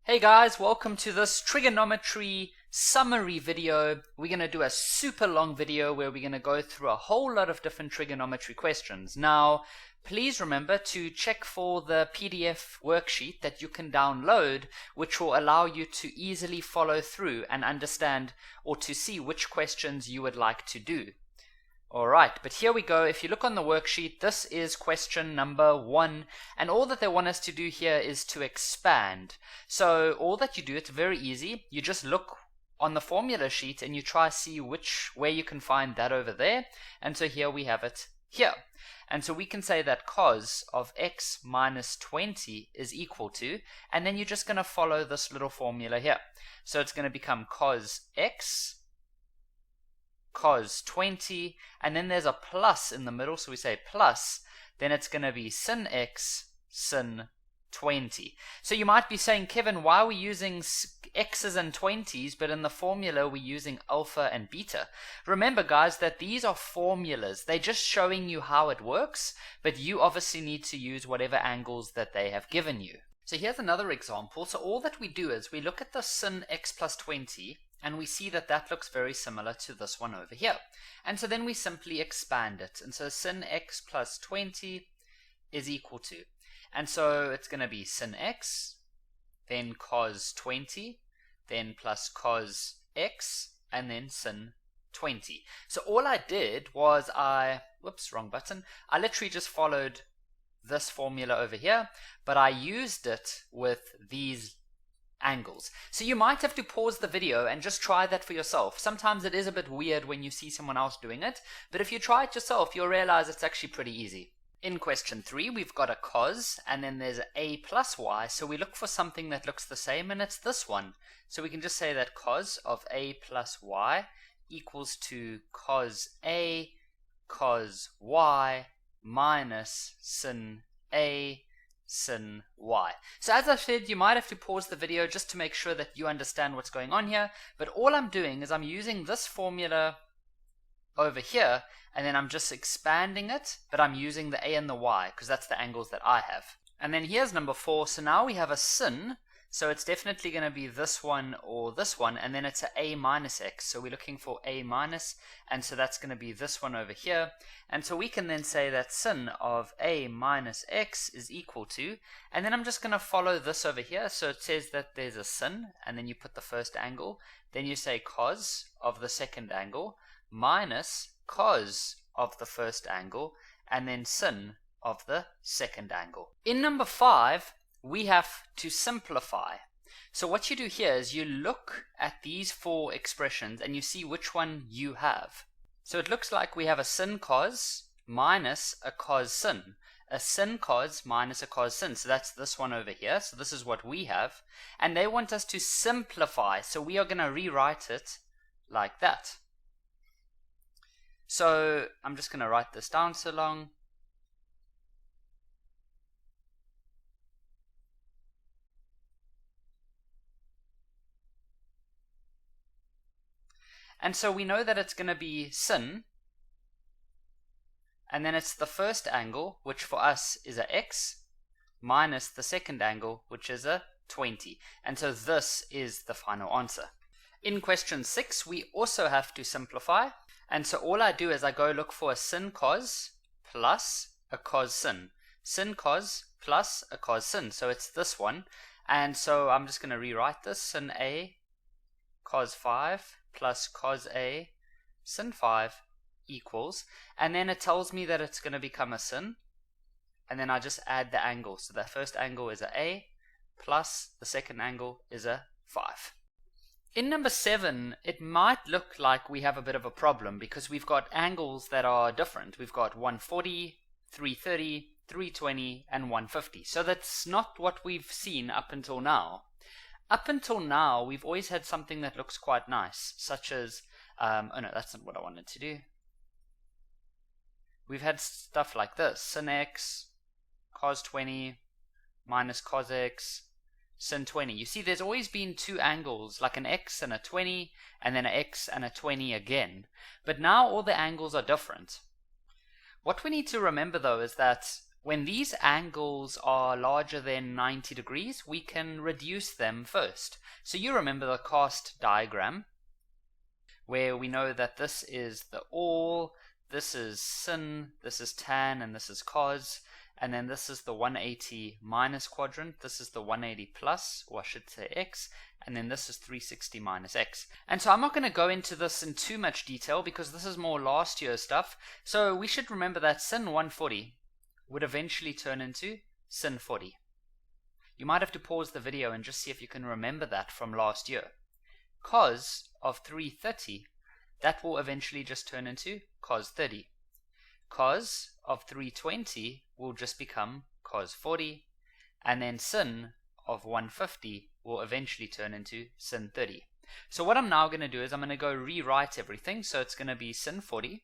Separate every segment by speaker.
Speaker 1: Hey guys, welcome to this trigonometry summary video. We're going to do a super long video where we're going to go through a whole lot of different trigonometry questions. Now, please remember to check for the PDF worksheet that you can download, which will allow you to easily follow through and understand or to see which questions you would like to do. Alright, but here we go. If you look on the worksheet, this is question number 1, and all that they want us to do here is to expand. So all that you do, it's very easy. You just look on the formula sheet and you try to see where you can find that over there. And so here we have it here. And so we can say that cos of x minus 20 is equal to, and then you're just going to follow this little formula here. So it's going to become cos x cos 20, and then there's a plus in the middle, so we say plus, then it's going to be sin x sin 20. So you might be saying, Kevin, why are we using x's and 20s, but in the formula we're using alpha and beta? Remember, guys, that these are formulas. They're just showing you how it works, but you obviously need to use whatever angles that they have given you. So here's another example. So all that we do is we look at the sin x plus 20, and we see that that looks very similar to this one over here. And so then we simply expand it. And so sin x plus 20 is equal to. And so it's going to be sin x, then cos 20, then plus cos x, and then sin 20. So all I did was whoops, wrong button. I literally just followed this formula over here, but I used it with these angles. So you might have to pause the video and just try that for yourself. Sometimes it is a bit weird when you see someone else doing it, but if you try it yourself, you'll realize it's actually pretty easy. In question 3, we've got a cos, and then there's a plus y, so we look for something that looks the same, and it's this one. So we can just say that cos of a plus y equals to cos a cos y minus sin a sin y. So as I said, you might have to pause the video just to make sure that you understand what's going on here, but all I'm doing is I'm using this formula over here, and then I'm just expanding it, but I'm using the a and the y because that's the angles that I have. And then here's number 4. So now we have a sin, so it's definitely going to be this one or this one, and then it's a minus x, so we're looking for a minus, and so that's going to be this one over here. And so we can then say that sin of a minus x is equal to, and then I'm just going to follow this over here. So it says that there's a sin, and then you put the first angle, then you say cos of the second angle minus cos of the first angle, and then sin of the second angle. In number 5, we have to simplify. So what you do here is you look at these 4 expressions and you see which one you have. So it looks like we have a sin cos minus a cos sin. A sin cos minus a cos sin. So that's this one over here. So this is what we have. And they want us to simplify. So we are going to rewrite it like that. So I'm just going to write this down so long. And so we know that it's going to be sin, and then it's the first angle, which for us is a x, minus the second angle, which is a 20. And so this is the final answer. In question 6, we also have to simplify. And so all I do is I go look for a sin cos plus a cos sin. Sin cos plus a cos sin. So it's this one. And so I'm just going to rewrite this. Sin a cos 5 plus cos a sin 5 equals, and then it tells me that it's going to become a sin, and then I just add the angle. So the first angle is a plus the second angle is a 5. In number 7, it might look like we have a bit of a problem because we've got angles that are different. We've got 140, 330, 320, and 150. So that's not what we've seen up until now. Up until now, we've always had something that looks quite nice, such as, oh no, that's not what I wanted to do. We've had stuff like this, sin x, cos 20, minus cos x, sin 20. You see, there's always been 2 angles, like an x and a 20, and then an x and a 20 again. But now all the angles are different. What we need to remember, though, is that when these angles are larger than 90 degrees, we can reduce them first. So you remember the cast diagram, where we know that this is the all, this is sin, this is tan, and this is cos, and then this is the 180 minus quadrant, this is the 180 plus, or I should say x, and then this is 360 minus x. And so I'm not going to go into this in too much detail because this is more last year's stuff. So we should remember that sin 140 would eventually turn into sin 40. You might have to pause the video and just see if you can remember that from last year. Cos of 330, that will eventually just turn into cos 30. Cos of 320 will just become cos 40, and then sin of 150 will eventually turn into sin 30. So what I'm now going to do is I'm going to go rewrite everything. So it's going to be sin 40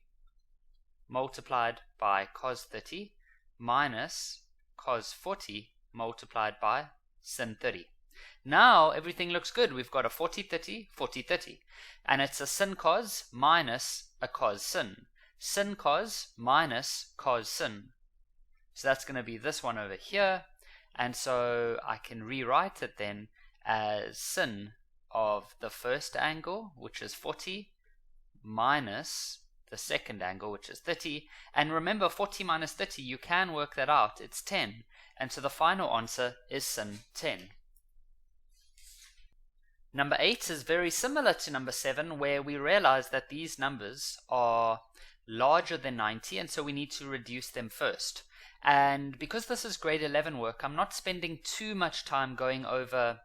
Speaker 1: multiplied by cos 30 minus cos 40 multiplied by sin 30. Now everything looks good. We've got a 40 30 40 30, and it's a sin cos minus a cos sin. Sin cos minus cos sin. So that's going to be this one over here, and so I can rewrite it then as sin of the first angle, which is 40, minus the second angle, which is 30. And remember, 40 minus 30, you can work that out. It's 10. And so the final answer is sin 10. Number 8 is very similar to number 7, where we realize that these numbers are larger than 90, and so we need to reduce them first. And because this is grade 11 work, I'm not spending too much time going over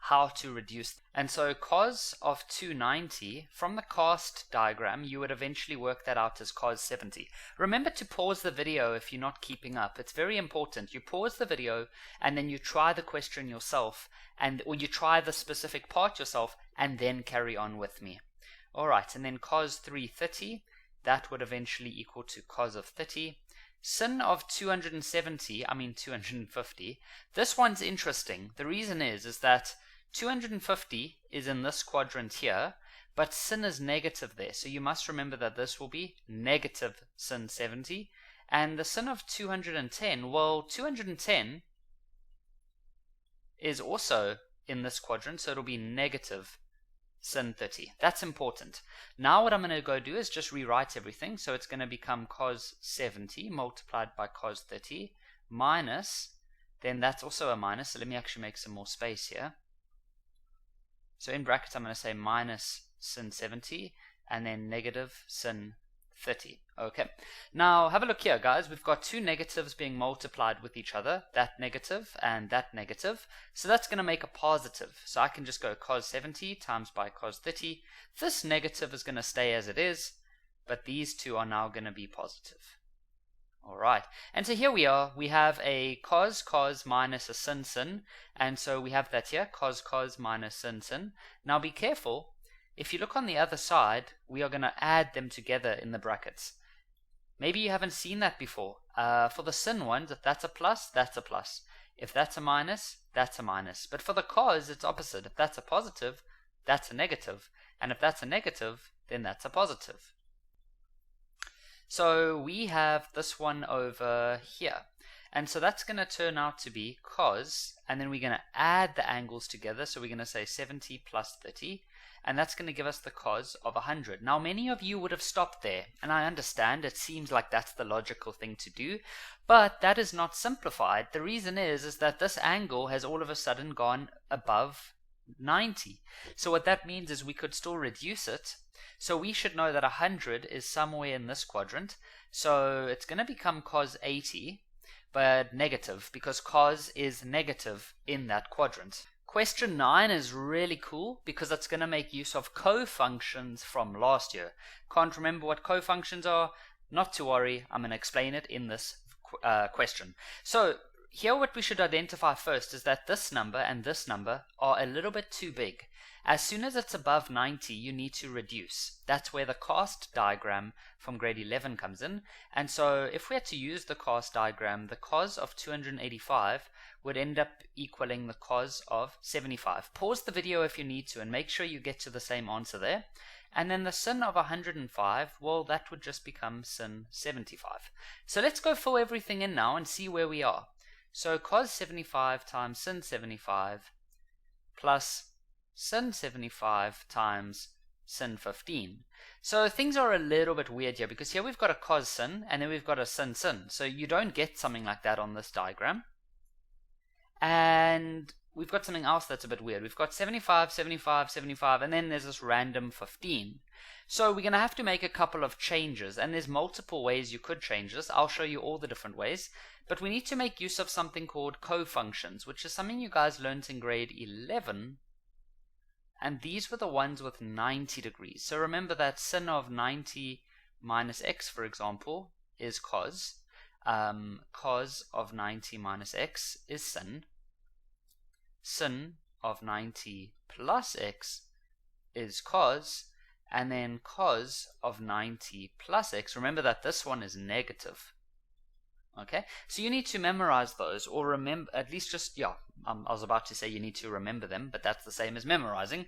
Speaker 1: how to reduce. And so cos of 290, from the cast diagram, you would eventually work that out as cos 70. Remember to pause the video if you're not keeping up. It's very important. You pause the video and then you try the question yourself, or you try the specific part yourself, and then carry on with me. Alright, and then cos 330, that would eventually equal to cos of 30. Sin of 250, this one's interesting. The reason is that 250 is in this quadrant here, but sin is negative there. So you must remember that this will be negative sin 70. And the sin of 210, well, 210 is also in this quadrant, so it'll be negative sin 30. That's important. Now what I'm going to go do is just rewrite everything. So it's going to become cos 70 multiplied by cos 30 minus, then that's also a minus. So let me actually make some more space here. So in brackets I'm going to say minus sin 70 and then negative sin 30. Okay. Now have a look here, guys. We've got two negatives being multiplied with each other, that negative and that negative. So that's going to make a positive. So I can just go cos 70 times by cos 30. This negative is going to stay as it is, but these two are now going to be positive. Alright, and so here we are. We have a cos minus a sin, and so we have that here, cos minus sin. Now be careful. If you look on the other side, we are going to add them together in the brackets. Maybe you haven't seen that before. For the sin ones, if that's a plus, that's a plus. If that's a minus, that's a minus. But for the cos, it's opposite. If that's a positive, that's a negative. And if that's a negative, then that's a positive. So we have this one over here. And so that's going to turn out to be cos, and then we're going to add the angles together. So we're going to say 70 plus 30. And that's going to give us the cos of 100. Now, many of you would have stopped there, and I understand it seems like that's the logical thing to do, but that is not simplified. The reason is that this angle has all of a sudden gone above 90. So what that means is we could still reduce it. So we should know that 100 is somewhere in this quadrant. So it's going to become cos 80, but negative, because cos is negative in that quadrant. Question 9 is really cool because it's going to make use of cofunctions from last year. Can't remember what cofunctions are? Not to worry, I'm going to explain it in this question. So here what we should identify first is that this number and this number are a little bit too big. As soon as it's above 90, you need to reduce. That's where the cast diagram from grade 11 comes in. And so if we had to use the cast diagram, the cos of 285 would end up equaling the cos of 75. Pause the video if you need to and make sure you get to the same answer there. And then the sin of 105, well, that would just become sin 75. So let's go fill everything in now and see where we are. So cos 75 times sin 75 plus sin 75 times sin 15. So things are a little bit weird here because here we've got a cos sin and then we've got a sin sin. So you don't get something like that on this diagram. And we've got something else that's a bit weird. We've got 75, 75, 75, and then there's this random 15. So we're going to have to make a couple of changes, and there's multiple ways you could change this. I'll show you all the different ways. But we need to make use of something called cofunctions, which is something you guys learned in grade 11. And these were the ones with 90 degrees. So remember that sin of 90 minus x, for example, is cos. Cos of 90 minus x is sin. Sin of 90 plus x is cos, and then cos of 90 plus x, remember that this one is negative. Okay, so you need to memorize those, or remember, at least just, yeah, I was about to say you need to remember them, but that's the same as memorizing.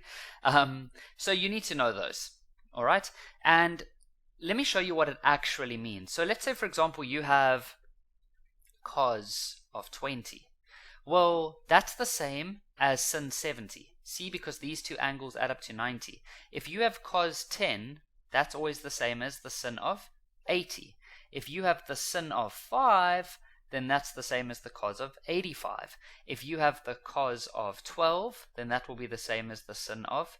Speaker 1: So you need to know those, alright? And let me show you what it actually means. So let's say, for example, you have cos of 20. Well, that's the same as sin 70. See, because these two angles add up to 90. If you have cos 10, that's always the same as the sin of 80. If you have the sin of 5, then that's the same as the cos of 85. If you have the cos of 12, then that will be the same as the sin of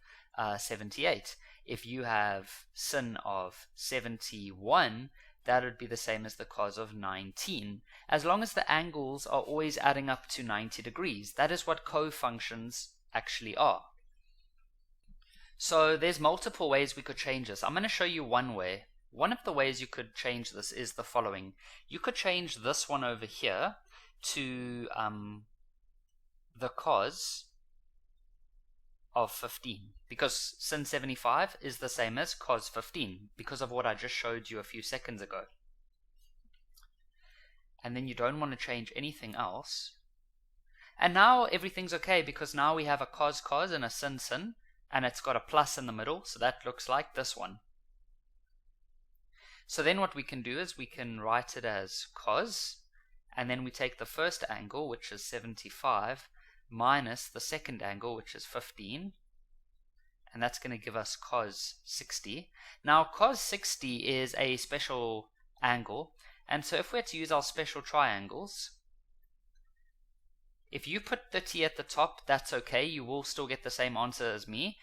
Speaker 1: 78. If you have sin of 71, that would be the same as the cos of 19. As long as the angles are always adding up to 90 degrees. That is what cofunctions actually are. So there's multiple ways we could change this. I'm going to show you one way. One of the ways you could change this is the following. You could change this one over here to the cos of 15, because sin 75 is the same as cos 15 because of what I just showed you a few seconds ago. And then you don't want to change anything else. And now everything's okay because now we have a cos cos and a sin sin, and it's got a plus in the middle, so that looks like this one. So then what we can do is we can write it as cos, and then we take the first angle, which is 75, minus the second angle, which is 15, and that's going to give us cos 60. Now cos 60 is a special angle, and so if we had to use our special triangles, if you put 30 at the top, that's okay, you will still get the same answer as me.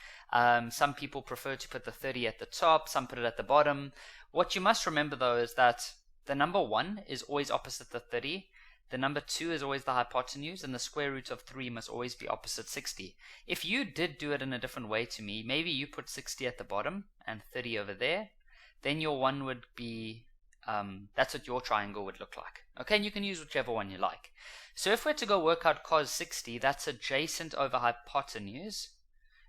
Speaker 1: Some people prefer to put the 30 at the top, some put it at the bottom. What you must remember though is that the number 1 is always opposite the 30, the number 2 is always the hypotenuse, and the square root of 3 must always be opposite 60. If you did do it in a different way to me, maybe you put 60 at the bottom and 30 over there, then your one would be, that's what your triangle would look like. Okay, and you can use whichever one you like. So if we're to go work out cos 60, that's adjacent over hypotenuse,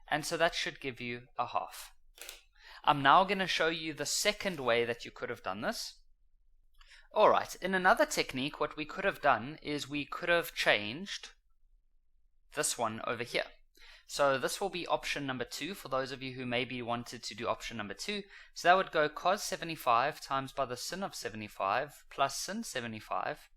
Speaker 1: and so that should give you a half. I'm now going to show you the second way that you could have done this. Alright, in another technique, what we could have done is we could have changed this one over here. So this will be option number 2 for those of you who maybe wanted to do option number 2. So that would go cos 75 times by the sin of 75 plus sin 75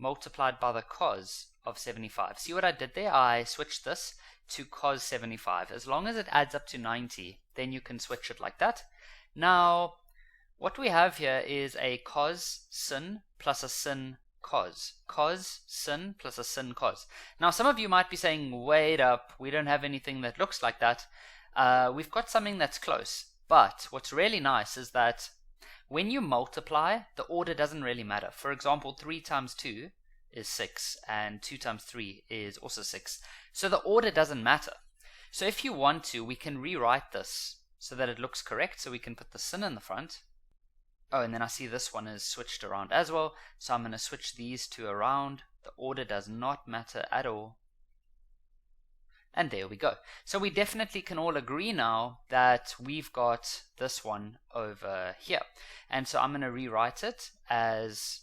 Speaker 1: multiplied by the cos of 75. See what I did there? I switched this to cos 75. As long as it adds up to 90, then you can switch it like that. Now, what we have here is a cos sin plus a sin cos. Cos sin plus a sin cos. Now, some of you might be saying, wait up, we don't have anything that looks like that. We've got something that's close. But what's really nice is that when you multiply, the order doesn't really matter. For example, 3 times 2 is 6, and 2 times 3 is also 6. So the order doesn't matter. So if you want to, we can rewrite this so that it looks correct. So we can put the sin in the front. Oh, and then I see this one is switched around as well, so I'm going to switch these two around. The order does not matter at all. And there we go. So we definitely can all agree now that we've got this one over here. And so I'm going to rewrite it as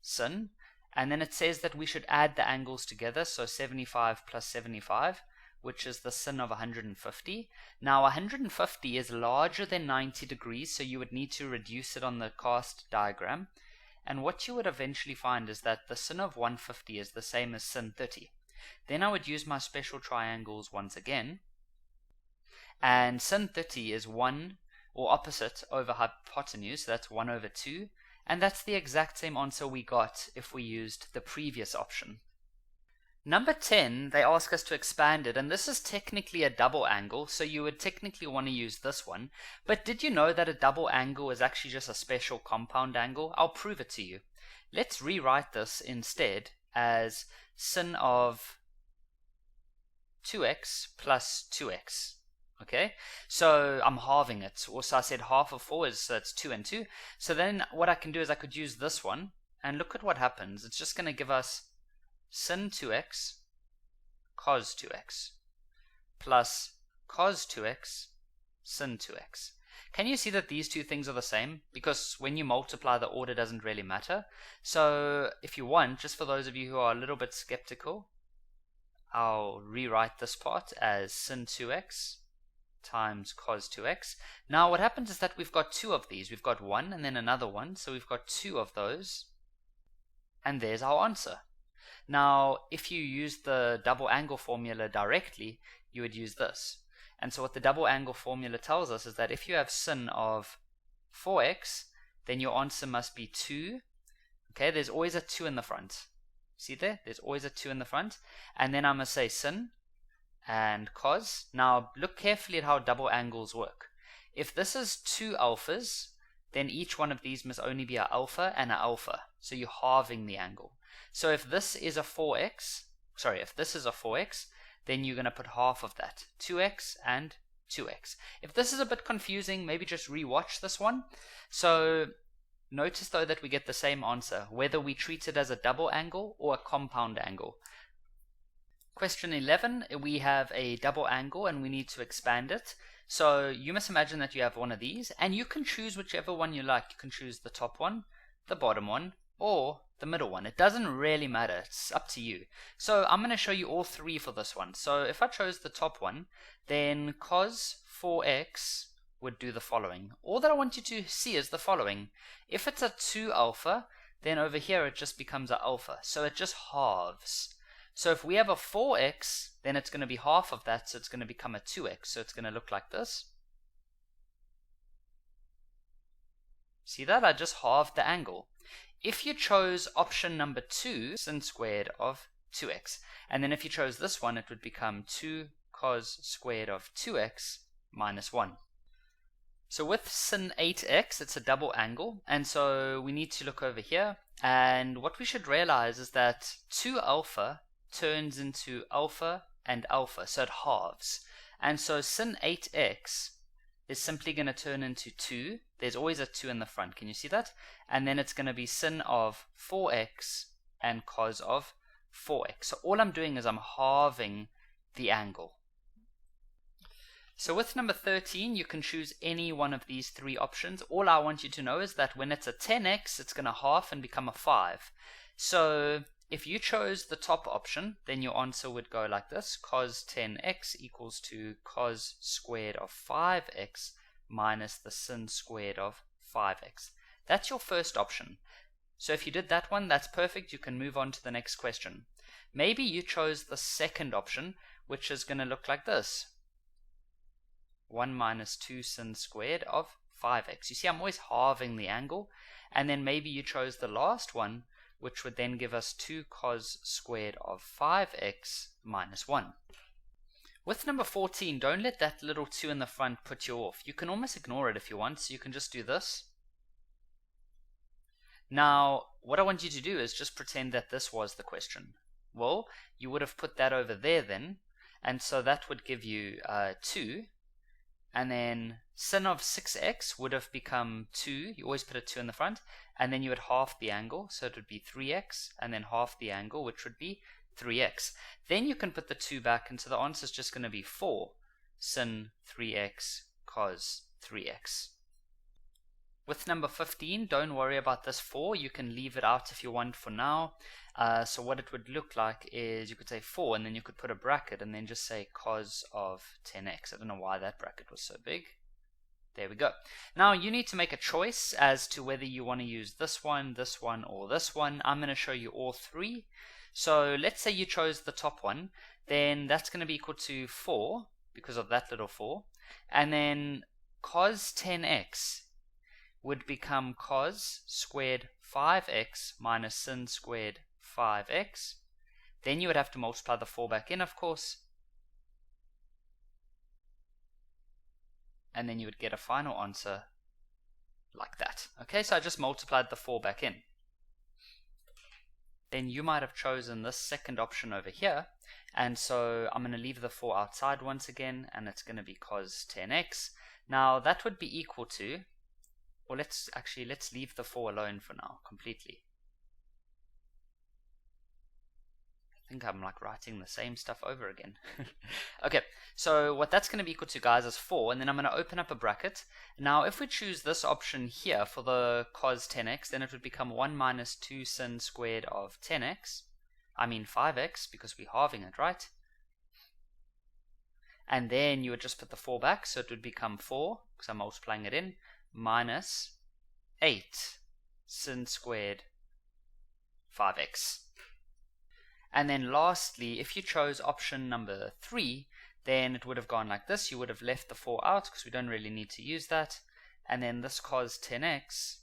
Speaker 1: sin. And then it says that we should add the angles together. So 75 plus 75, which is the sin of 150. Now 150 is larger than 90 degrees, so you would need to reduce it on the cast diagram. And what you would eventually find is that the sin of 150 is the same as sin 30. Then I would use my special triangles once again. And sin 30 is 1, or opposite, over hypotenuse, so that's 1 over 2. And that's the exact same answer we got if we used the previous option. Number 10, they ask us to expand it, and this is technically a double angle, so you would technically want to use this one. But did you know that a double angle is actually just a special compound angle? I'll prove it to you. Let's rewrite this instead as sin of 2x plus 2x. Okay, so I'm halving it. Also, I said half of 4 is, so that's 2 and 2. So then what I can do is I could use this one, and look at what happens. It's just going to give us sin 2x cos 2x plus cos 2x sin 2x. Can you see that these two things are the same? Because when you multiply, the order doesn't really matter. So if you want, just for those of you who are a little bit skeptical, I'll rewrite this part as sin 2x times cos 2x. Now what happens is that we've got two of these. We've got one and then another one, so we've got two of those, and there's our answer. Now if you use the double angle formula directly, you would use this. And so what the double angle formula tells us is that if you have sin of 4x, then your answer must be 2. Okay, there's always a 2 in the front. See there? There's always a 2 in the front. And then I'm going to say sin and cos. Now look carefully at how double angles work. If this is 2 alphas, then each one of these must only be an alpha and an alpha. So you're halving the angle. So if this is a 4x, then you're going to put half of that, 2x and 2x. If this is a bit confusing, maybe just rewatch this one. So notice though that we get the same answer, whether we treat it as a double angle or a compound angle. Question 11, we have a double angle and we need to expand it. So you must imagine that you have one of these, and you can choose whichever one you like. You can choose the top one, the bottom one, or the middle one. It doesn't really matter, it's up to you. So I'm going to show you all three for this one. So if I chose the top one, then cos 4x would do the following. All that I want you to see is the following. If it's a 2 alpha, then over here it just becomes an alpha, so it just halves. So if we have a 4x, then it's going to be half of that, so it's going to become a 2x. So it's going to look like this. See that? I just halved the angle. If you chose option number 2, sin squared of 2x, and then if you chose this one, it would become 2 cos squared of 2x minus 1. So with sin 8x, it's a double angle, and so we need to look over here, and what we should realize is that 2 alpha turns into alpha and alpha, so it halves. And so sin 8x is simply going to turn into 2. There's always a 2 in the front, can you see that? And then it's going to be sin of 4x and cos of 4x. So all I'm doing is I'm halving the angle. So with number 13, you can choose any one of these three options. All I want you to know is that when it's a 10x, it's going to half and become a 5. So if you chose the top option, then your answer would go like this. Cos 10x equals to cos squared of 5x minus the sin squared of 5x. That's your first option. So if you did that one, that's perfect. You can move on to the next question. Maybe you chose the second option, which is going to look like this. 1 minus 2 sin squared of 5x. You see, I'm always halving the angle. And then maybe you chose the last one, which would then give us 2 cos squared of 5x minus 1. With number 14, don't let that little 2 in the front put you off. You can almost ignore it if you want, so you can just do this. Now, what I want you to do is just pretend that this was the question. Well, you would have put that over there then, and so that would give you 2, and then sin of 6x would have become 2. You always put a 2 in the front, and then you would half the angle, so it would be 3x, and then half the angle, which would be 3x. Then you can put the 2 back, and so the answer is just going to be 4 sin 3x cos 3x. With number 15, don't worry about this 4. You can leave it out if you want for now. So what it would look like is you could say 4, and then you could put a bracket, and then just say cos of 10x. I don't know why that bracket was so big. There we go. Now you need to make a choice as to whether you want to use this one, or this one. I'm going to show you all three. So let's say you chose the top one. Then that's going to be equal to 4, because of that little 4. And then cos 10x would become cos squared 5x minus sin squared 5x. Then you would have to multiply the 4 back in, of course. And then you would get a final answer like that. Okay, so I just multiplied the 4 back in. Then you might have chosen this second option over here. And so I'm going to leave the 4 outside once again, and it's going to be cos 10x. Now that would be equal to, or let's leave the 4 alone for now, completely. I think I'm like writing the same stuff over again. Okay, so what that's going to be equal to, guys, is 4, and then I'm going to open up a bracket. Now if we choose this option here for the cos 10x, then it would become 1 minus 2 sin squared of 10x. I mean 5x, because we're halving it, right? And then you would just put the 4 back, so it would become 4, because I'm multiplying it in, minus 8 sin squared 5x. And then lastly, if you chose option number 3, then it would have gone like this. You would have left the 4 out, because we don't really need to use that. And then this cos 10x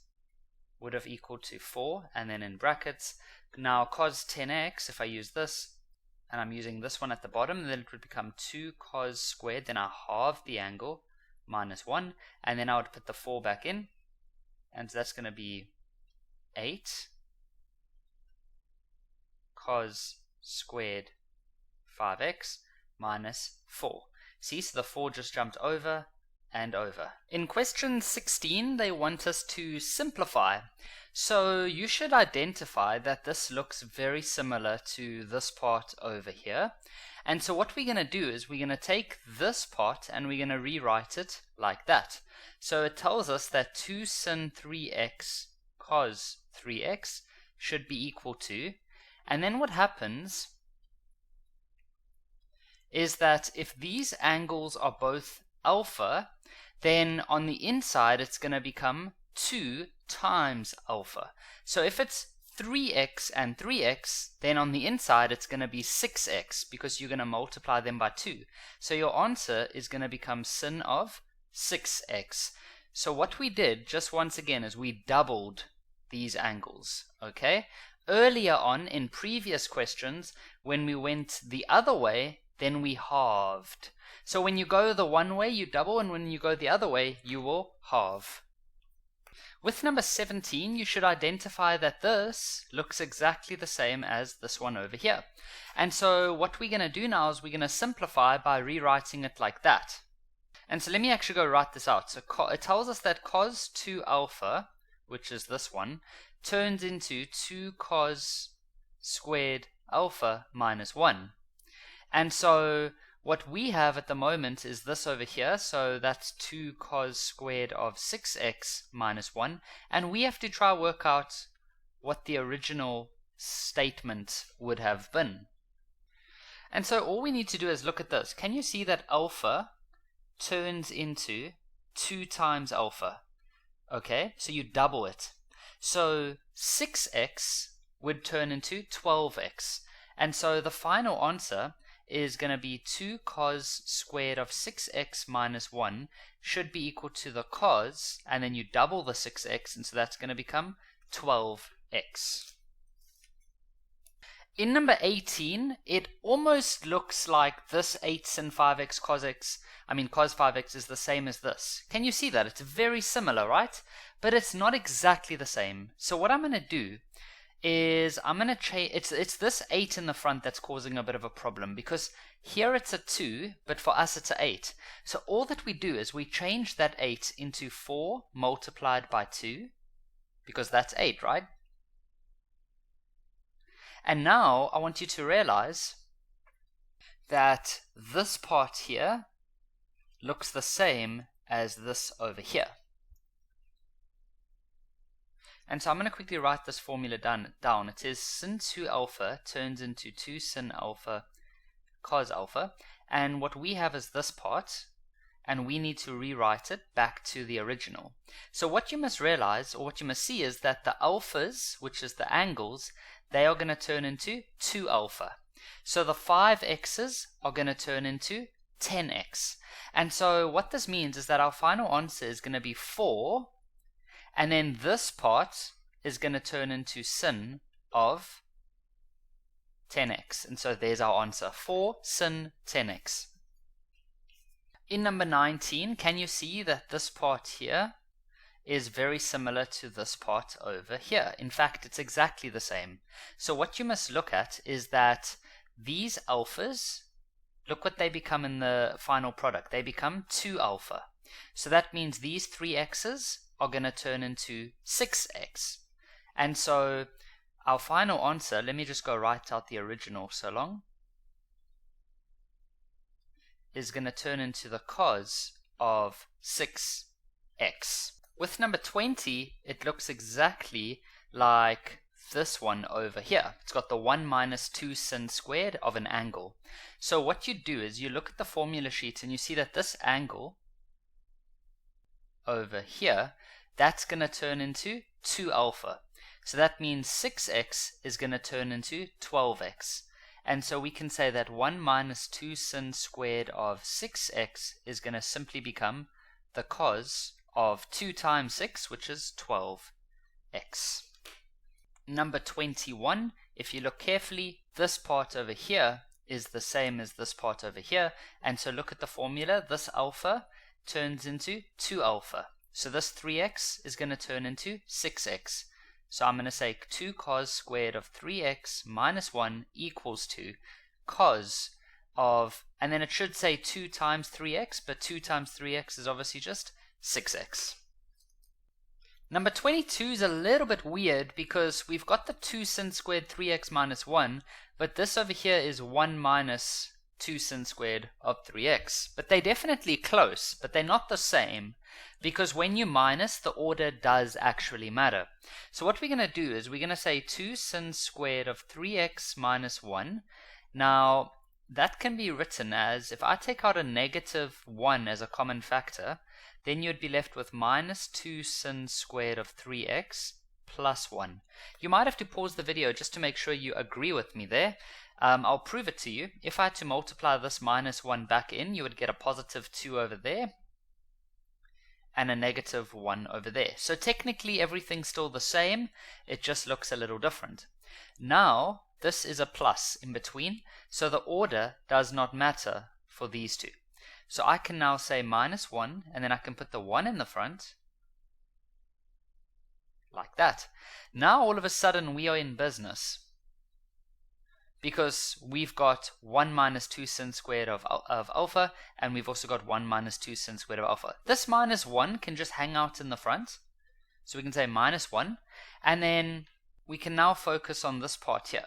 Speaker 1: would have equaled to 4, and then in brackets. Now cos 10x, if I use this, and I'm using this one at the bottom, then it would become 2 cos squared, then I halve the angle, minus 1, and then I would put the 4 back in, and so that's going to be 8 cos squared 5x minus 4. See, so the 4 just jumped over and over. In question 16, they want us to simplify. So you should identify that this looks very similar to this part over here. And so what we're going to do is we're going to take this part and we're going to rewrite it like that. So it tells us that 2 sin 3x cos 3x should be equal to, and then what happens is that if these angles are both alpha, then on the inside it's going to become 2 times alpha. So if it's 3x and 3x, then on the inside it's going to be 6x, because you're going to multiply them by 2. So your answer is going to become sin of 6x. So what we did, just once again, is we doubled these angles, okay? Earlier on in previous questions, when we went the other way, then we halved. So when you go the one way, you double, and when you go the other way, you will halve. With number 17, you should identify that this looks exactly the same as this one over here. And so what we're going to do now is we're going to simplify by rewriting it like that. And so let me actually go write this out. So it tells us that cos 2 alpha, which is this one, turns into 2 cos squared alpha minus 1. And so what we have at the moment is this over here, so that's 2 cos squared of 6x minus 1, and we have to try work out what the original statement would have been. And so all we need to do is look at this. Can you see that alpha turns into 2 times alpha? Okay, so you double it. So 6x would turn into 12x. And so the final answer is going to be 2 cos squared of 6x minus 1 should be equal to the cos, and then you double the 6x, and so that's going to become 12x. In number 18, it almost looks like this 8 sin 5x cos 5x is the same as this. Can you see that? It's very similar, right? But it's not exactly the same. So what I'm going to do is I'm going to change, it's this 8 in the front that's causing a bit of a problem, because here it's a 2, but for us it's a 8. So all that we do is we change that 8 into 4 multiplied by 2, because that's 8, right? And now I want you to realize that this part here looks the same as this over here. And so I'm going to quickly write this formula down. It is sin 2 alpha turns into 2 sin alpha cos alpha. And what we have is this part, and we need to rewrite it back to the original. So what you must realize, or what you must see, is that the alphas, which is the angles, they are going to turn into 2 alpha. So the 5x's are going to turn into 10x. And so what this means is that our final answer is going to be 4, and then this part is going to turn into sin of 10x. And so there's our answer, 4 sin 10x. In number 19, can you see that this part here is very similar to this part over here? In fact, it's exactly the same. So what you must look at is that these alphas, look what they become in the final product. They become 2 alpha. So that means these 3x's are going to turn into 6x. And so our final answer, let me just go write out the original so long, is going to turn into the cos of 6x. With number 20, it looks exactly like this one over here. It's got the 1 minus 2 sin squared of an angle. So what you do is you look at the formula sheet and you see that this angle over here, that's going to turn into 2 alpha. So that means 6x is going to turn into 12x. And so we can say that 1 minus 2 sin squared of 6x is going to simply become the cos of 2 times 6, which is 12x. Number 21, if you look carefully, this part over here is the same as this part over here. And so look at the formula. This alpha turns into 2 alpha. So this 3x is going to turn into 6x. So I'm going to say 2 cos squared of 3x minus 1 equals 2 cos of, and then it should say 2 times 3x, but 2 times 3x is obviously just 6x. Number 22 is a little bit weird because we've got the 2 sin squared 3x minus 1, but this over here is 1 minus 2 sin squared of 3x. But they're definitely close, but they're not the same, because when you minus, the order does actually matter. So what we're going to do is we're going to say 2 sin squared of 3x minus 1. Now, that can be written as, if I take out a negative 1 as a common factor, then you'd be left with minus 2 sin squared of 3x plus 1. You might have to pause the video just to make sure you agree with me there. I'll prove it to you. If I had to multiply this minus 1 back in, you would get a positive 2 over there and a negative 1 over there. So technically everything's still the same, it just looks a little different. Now, this is a plus in between, so the order does not matter for these two. So I can now say minus 1, and then I can put the 1 in the front, like that. Now all of a sudden we are in business, because we've got 1 minus 2 sin squared of alpha, and we've also got 1 minus 2 sin squared of alpha. This minus 1 can just hang out in the front, so we can say minus 1, and then we can now focus on this part here,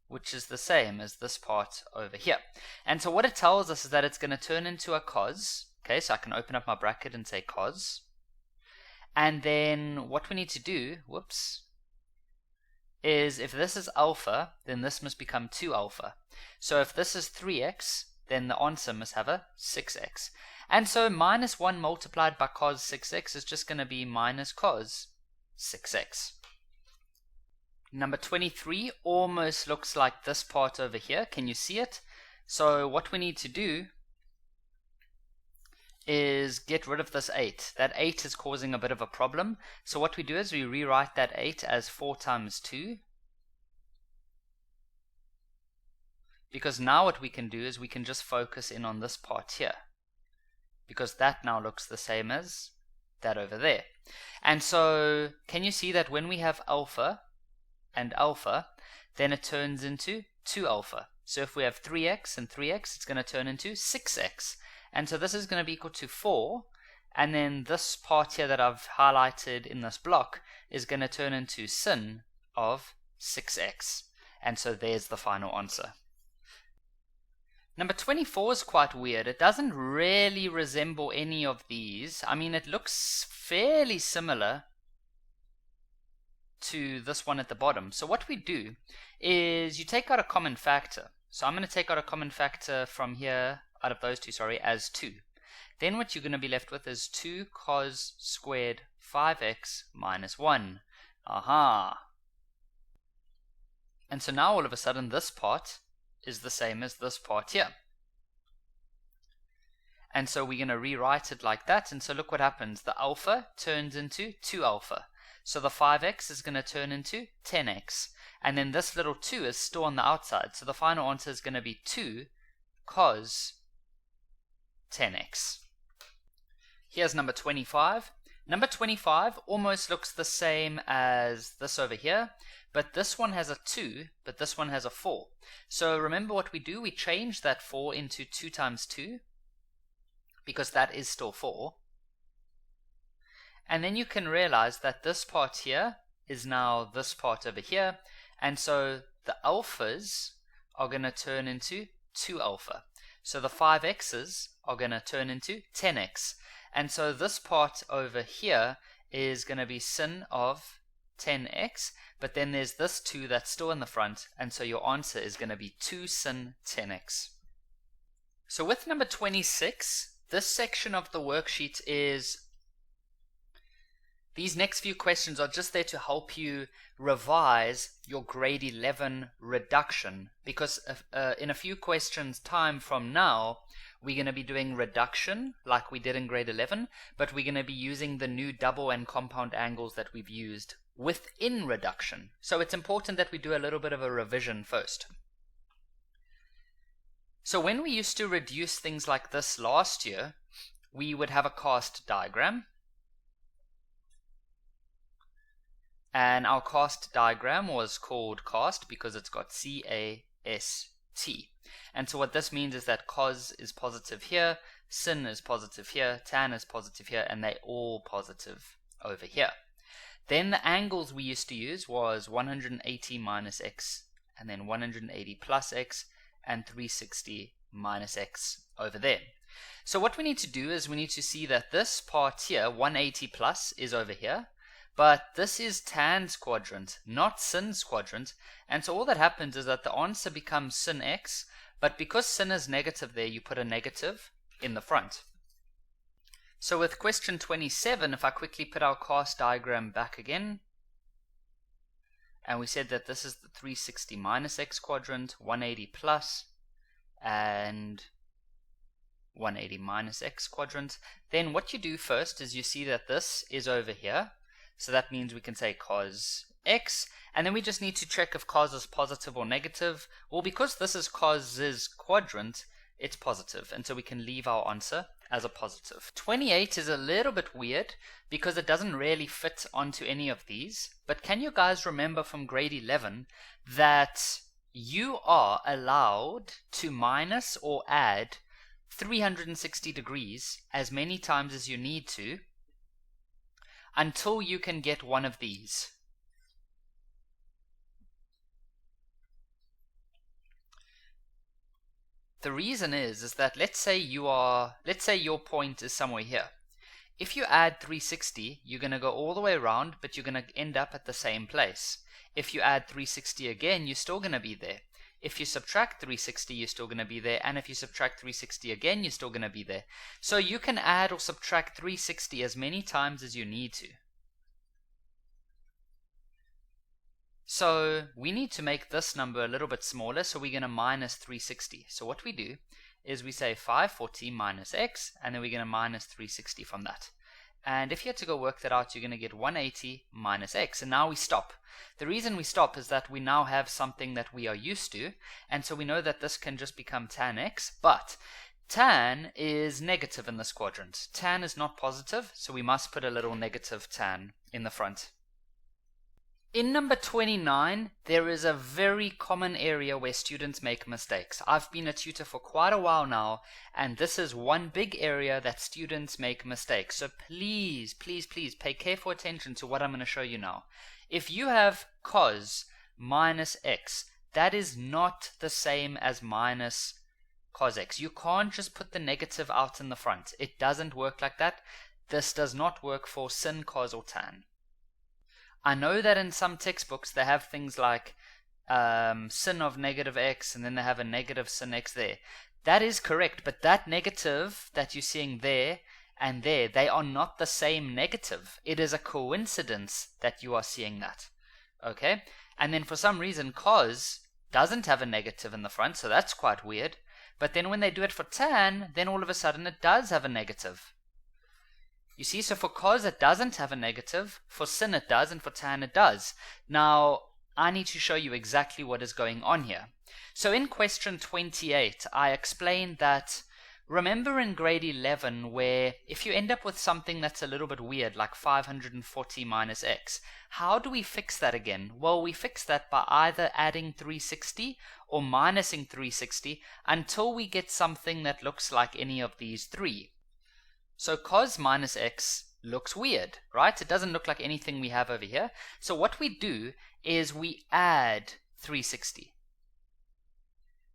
Speaker 1: which is the same as this part over here. And so what it tells us is that it's going to turn into a cos. Okay, so I can open up my bracket and say cos. And then what we need to do, is if this is alpha, then this must become 2 alpha. So if this is 3x, then the answer must have a 6x. And so minus 1 multiplied by cos 6x is just going to be minus cos 6x. Number 23 almost looks like this part over here. Can you see it? So what we need to do is get rid of this 8. That 8 is causing a bit of a problem. So what we do is we rewrite that 8 as 4 times 2. Because now what we can do is we can just focus in on this part here, because that now looks the same as that over there. And so can you see that when we have alpha and alpha, then it turns into 2 alpha. So if we have 3x and 3x, it's going to turn into 6x. And so this is going to be equal to 4. And then this part here that I've highlighted in this block is going to turn into sin of 6x. And so there's the final answer. Number 24 is quite weird. It doesn't really resemble any of these. I mean, it looks fairly similar to this one at the bottom. So what we do is you take out a common factor. So I'm going to take out a common factor from here, out of those two, as 2. Then what you're going to be left with is 2 cos squared 5x minus 1. Aha! And so now all of a sudden this part is the same as this part here. And so we're going to rewrite it like that. And so look what happens. The alpha turns into 2 alpha. So the 5x is going to turn into 10x. And then this little 2 is still on the outside. So the final answer is going to be 2 cos 10x. Here's number 25. Number 25 almost looks the same as this over here, but this one has a 2, but this one has a 4. So remember what we do? We change that 4 into 2 times 2, because that is still 4. And then you can realize that this part here is now this part over here, and so the alphas are going to turn into 2 alpha. So the 5x's are going to turn into 10x. And so this part over here is going to be sin of 10x, but then there's this 2 that's still in the front, and so your answer is going to be 2 sin 10x. So with number 26, this section of the worksheet is, these next few questions are just there to help you revise your grade 11 reduction, because in a few questions time from now, we're going to be doing reduction like we did in grade 11, but we're going to be using the new double and compound angles that we've used within reduction. So it's important that we do a little bit of a revision first. So when we used to reduce things like this last year, we would have a cast diagram. And our cast diagram was called cast because it's got C-A-S-T. And so what this means is that cos is positive here, sin is positive here, tan is positive here, and they're all positive over here. Then the angles we used to use was 180 minus x, and then 180 plus x, and 360 minus x over there. So what we need to do is we need to see that this part here, 180 plus, is over here. But this is tan's quadrant, not sin's quadrant, and so all that happens is that the answer becomes sin x, but because sin is negative there, you put a negative in the front. So with question 27, if I quickly put our cast diagram back again, and we said that this is the 360 minus x quadrant, 180 plus, and 180 minus x quadrant, then what you do first is you see that this is over here. So that means we can say cos x, and then we just need to check if cos is positive or negative. Well, because this is cos's quadrant, it's positive, and so we can leave our answer as a positive. 28 is a little bit weird because it doesn't really fit onto any of these, but can you guys remember from grade 11 that you are allowed to minus or add 360 degrees as many times as you need to until you can get one of these. The reason is that let's say your point is somewhere here. If you add 360, you're going to go all the way around, but you're going to end up at the same place. If you add 360 again, you're still going to be there. If you subtract 360, you're still going to be there, and if you subtract 360 again, you're still going to be there. So you can add or subtract 360 as many times as you need to. So we need to make this number a little bit smaller, so we're going to minus 360. So what we do is we say 540 minus x, and then we're going to minus 360 from that. And if you had to go work that out, you're going to get 180 minus x, and now we stop. The reason we stop is that we now have something that we are used to, and so we know that this can just become tan x, but Tan is negative in this quadrant. Tan is not positive, so we must put a little negative tan in the front. In number 29, there is a very common area where students make mistakes. I've been a tutor for quite a while now, and this is one big area that students make mistakes. So please, please, please pay careful attention to what I'm going to show you now. If you have cos minus x, that is not the same as minus cos x. You can't just put the negative out in the front. It doesn't work like that. This does not work for sin, cos, or tan. I know that in some textbooks they have things like sin of negative x, and then they have a negative sin x there. That is correct, but that negative that you're seeing there and there, they are not the same negative. It is a coincidence that you are seeing that. Okay? And then for some reason cos doesn't have a negative in the front, so that's quite weird. But then when they do it for tan, then all of a sudden it does have a negative. You see, so for cos it doesn't have a negative, for sin it does, and for tan it does. Now, I need to show you exactly what is going on here. So in question 28, I explained that, remember in grade 11 where if you end up with something that's a little bit weird, like 540 minus x, how do we fix that again? Well, we fix that by either adding 360 or minusing 360 until we get something that looks like any of these three. So cos minus x looks weird, right? It doesn't look like anything we have over here. So what we do is we add 360.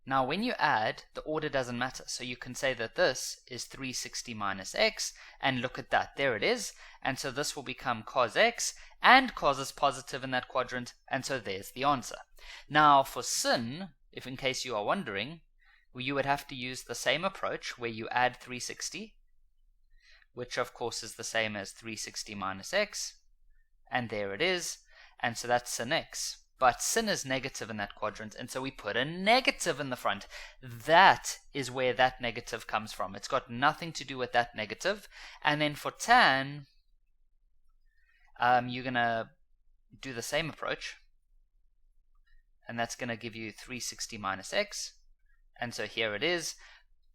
Speaker 1: Now when you add, the order doesn't matter. So you can say that this is 360 minus x, and look at that, there it is. And so this will become cos x, and cos is positive in that quadrant, and so there's the answer. Now for sin, if in case you are wondering, you would have to use the same approach where you add 360, which of course is the same as 360 minus x, and there it is, and so that's sin x. But sin is negative in that quadrant, and so we put a negative in the front. That is where that negative comes from. It's got nothing to do with that negative. And then for tan, you're going to do the same approach, and that's going to give you 360 minus x, and so here it is.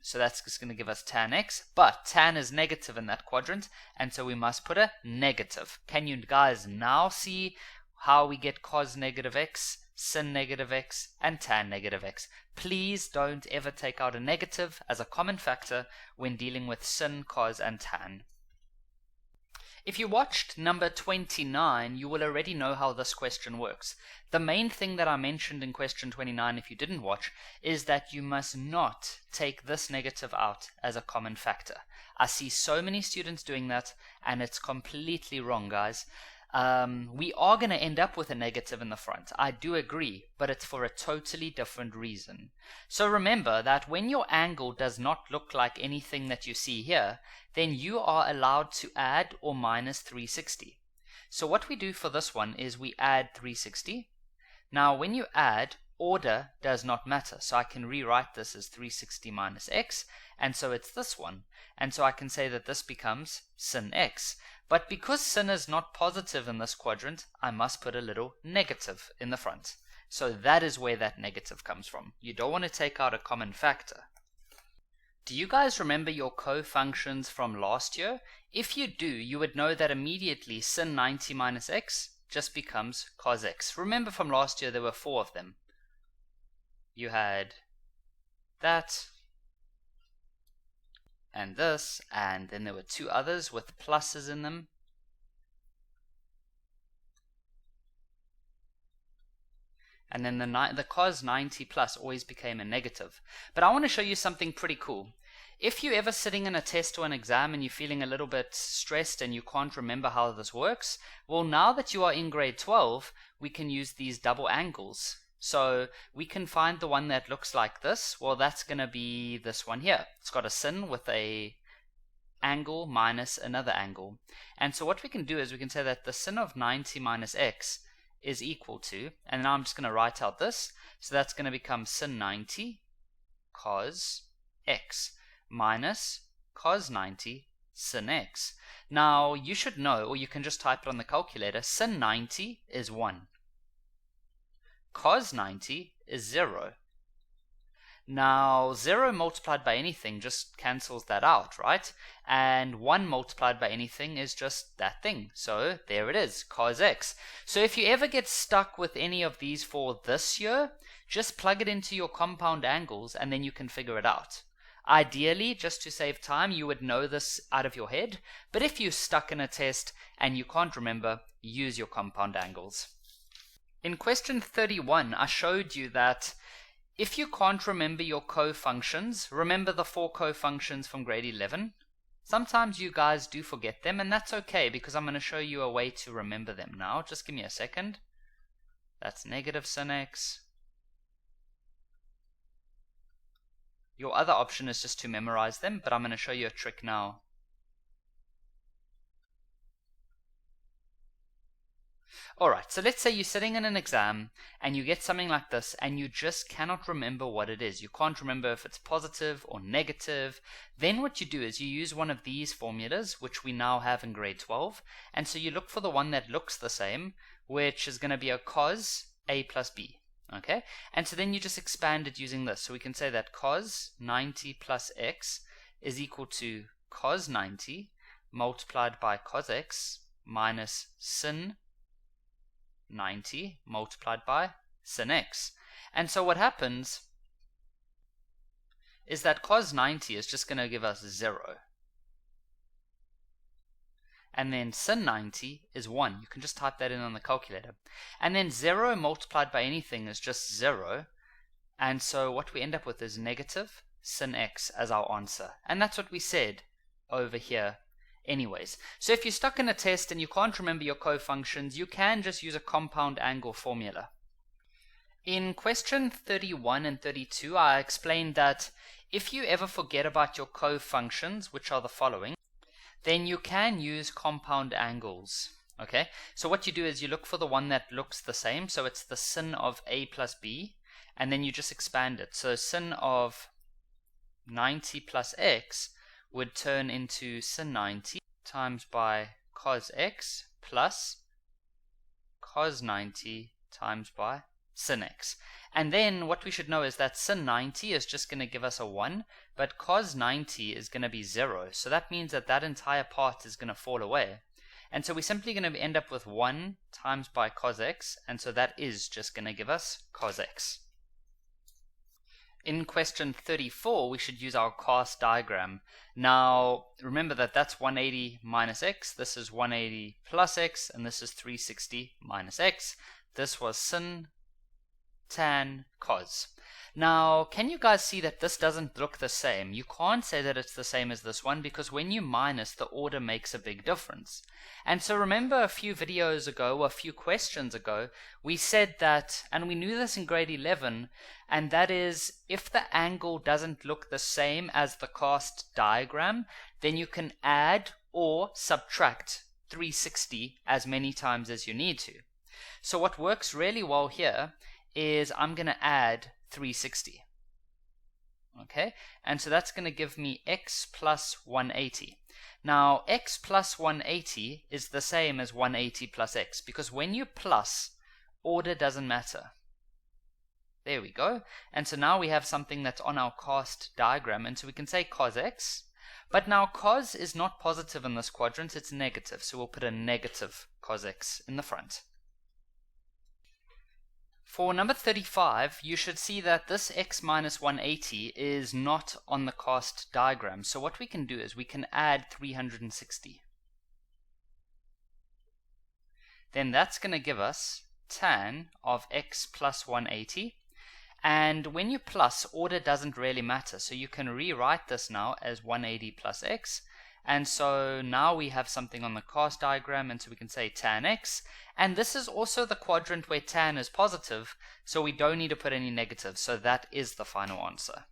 Speaker 1: So that's just going to give us tan x, but tan is negative in that quadrant, and so we must put a negative. Can you guys now see how we get cos negative x, sin negative x, and tan negative x? Please don't ever take out a negative as a common factor when dealing with sin, cos, and tan. If you watched number 29, you will already know how this question works. The main thing that I mentioned in question 29, if you didn't watch, is that you must not take this negative out as a common factor. I see so many students doing that, and it's completely wrong, guys. We are going to end up with a negative in the front. I do agree, but it's for a totally different reason. So remember that when your angle does not look like anything that you see here, then you are allowed to add or minus 360. So what we do for this one is we add 360. Now when you add, order does not matter. So I can rewrite this as 360 minus x, and so it's this one. And so I can say that this becomes sin x. But because sin is not positive in this quadrant, I must put a little negative in the front. So that is where that negative comes from. You don't want to take out a common factor. Do you guys remember your cofunctions from last year? If you do, you would know that immediately sin 90 minus x just becomes cos x. Remember from last year there were 4 of them. You had that, and this, and then there were 2 others with pluses in them. And then the cos 90 plus always became a negative. But I want to show you something pretty cool. If you're ever sitting in a test or an exam and you're feeling a little bit stressed and you can't remember how this works, well, now that you are in grade 12, we can use these double angles. So we can find the one that looks like this. Well, that's going to be this one here. It's got a sin with a angle minus another angle. And so what we can do is we can say that the sin of 90 minus x is equal to, and now I'm just going to write out this. So that's going to become sin 90 cos x minus cos 90 sin x. Now you should know, or you can just type it on the calculator, sin 90 is 1. Cos 90 is 0. Now 0 multiplied by anything just cancels that out, right? And 1 multiplied by anything is just that thing. So there it is, cos x. So if you ever get stuck with any of these for this year, just plug it into your compound angles and then you can figure it out. Ideally, just to save time, you would know this out of your head, but if you're stuck in a test and you can't remember, use your compound angles. In question 31, I showed you that if you can't remember your cofunctions, remember the 4 cofunctions from grade 11. Sometimes you guys do forget them, and that's okay because I'm going to show you a way to remember them now. Just give me a second. That's negative sin x. Your other option is just to memorize them, but I'm going to show you a trick now. Alright, so let's say you're sitting in an exam and you get something like this and you just cannot remember what it is. You can't remember if it's positive or negative. Then what you do is you use one of these formulas, which we now have in grade 12, and so you look for the one that looks the same, which is going to be a cos a plus b. Okay, and so then you just expand it using this. So we can say that cos 90 plus x is equal to cos 90 multiplied by cos x minus sin 90 multiplied by sin x. And so what happens is that cos 90 is just going to give us 0. And then sin 90 is 1. You can just type that in on the calculator. And then 0 multiplied by anything is just 0. And so what we end up with is negative sin x as our answer. And that's what we said over here anyways. So if you're stuck in a test and you can't remember your cofunctions, you can just use a compound angle formula. In question 31 and 32, I explained that if you ever forget about your cofunctions, which are the following, then you can use compound angles. Okay, so what you do is you look for the one that looks the same, so it's the sin of a plus b, and then you just expand it. So sin of 90 plus x would turn into sin 90 times by cos x plus cos 90 times by sin x. And then what we should know is that sin 90 is just going to give us a 1, but cos 90 is going to be 0. So that means that that entire part is going to fall away. And so we're simply going to end up with 1 times by cos x, and so that is just going to give us cos x. In question 34, we should use our cos diagram. Now, remember that that's 180 minus x, this is 180 plus x, and this is 360 minus x. This was sin, tan, cos. Now, can you guys see that this doesn't look the same? You can't say that it's the same as this one because when you minus, the order makes a big difference. And so remember a few videos ago, or a few questions ago, we said that, and we knew this in grade 11, and that is if the angle doesn't look the same as the cast diagram, then you can add or subtract 360 as many times as you need to. So what works really well here is I'm going to add 360. Okay, and so that's going to give me x plus 180. Now, x plus 180 is the same as 180 plus x, because when you plus, order doesn't matter. There we go. And so now we have something that's on our cast diagram, and so we can say cos x, but now cos is not positive in this quadrant, it's negative, so we'll put a negative cos x in the front. For number 35, you should see that this x minus 180 is not on the cast diagram. So what we can do is we can add 360. Then that's going to give us tan of x plus 180. And when you plus, order doesn't really matter. So you can rewrite this now as 180 plus x. And so now we have something on the cast diagram, and so we can say tan x. And this is also the quadrant where tan is positive, so we don't need to put any negatives. So that is the final answer.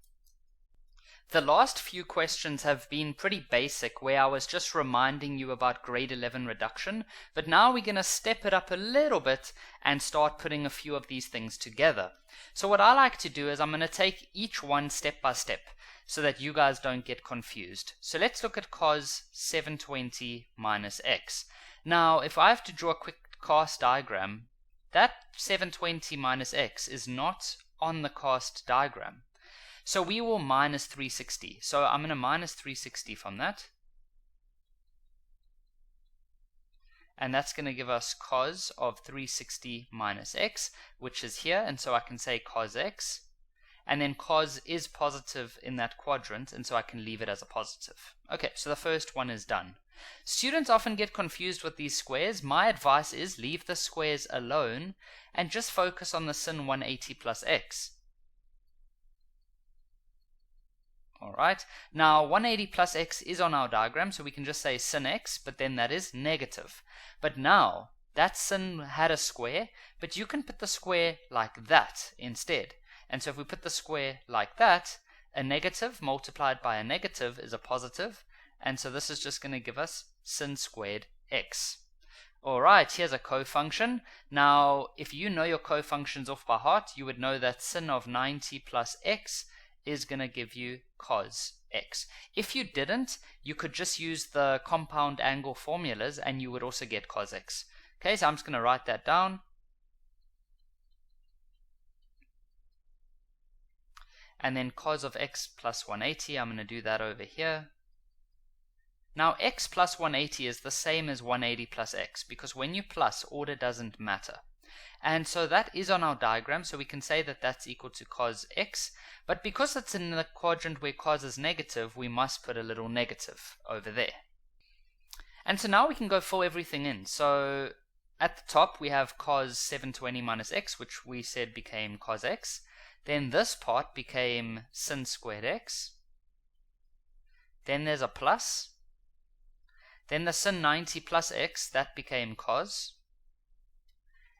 Speaker 1: The last few questions have been pretty basic, where I was just reminding you about grade 11 reduction. But now we're going to step it up a little bit and start putting a few of these things together. So what I like to do is I'm going to take each one step by step, so that you guys don't get confused. So let's look at cos 720 minus x. Now, if I have to draw a quick cast diagram, that 720 minus x is not on the cast diagram. So we will minus 360. So I'm going to minus 360 from that. And that's going to give us cos of 360 minus x, which is here. And so I can say cos x. And then cos is positive in that quadrant, and so I can leave it as a positive. Okay, so the first one is done. Students often get confused with these squares. My advice is leave the squares alone and just focus on the sin 180 plus x. Alright, now 180 plus x is on our diagram, so we can just say sin x, but then that is negative. But now, that sin had a square, but you can put the square like that instead. And so if we put the square like that, a negative multiplied by a negative is a positive. And so this is just going to give us sin squared x. Alright, here's a cofunction. Now, if you know your cofunctions off by heart, you would know that sin of 90 plus x is going to give you cos x. If you didn't, you could just use the compound angle formulas and you would also get cos x. Okay, so I'm just going to write that down. And then cos of x plus 180, I'm going to do that over here. Now x plus 180 is the same as 180 plus x, because when you plus, order doesn't matter. And so that is on our diagram, so we can say that that's equal to cos x. But because it's in the quadrant where cos is negative, we must put a little negative over there. And so now we can go fill everything in. So at the top we have cos 720 minus x, which we said became cos x. Then this part became sin squared x. Then there's a plus. Then the sin 90 plus x, that became cos.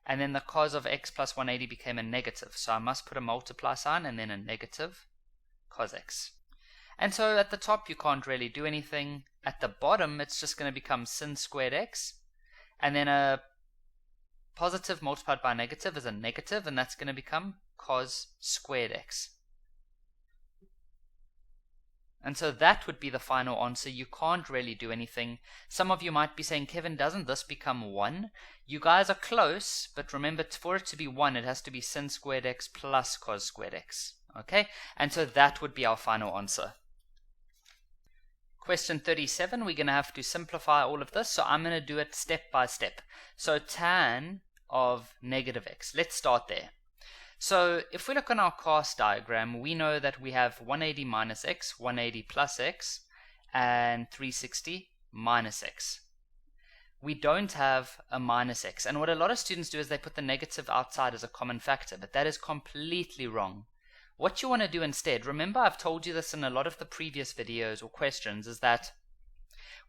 Speaker 1: And then the cos of x plus 180 became a negative. So I must put a multiply sign and then a negative cos x. And so at the top you can't really do anything. At the bottom it's just going to become sin squared x. And then a positive multiplied by a negative is a negative, and that's going to become cos squared x. And so that would be the final answer. You can't really do anything. Some of you might be saying, Kevin, doesn't this become 1? You guys are close, but remember, for it to be 1, it has to be sin squared x plus cos squared x. Okay? And so that would be our final answer. Question 37, we're going to have to simplify all of this, so I'm going to do it step by step. So tan of negative x. Let's start there. So if we look on our cast diagram, we know that we have 180 minus x, 180 plus x, and 360 minus x. We don't have a minus x. And what a lot of students do is they put the negative outside as a common factor, but that is completely wrong. What you want to do instead, remember I've told you this in a lot of the previous videos or questions, is that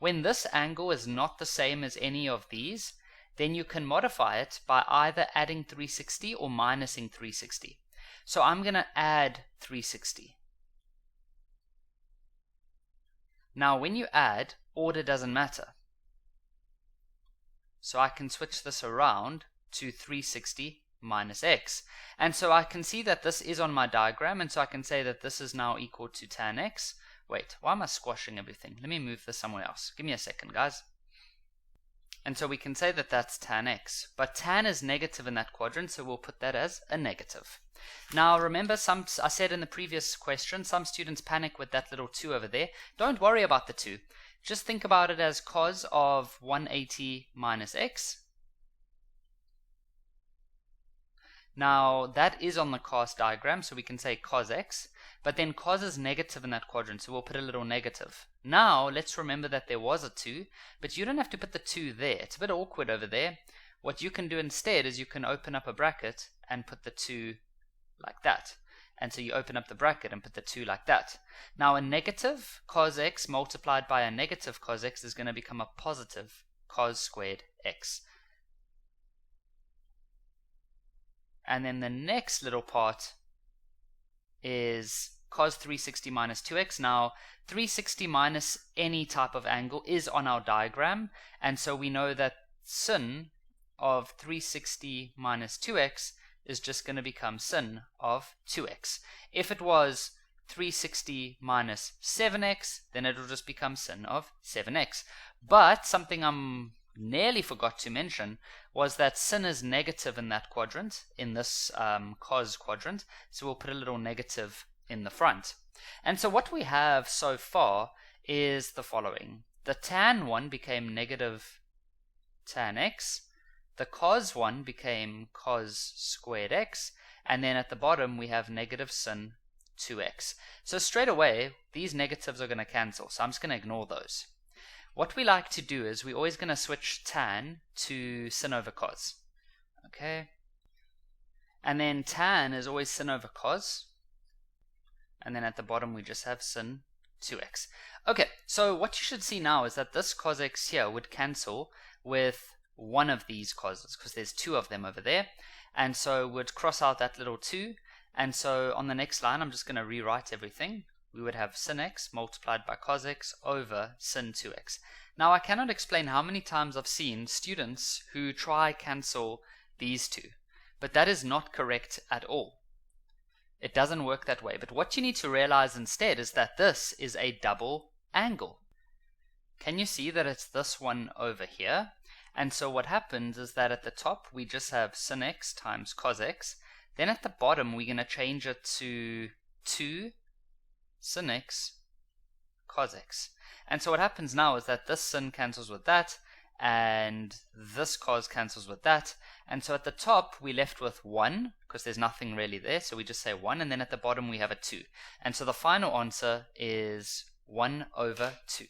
Speaker 1: when this angle is not the same as any of these, then you can modify it by either adding 360 or minusing 360. So I'm going to add 360. Now when you add, order doesn't matter. So I can switch this around to 360 minus x. And so I can see that this is on my diagram, and so I can say that this is now equal to tan x. Wait, why am I squashing everything? Let me move this somewhere else. Give me a second, guys. And so we can say that that's tan x. But tan is negative in that quadrant, so we'll put that as a negative. Now remember, I said in the previous question, some students panic with that little 2 over there. Don't worry about the 2. Just think about it as cos of 180 minus x. Now that is on the cos diagram, so we can say cos x. But then cos is negative in that quadrant, so we'll put a little negative. Now, let's remember that there was a 2, but you don't have to put the 2 there. It's a bit awkward over there. What you can do instead is you can open up a bracket and put the 2 like that. And so you open up the bracket and put the 2 like that. Now, a negative cos x multiplied by a negative cos x is going to become a positive cos squared x. And then the next little part is cos 360 minus 2x. Now, 360 minus any type of angle is on our diagram, and so we know that sin of 360 minus 2x is just going to become sin of 2x. If it was 360 minus 7x, then it will just become sin of 7x. But something I'm nearly forgot to mention was that sin is negative in that quadrant, in this cos quadrant, so we'll put a little negative in the front. And so what we have so far is the following. The tan one became negative tan x, the cos one became cos squared x, and then at the bottom we have negative sin 2x. So straight away, these negatives are going to cancel, so I'm just going to ignore those. What we like to do is we're always going to switch tan to sin over cos. Okay? And then tan is always sin over cos. And then at the bottom we just have sin 2x. Okay, so what you should see now is that this cos x here would cancel with one of these causes, because there's two of them over there. And so we'd cross out that little 2. And so on the next line, I'm just going to rewrite everything. We would have sin x multiplied by cos x over sin 2x. Now I cannot explain how many times I've seen students who try cancel these two, but that is not correct at all. It doesn't work that way. But what you need to realize instead is that this is a double angle. Can you see that it's this one over here? And so what happens is that at the top we just have sin x times cos x. Then at the bottom we're going to change it to 2 sin x cos x. And so what happens now is that this sin cancels with that, and this cos cancels with that. And so at the top we're left with 1, because there's nothing really there, so we just say 1, and then at the bottom we have a 2. And so the final answer is 1 over 2.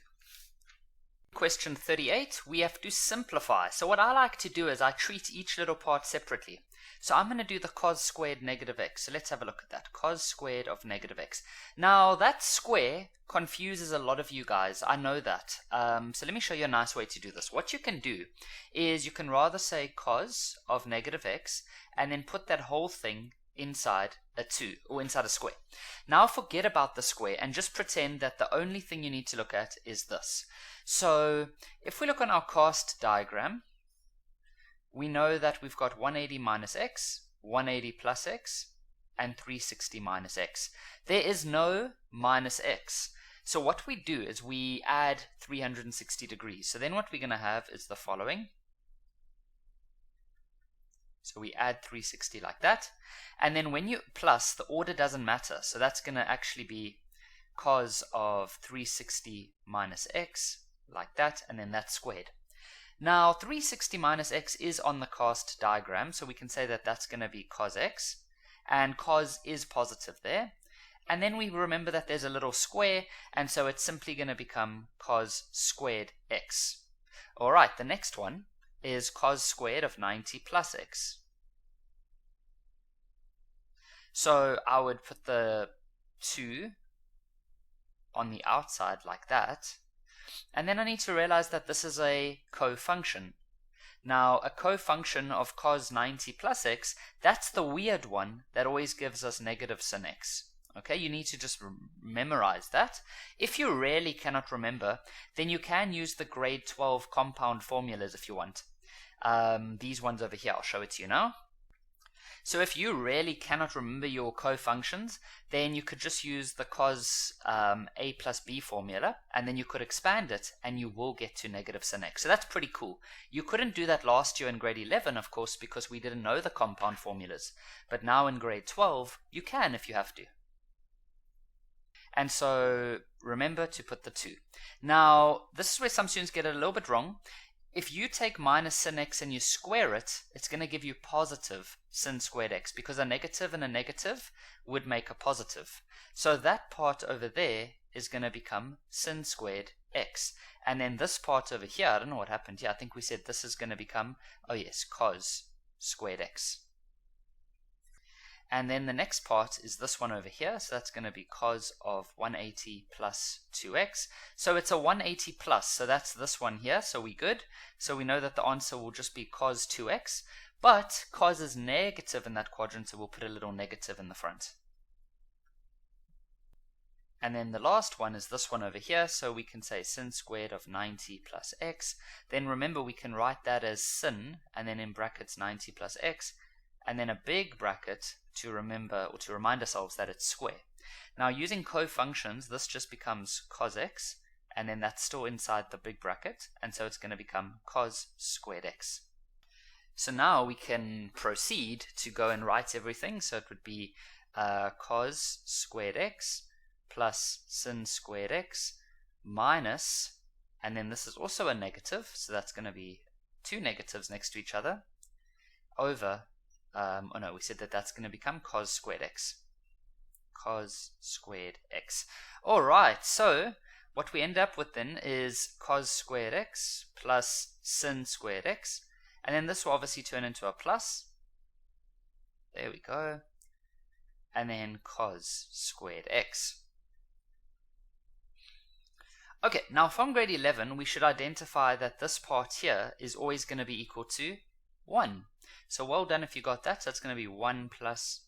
Speaker 1: Question 38, we have to simplify. So what I like to do is I treat each little part separately. So I'm going to do the cos squared negative x. So let's have a look at that. Cos squared of negative x. Now that square confuses a lot of you guys. I know that. So let me show you a nice way to do this. What you can do is you can rather say cos of negative x and then put that whole thing inside a 2 or inside a square. Now forget about the square and just pretend that the only thing you need to look at is this. So if we look on our cast diagram, we know that we've got 180 minus x, 180 plus x, and 360 minus x. There is no minus x. So what we do is we add 360 degrees. So then what we're going to have is the following. So we add 360 like that. And then when you plus, the order doesn't matter. So that's going to actually be cos of 360 minus x, like that, and then that's squared. Now 360 minus x is on the cast diagram, so we can say that that's going to be cos x, and cos is positive there. And then we remember that there's a little square, and so it's simply going to become cos squared x. Alright, the next one is cos squared of 90 plus x. So I would put the 2 on the outside like that. And then I need to realize that this is a cofunction. Now, a cofunction of cos 90 plus x, that's the weird one that always gives us negative sin x. Okay, you need to just memorize that. If you really cannot remember, then you can use the grade 12 compound formulas if you want. These ones over here, I'll show it to you now. So if you really cannot remember your cofunctions, then you could just use the cos a plus b formula, and then you could expand it, and you will get to negative sin x. So that's pretty cool. You couldn't do that last year in grade 11, of course, because we didn't know the compound formulas. But now in grade 12, you can if you have to. And so remember to put the 2. Now, this is where some students get it a little bit wrong. If you take minus sin x and you square it, it's going to give you positive sin squared x, because a negative and a negative would make a positive. So that part over there is going to become sin squared x. And then this part over here, I don't know what happened here. I think we said this is going to become, oh yes, cos squared x. And then the next part is this one over here, so that's going to be cos of 180 plus 2x. So it's a 180 plus, so that's this one here, so we're good. So we know that the answer will just be cos 2x, but cos is negative in that quadrant, so we'll put a little negative in the front. And then the last one is this one over here, so we can say sin squared of 90 plus x. Then remember we can write that as sin, and then in brackets 90 plus x, and then a big bracket to remember or to remind ourselves that it's square. Now using cofunctions, this just becomes cos x, and then that's still inside the big bracket, and so it's going to become cos squared x. So now we can proceed to go and write everything. So it would be cos squared x plus sin squared x minus, and then this is also a negative, so that's going to be two negatives next to each other, over, oh no, we said that that's going to become cos squared x. Cos squared x. Alright, so what we end up with then is cos squared x plus sin squared x, and then this will obviously turn into a plus. There we go. And then cos squared x. Okay, now from grade 11, we should identify that this part here is always going to be equal to 1. So well done if you got that. So it's going to be 1 plus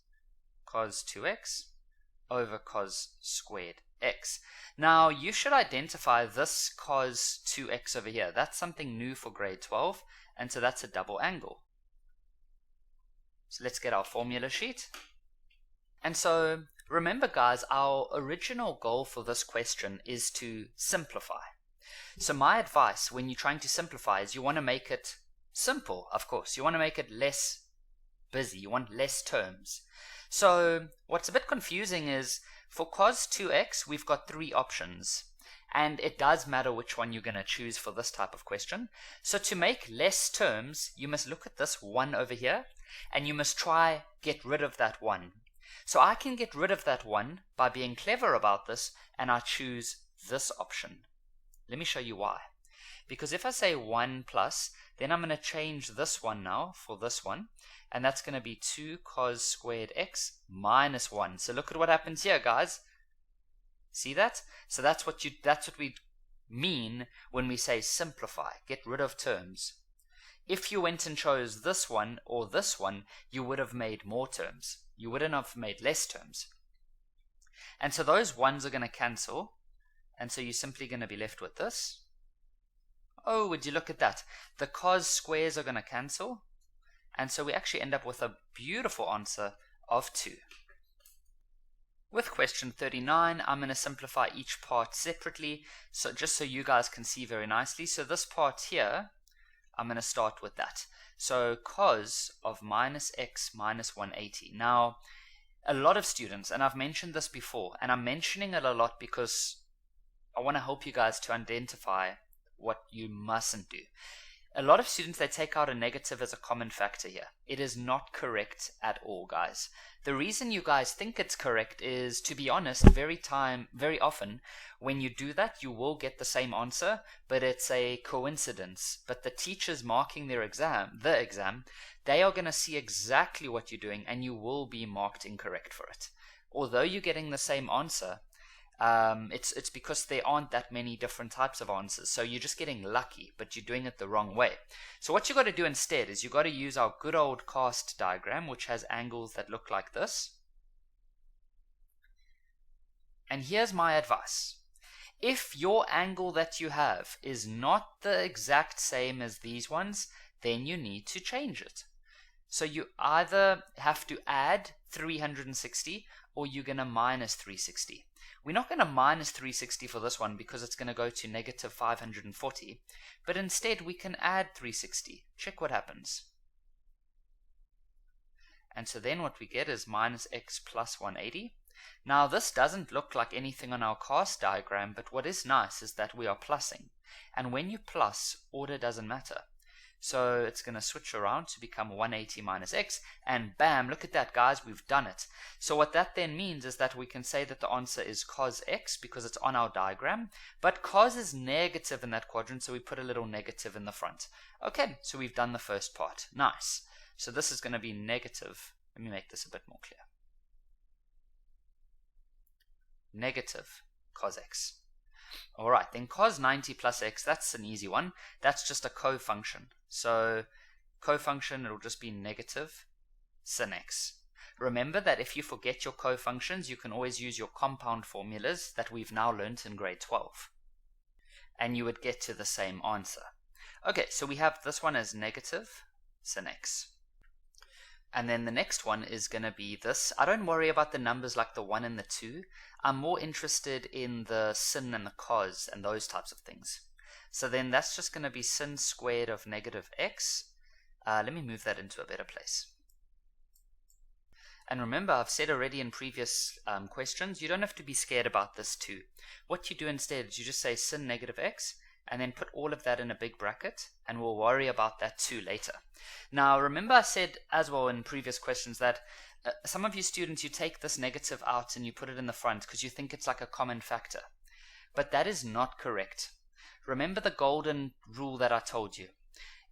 Speaker 1: cos 2x over cos squared x. Now, you should identify this cos 2x over here. That's something new for grade 12, and so that's a double angle. So let's get our formula sheet. And so, remember guys, our original goal for this question is to simplify. So my advice when you're trying to simplify is you want to make it simple, of course. You want to make it less busy. You want less terms. So what's a bit confusing is for cos 2x, we've got 3 options. And it does matter which one you're going to choose for this type of question. So to make less terms, you must look at this 1 over here, and you must try get rid of that 1. So I can get rid of that 1 by being clever about this, and I choose this option. Let me show you why. Because if I say 1 plus, then I'm going to change this one now for this one, and that's going to be 2 cos squared x minus 1. So look at what happens here, guys. See that? So that's what we mean when we say simplify, get rid of terms. If you went and chose this one or this one, you would have made more terms. You wouldn't have made less terms. And so those 1s are going to cancel, and so you're simply going to be left with this. Oh, would you look at that? The cos squares are going to cancel, and so we actually end up with a beautiful answer of 2. With question 39, I'm going to simplify each part separately, so just so you guys can see very nicely. So this part here, I'm going to start with that. So cos of minus x minus 180. Now, a lot of students, and I've mentioned this before, and I'm mentioning it a lot because I want to help you guys to identify what you mustn't do. A lot of students, they take out a negative as a common factor here. It is not correct at all, guys. The reason you guys think it's correct is, to be honest, very often when you do that, you will get the same answer, but it's a coincidence. But the teachers marking the exam, they are going to see exactly what you're doing, and you will be marked incorrect for it. Although you're getting the same answer, it's because there aren't that many different types of answers. So you're just getting lucky, but you're doing it the wrong way. So what you got to do instead is you got to use our good old cast diagram, which has angles that look like this. And here's my advice. If your angle that you have is not the exact same as these ones, then you need to change it. So you either have to add 360 or you're going to minus 360. We're not going to minus 360 for this one because it's going to go to negative 540, but instead we can add 360. Check what happens. And so then what we get is minus x plus 180. Now this doesn't look like anything on our cast diagram, but what is nice is that we are plussing. And when you plus, order doesn't matter. So it's going to switch around to become 180 minus x, and bam, look at that, guys, we've done it. So what that then means is that we can say that the answer is cos x because it's on our diagram, but cos is negative in that quadrant, so we put a little negative in the front. Okay, so we've done the first part. Nice. So this is going to be negative. Let me make this a bit more clear. Negative cos x. Alright, then cos 90 plus x, that's an easy one. That's just a cofunction. So, cofunction, it'll just be negative sin x. Remember that if you forget your cofunctions, you can always use your compound formulas that we've now learnt in grade 12. And you would get to the same answer. Okay, so we have this one as negative sin x. And then the next one is going to be this. I don't worry about the numbers like the 1 and the 2. I'm more interested in the sin and the cos and those types of things. So then that's just going to be sin squared of negative x. Let me move that into a better place. And remember, I've said already in previous questions, you don't have to be scared about this too. What you do instead is you just say sin negative x, and then put all of that in a big bracket, and we'll worry about that too later. Now, remember I said as well in previous questions that some of you students, you take this negative out and you put it in the front because you think it's like a common factor. But that is not correct. Remember the golden rule that I told you.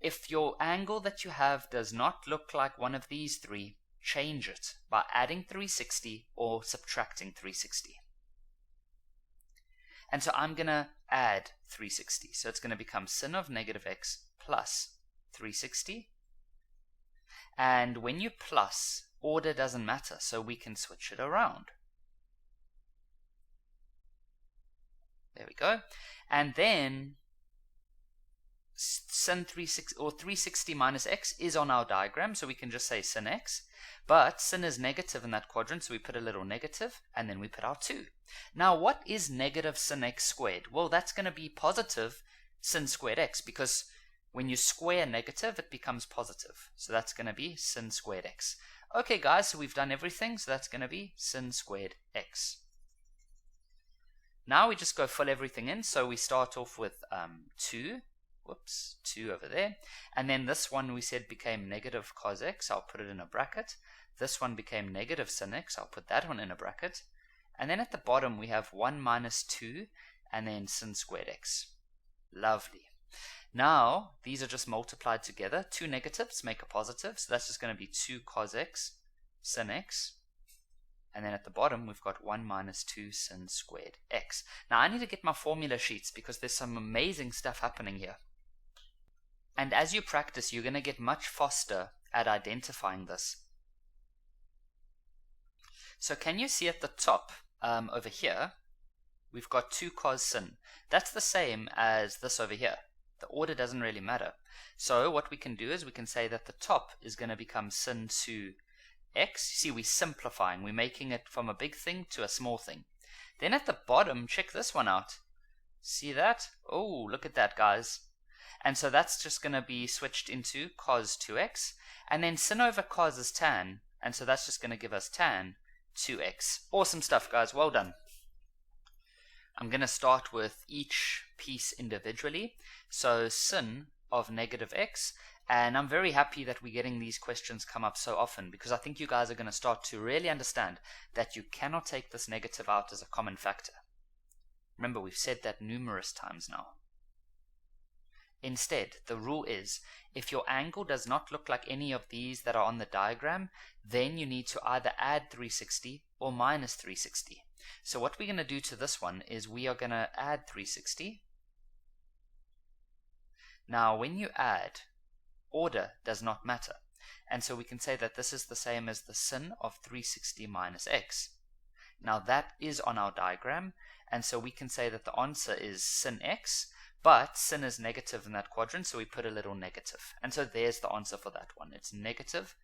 Speaker 1: If your angle that you have does not look like one of these three, change it by adding 360 or subtracting 360. And so I'm going to add 360. So it's going to become sin of negative x plus 360. And when you plus, order doesn't matter, so we can switch it around. There we go. And then sin 360 or 360 minus x is on our diagram, so we can just say sin x. But sin is negative in that quadrant, so we put a little negative, and then we put our 2. Now, what is negative sin x squared? Well, that's going to be positive sin squared x, because when you square negative, it becomes positive. So that's going to be sin squared x. Okay, guys, so we've done everything, so that's going to be sin squared x. Now we just go fill everything in, so we start off with 2. Whoops, 2 over there. And then this one we said became negative cos x. I'll put it in a bracket. This one became negative sin x. I'll put that one in a bracket. And then at the bottom we have 1 minus 2 and then sin squared x. Lovely. Now these are just multiplied together. 2 negatives make a positive. So that's just going to be 2 cos x sin x. And then at the bottom, we've got 1 minus 2 sin squared x. Now, I need to get my formula sheets because there's some amazing stuff happening here. And as you practice, you're going to get much faster at identifying this. So can you see at the top over here, we've got 2 cos sin. That's the same as this over here. The order doesn't really matter. So what we can do is we can say that the top is going to become sin 2 x. You see, we're simplifying. We're making it from a big thing to a small thing. Then at the bottom, check this one out. See that? Oh, look at that, guys. And so that's just going to be switched into cos 2x. And then sin over cos is tan. And so that's just going to give us tan 2x. Awesome stuff, guys. Well done. I'm going to start with each piece individually. So sin of negative x. And I'm very happy that we're getting these questions come up so often, because I think you guys are going to start to really understand that you cannot take this negative out as a common factor. Remember, we've said that numerous times now. Instead, the rule is, if your angle does not look like any of these that are on the diagram, then you need to either add 360 or minus 360. So what we're going to do to this one is we are going to add 360. Now, when you add, order does not matter. And so we can say that this is the same as the sin of 360 minus x. Now that is on our diagram, and so we can say that the answer is sin x, but sin is negative in that quadrant, so we put a little negative. And so there's the answer for that one. It's negative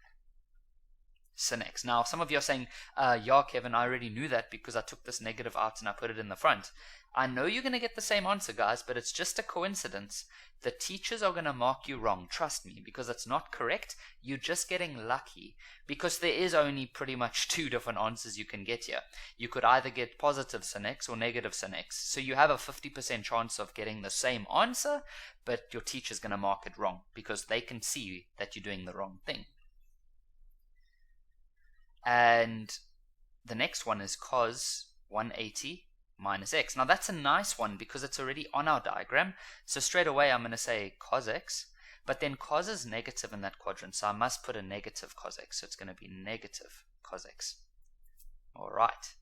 Speaker 1: sin x. Now some of you are saying, yeah, Kevin, I already knew that because I took this negative out and I put it in the front. I know you're going to get the same answer, guys, but it's just a coincidence. The teachers are going to mark you wrong, trust me, because it's not correct. You're just getting lucky, because there is only pretty much 2 different answers you can get here. You could either get positive sin x or negative sin x. So you have a 50% chance of getting the same answer, but your teacher's going to mark it wrong, because they can see that you're doing the wrong thing. And the next one is cos 180 minus x. Now that's a nice one because it's already on our diagram. So straight away I'm going to say cos x, but then cos is negative in that quadrant, so I must put a negative cos x. So it's going to be negative cos x. All right.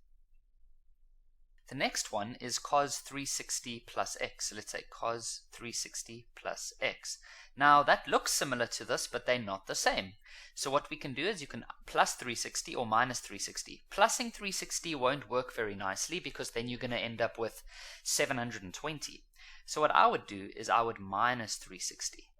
Speaker 1: The next one is cos 360 plus x. So let's say cos 360 plus x. Now that looks similar to this, but they're not the same. So what we can do is you can plus 360 or minus 360. Plussing 360 won't work very nicely because then you're going to end up with 720. So what I would do is I would minus 360.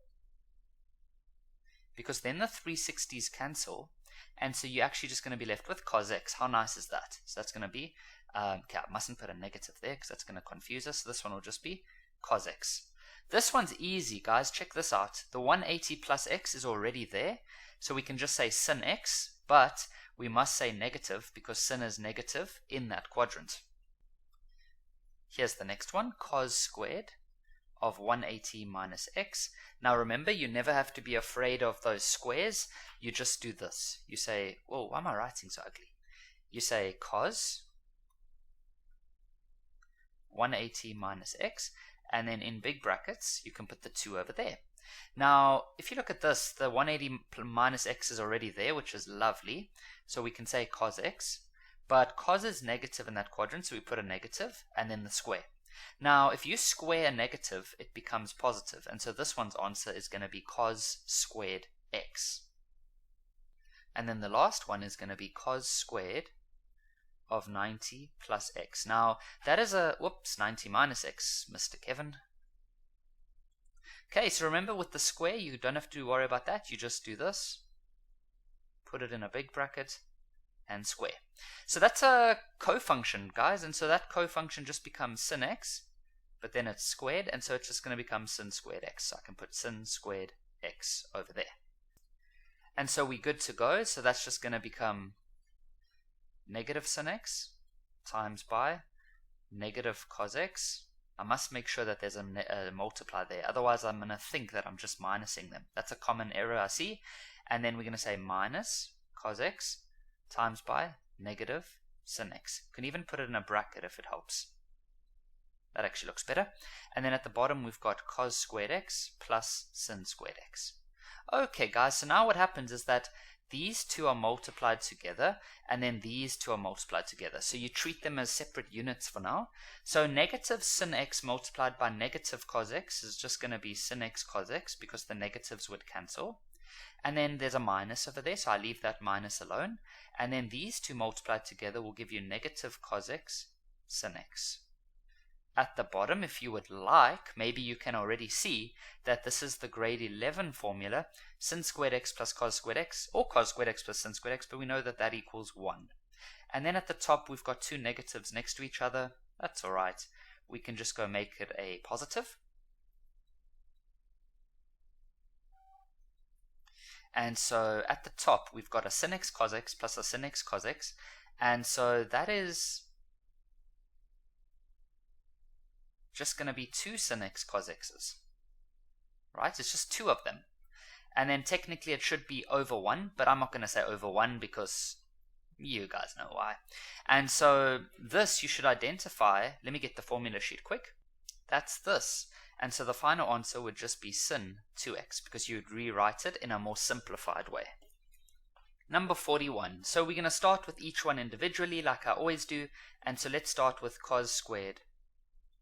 Speaker 1: Because then the 360s cancel, and so you're actually just going to be left with cos x. How nice is that? So that's going to be, okay, I mustn't put a negative there because that's going to confuse us. So this one will just be cos x. This one's easy, guys. Check this out. The 180 plus x is already there. So we can just say sin x, but we must say negative because sin is negative in that quadrant. Here's the next one, cos squared of 180 minus x. Now remember, you never have to be afraid of those squares. You just do this. You say, oh, why am I writing so ugly? You say cos 180 minus x, and then in big brackets, you can put the 2 over there. Now, if you look at this, the 180 minus x is already there, which is lovely. So we can say cos x, but cos is negative in that quadrant, so we put a negative, and then the square. Now, if you square a negative, it becomes positive, and so this one's answer is going to be cos squared x. And then the last one is going to be cos squared of 90 plus x. Now, that is a, whoops, 90 minus x, Mr. Kevin. Okay, so remember with the square, you don't have to worry about that. You just do this, put it in a big bracket, and square. So that's a cofunction, guys, and so that cofunction just becomes sin x, but then it's squared, and so it's just going to become sin squared x. So I can put sin squared x over there. And so we're good to go, so that's just going to become negative sin x times by negative cos x. I must make sure that there's a multiply there, otherwise I'm going to think that I'm just minusing them. That's a common error I see. And then we're going to say minus cos x times by negative sin x. You can even put it in a bracket if it helps. That actually looks better. And then at the bottom we've got cos squared x plus sin squared x. Okay guys, so now what happens is that these two are multiplied together, and then these two are multiplied together. So you treat them as separate units for now. So negative sin x multiplied by negative cos x is just going to be sin x cos x, because the negatives would cancel. And then there's a minus over there, so I leave that minus alone. And then these two multiplied together will give you negative cos x sin x. At the bottom, if you would like, maybe you can already see that this is the grade 11 formula, sin squared x plus cos squared x, or cos squared x plus sin squared x, but we know that that equals 1. And then at the top, we've got two negatives next to each other. That's all right. We can just go make it a positive. And so at the top, we've got a sin x cos x plus a sin x cos x. And so that is just going to be 2 sin x cos x's. Right? It's just 2 of them. And then technically it should be over 1, but I'm not going to say over 1 because you guys know why. And so this you should identify. Let me get the formula sheet quick. That's this. And so the final answer would just be sin 2x, because you would rewrite it in a more simplified way. Number 41. So we're going to start with each one individually like I always do. And so let's start with cos squared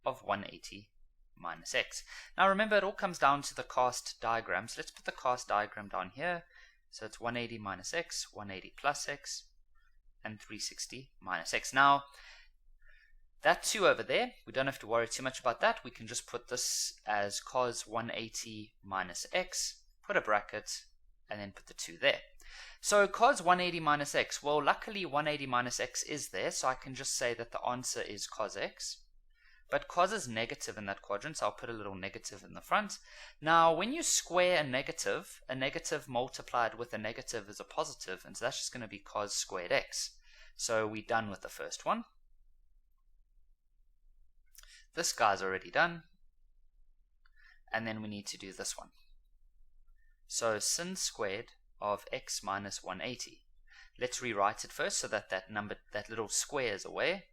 Speaker 1: of 180 minus x. Now remember, it all comes down to the cast diagram. So let's put the cast diagram down here. So it's 180 minus x, 180 plus x, and 360 minus x. Now, that 2 over there, we don't have to worry too much about that. We can just put this as cos 180 minus x, put a bracket, and then put the 2 there. So cos 180 minus x, well, luckily 180 minus x is there, so I can just say that the answer is cos x. But cos is negative in that quadrant, so I'll put a little negative in the front. Now, when you square a negative multiplied with a negative is a positive, and so that's just going to be cos squared x. So we're done with the first one. This guy's already done. And then we need to do this one. So sin squared of x minus 180. Let's rewrite it first so that that little square is away.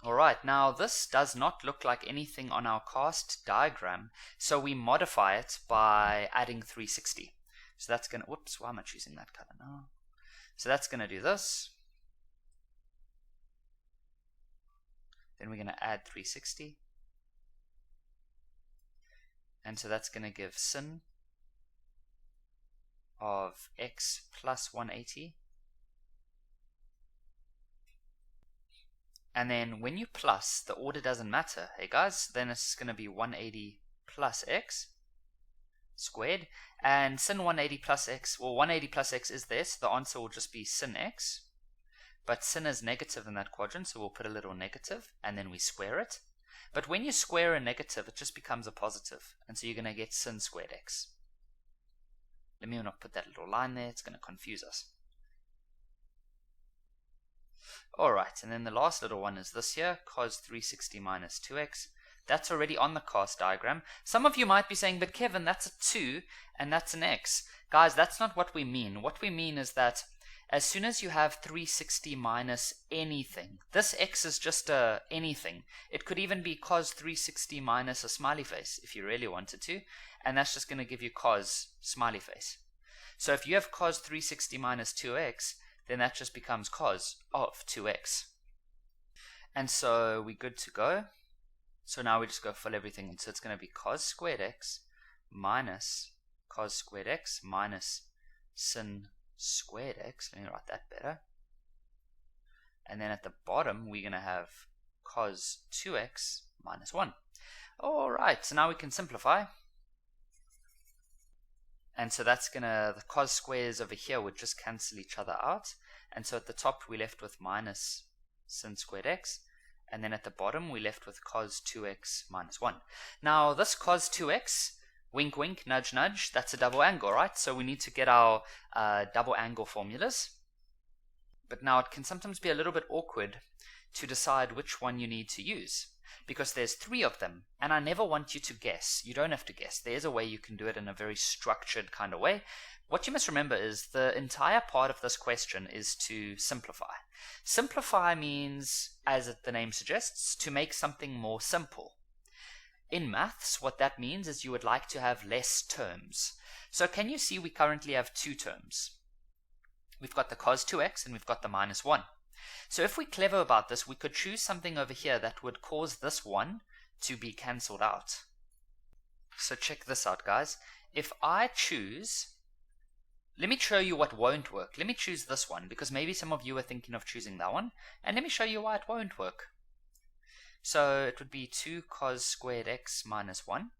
Speaker 1: Alright, now this does not look like anything on our cast diagram, so we modify it by adding 360. So that's going to, whoops, why am I choosing that color now? So that's going to do this. Then we're going to add 360. And so that's going to give sin of x plus 180. And then when you plus, the order doesn't matter. Hey guys, then it's going to be 180 plus x squared. And sin 180 plus x, well, 180 plus x is there, so the answer will just be sin x. But sin is negative in that quadrant, so we'll put a little negative, and then we square it. But when you square a negative, it just becomes a positive. And so you're going to get sin squared x. Let me not put that little line there, it's going to confuse us. Alright, and then the last little one is this here, cos 360 minus 2x. That's already on the cos diagram. Some of you might be saying, but Kevin, that's a 2 and that's an x. Guys, that's not what we mean. What we mean is that as soon as you have 360 minus anything, this x is just a anything. It could even be cos 360 minus a smiley face if you really wanted to, and that's just going to give you cos smiley face. So if you have cos 360 minus 2x, then that just becomes cos of 2x. And so we're good to go. So now we just go fill everything in. So it's going to be cos squared x minus cos squared x minus sin squared x. Let me write that better. And then at the bottom, we're going to have cos 2x minus 1. Alright, so now we can simplify. And so that's going to, the cos squares over here would just cancel each other out. And so at the top, we're left with minus sin squared x. And then at the bottom, we're left with cos 2x minus 1. Now, this cos 2x, wink wink, nudge nudge, that's a double angle, right? So we need to get our double angle formulas. But now it can sometimes be a little bit awkward to decide which one you need to use, because there's 3 of them, and I never want you to guess. You don't have to guess. There's a way you can do it in a very structured kind of way. What you must remember is the entire part of this question is to simplify. Simplify means, as the name suggests, to make something more simple. In maths, what that means is you would like to have less terms. So can you see we currently have 2 terms? We've got the cos 2x and we've got the minus 1. So if we're clever about this, we could choose something over here that would cause this 1 to be cancelled out. So check this out, guys. If I choose, let me show you what won't work. Let me choose this one, because maybe some of you are thinking of choosing that one, and let me show you why it won't work. So it would be 2 cos squared x minus 1,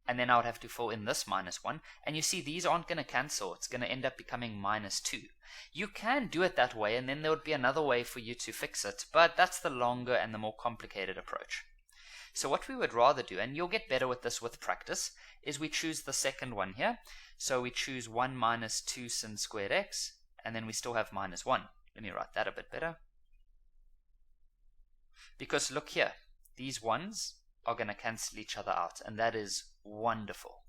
Speaker 1: and then I would have to fill in this minus 1, and you see these aren't going to cancel. It's going to end up becoming minus 2. You can do it that way, and then there would be another way for you to fix it, but that's the longer and the more complicated approach. So what we would rather do, and you'll get better with this with practice, is we choose the second one here. So we choose 1 minus 2 sin squared x, and then we still have minus 1. Let me write that a bit better. Because look here, these ones are going to cancel each other out, and that is wonderful.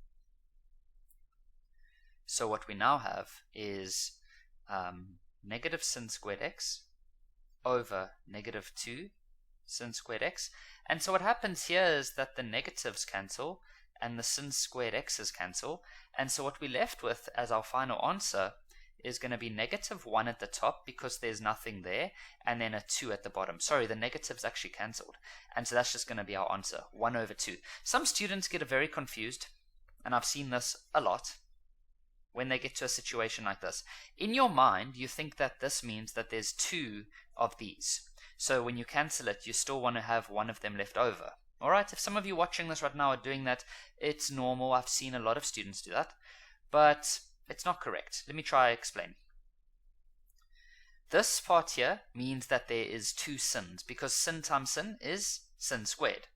Speaker 1: So what we now have is negative sin squared x over negative 2 sin squared x. And so what happens here is that the negatives cancel and the sin squared x's cancel. And so what we're left with as our final answer is going to be negative 1 at the top because there's nothing there, and then a 2 at the bottom. Sorry, the negatives actually cancelled. And so that's just going to be our answer, 1 over 2. Some students get very confused, and I've seen this a lot, when they get to a situation like this. In your mind, you think that this means that there's 2 of these. So when you cancel it, you still want to have 1 of them left over. Alright, if some of you watching this right now are doing that, it's normal. I've seen a lot of students do that. But it's not correct. Let me try to explain. This part here means that there is 2 sins, because sin times sin is sin squared.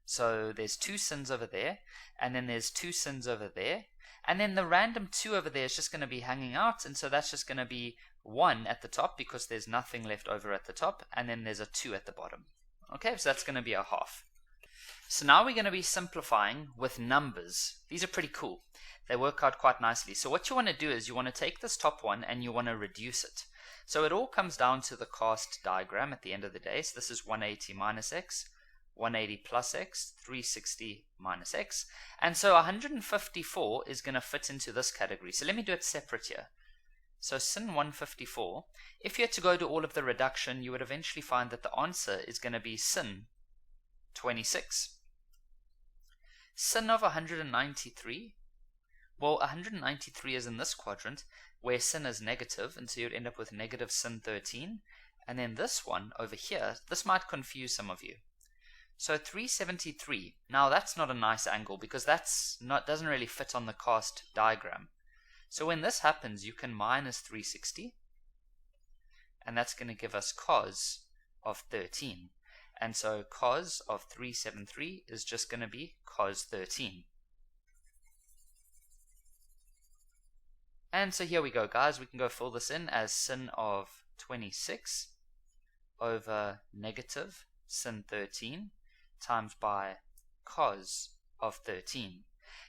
Speaker 1: So there's 2 sins over there, and then there's 2 sins over there, and then the random 2 over there is just going to be hanging out, and so that's just going to be 1 at the top because there's nothing left over at the top, and then there's a 2 at the bottom. Okay, so that's going to be a half. So now we're going to be simplifying with numbers. These are pretty cool. They work out quite nicely. So what you want to do is you want to take this top one and you want to reduce it. So it all comes down to the cast diagram at the end of the day. So this is 180 minus x, 180 plus x, 360 minus x. And so 154 is going to fit into this category. So let me do it separate here. So sin 154, if you had to go to all of the reduction, you would eventually find that the answer is going to be sin 26. Sin of 193, well, 193 is in this quadrant where sin is negative, and so you'd end up with negative sin 13. And then this one over here, this might confuse some of you. So 373, now that's not a nice angle because doesn't really fit on the cast diagram. So when this happens, you can minus 360, and that's going to give us cos of 13. And so cos of 373 is just going to be cos 13. And so here we go, guys. We can go fill this in as sin of 26 over negative sin 13 times by cos of 13.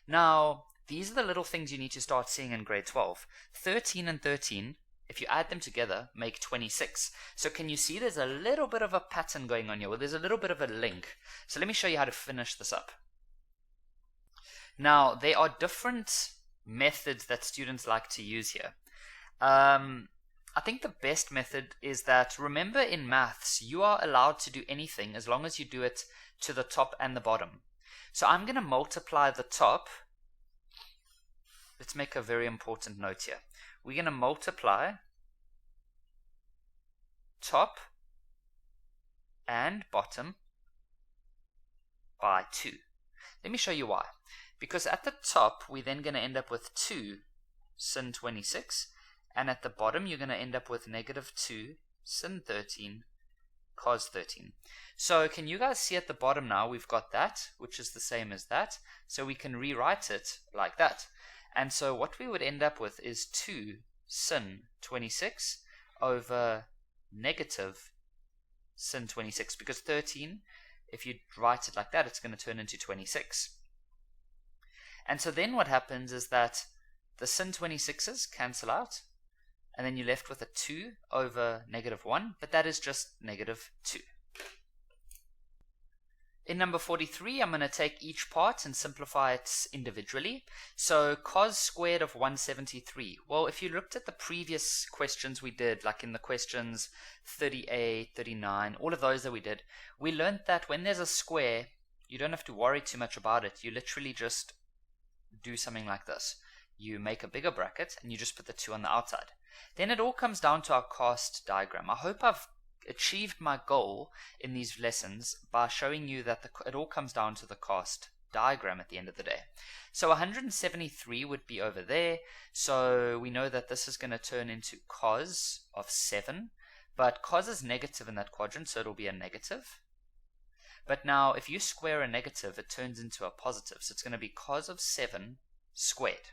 Speaker 1: Now, these are the little things you need to start seeing in grade 12. 13 and 13, if you add them together, make 26. So can you see there's a little bit of a pattern going on here? Well, there's a little bit of a link. So let me show you how to finish this up. Now, there are different methods that students like to use here. I think the best method is that, remember in maths, you are allowed to do anything as long as you do it to the top and the bottom. So I'm going to multiply the top. Let's make a very important note here. We're going to multiply top and bottom by 2. Let me show you why. Because at the top, we're then going to end up with 2 sin 26. And at the bottom, you're going to end up with negative 2 sin 13 cos 13. So can you guys see at the bottom now, we've got that, which is the same as that. So we can rewrite it like that. And so what we would end up with is 2 sin 26 over negative sin 26. Because 13, if you write it like that, it's going to turn into 26. And so then what happens is that the sin 26s cancel out. And then you're left with a 2 over negative 1, but that is just negative 2. In number 43, I'm going to take each part and simplify it individually. So cos squared of 173. Well, if you looked at the previous questions we did, like in the questions 38, 39, all of those that we did, we learned that when there's a square, you don't have to worry too much about it. You literally just do something like this. You make a bigger bracket and you just put the 2 on the outside. Then it all comes down to our cast diagram. I hope I've achieved my goal in these lessons by showing you that it all comes down to the cast diagram at the end of the day. So 173 would be over there. So we know that this is going to turn into cos of 7. But cos is negative in that quadrant, so it'll be a negative. But now if you square a negative, it turns into a positive. So it's going to be cos of 7 squared.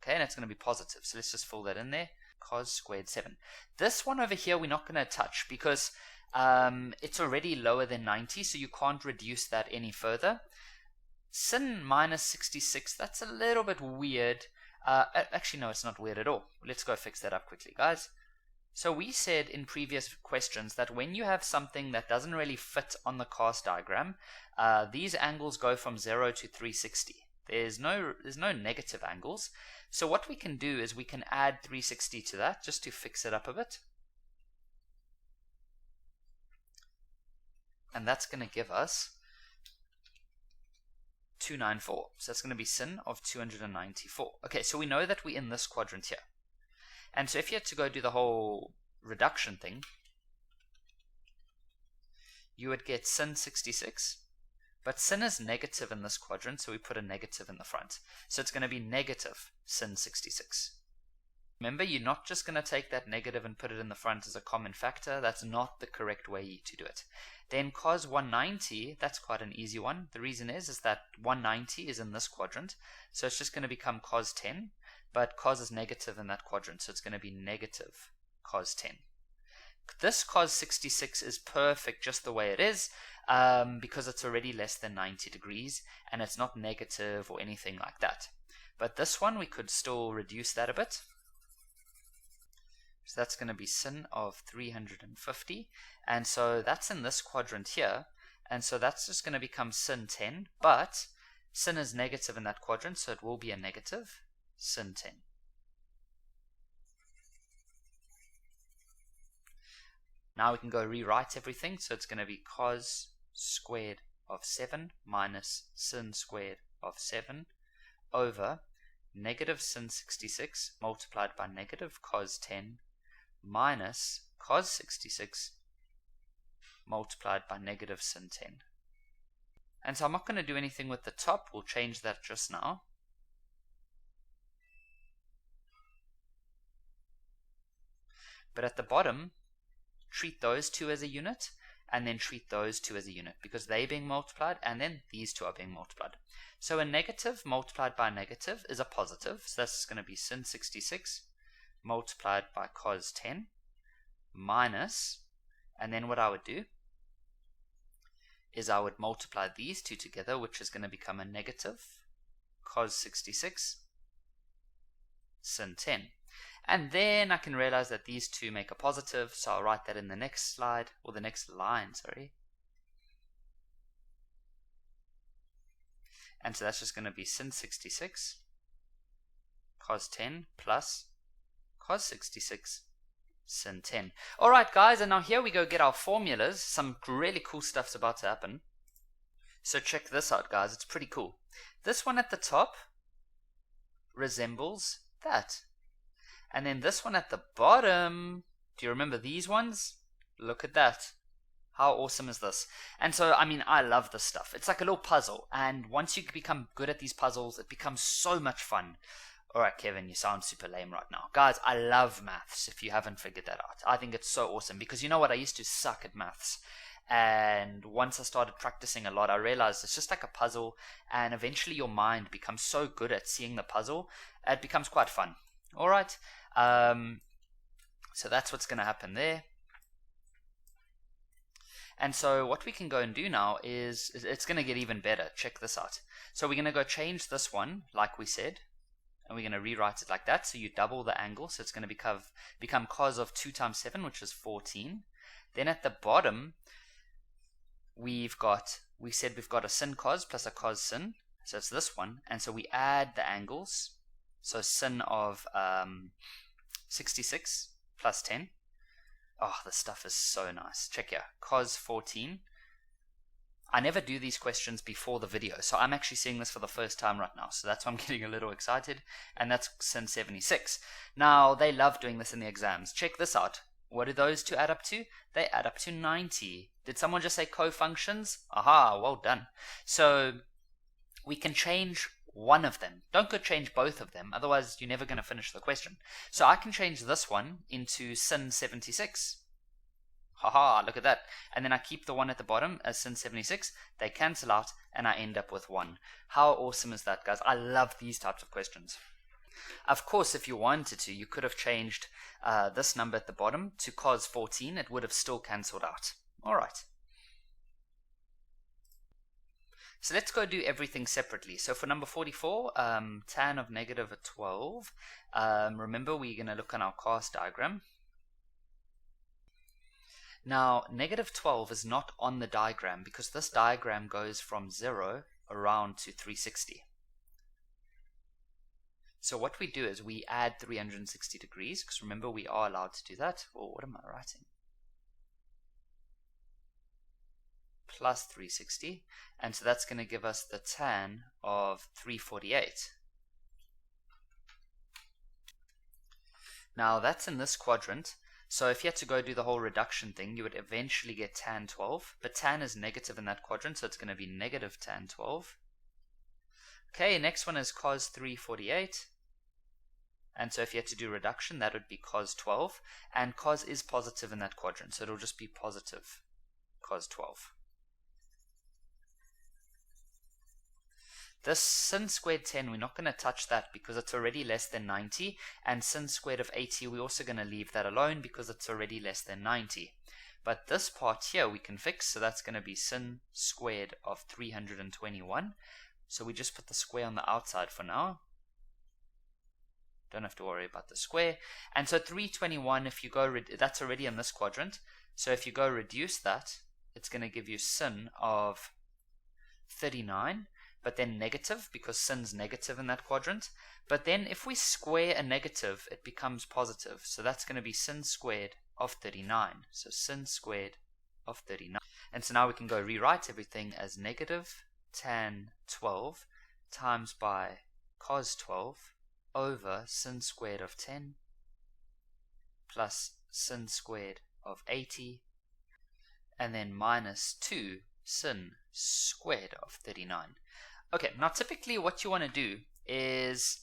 Speaker 1: Okay, and it's going to be positive. So let's just fill that in there. Cos squared 7. This one over here we're not going to touch because it's already lower than 90, so you can't reduce that any further. Sin minus 66, that's a little bit weird. Actually, no, it's not weird at all. Let's go fix that up quickly, guys. So we said in previous questions that when you have something that doesn't really fit on the cast diagram, these angles go from 0 to 360. There's no negative angles. So what we can do is we can add 360 to that just to fix it up a bit. And that's going to give us 294. So that's going to be sin of 294. Okay, so we know that we're in this quadrant here. And so if you had to go do the whole reduction thing, you would get sin 66. But sin is negative in this quadrant, so we put a negative in the front. So it's going to be negative sin 66. Remember, you're not just going to take that negative and put it in the front as a common factor. That's not the correct way to do it. Then cos 190, that's quite an easy one. The reason is that 190 is in this quadrant, so it's just going to become cos 10. But cos is negative in that quadrant, so it's going to be negative cos 10. This cos 66 is perfect just the way it is, because it's already less than 90 degrees, and it's not negative or anything like that. But this one, we could still reduce that a bit. So that's going to be sin of 350, and so that's in this quadrant here, and so that's just going to become sin 10, but sin is negative in that quadrant, so it will be a negative sin 10. Now we can go rewrite everything, so it's going to be cos squared of 7 minus sin squared of 7 over negative sin 66 multiplied by negative cos 10 minus cos 66 multiplied by negative sin 10. And so I'm not going to do anything with the top, we'll change that just now. But at the bottom, treat those two as a unit, and then treat those two as a unit because they're being multiplied and then these two are being multiplied. So a negative multiplied by a negative is a positive. So that's going to be sin 66 multiplied by cos 10 minus, and then what I would do is I would multiply these two together, which is going to become a negative cos 66 sin 10. And then I can realize that these two make a positive, so I'll write that in the next slide, or the next line, sorry. And so that's just going to be sin 66 cos 10 plus cos 66 sin 10. Alright guys, and now here we go get our formulas. Some really cool stuff's about to happen. So check this out guys, it's pretty cool. This one at the top resembles that. And then this one at the bottom, do you remember these ones? Look at that. How awesome is this? And so, I mean, I love this stuff. It's like a little puzzle. And once you become good at these puzzles, it becomes so much fun. Alright, Kevin, you sound super lame right now. Guys, I love maths, if you haven't figured that out. I think it's so awesome. Because you know what? I used to suck at maths. And once I started practicing a lot, I realized it's just like a puzzle. And eventually your mind becomes so good at seeing the puzzle, it becomes quite fun. Alright? So that's what's going to happen there. And so what we can go and do now is it's going to get even better. Check this out. So we're going to go change this one, like we said, and we're going to rewrite it like that. So you double the angle, so it's going to become cos of 2 times 7, which is 14. Then at the bottom, we said we've got a sin cos plus a cos sin, so it's this one. And so we add the angles. So sin of 66 plus 10. Oh, this stuff is so nice. Check here. Cos 14. I never do these questions before the video, so I'm actually seeing this for the first time right now. So that's why I'm getting a little excited. And that's sin 76. Now, they love doing this in the exams. Check this out. What do those two add up to? They add up to 90. Did someone just say cofunctions? Aha, well done. So we can change one of them. Don't go change both of them, otherwise you're never going to finish the question. So I can change this one into sin 76. Haha, look at that. And then I keep the one at the bottom as sin 76. They cancel out and I end up with 1. How awesome is that, guys? I love these types of questions. Of course, if you wanted to, you could have changed this number at the bottom to cos 14. It would have still cancelled out. Alright. So let's go do everything separately. So for number 44, tan of negative 12. Remember, we're going to look on our cos diagram. Now, negative 12 is not on the diagram because this diagram goes from 0 around to 360. So what we do is we add 360 degrees, because remember we are allowed to do that. Or what am I writing? Plus 360, and so that's going to give us the tan of 348. Now that's in this quadrant, so if you had to go do the whole reduction thing, you would eventually get tan 12, but tan is negative in that quadrant, so it's going to be negative tan 12. Okay, next one is cos 348, and so if you had to do reduction, that would be cos 12, and cos is positive in that quadrant, so it'll just be positive cos 12. This sin squared 10, we're not going to touch that because it's already less than 90. And sin squared of 80, we're also going to leave that alone because it's already less than 90. But this part here we can fix, so that's going to be sin squared of 321. So we just put the square on the outside for now. Don't have to worry about the square. And so 321, if you go, that's already in this quadrant. So if you go reduce that, it's going to give you sin of 39. But then negative, because sin's negative in that quadrant. But then if we square a negative, it becomes positive. So that's going to be sin squared of 39. So sin squared of 39. And so now we can go rewrite everything as negative tan 12 times by cos 12 over sin squared of 10 plus sin squared of 80, and then minus 2 sin squared of 39. Okay, now typically what you want to do is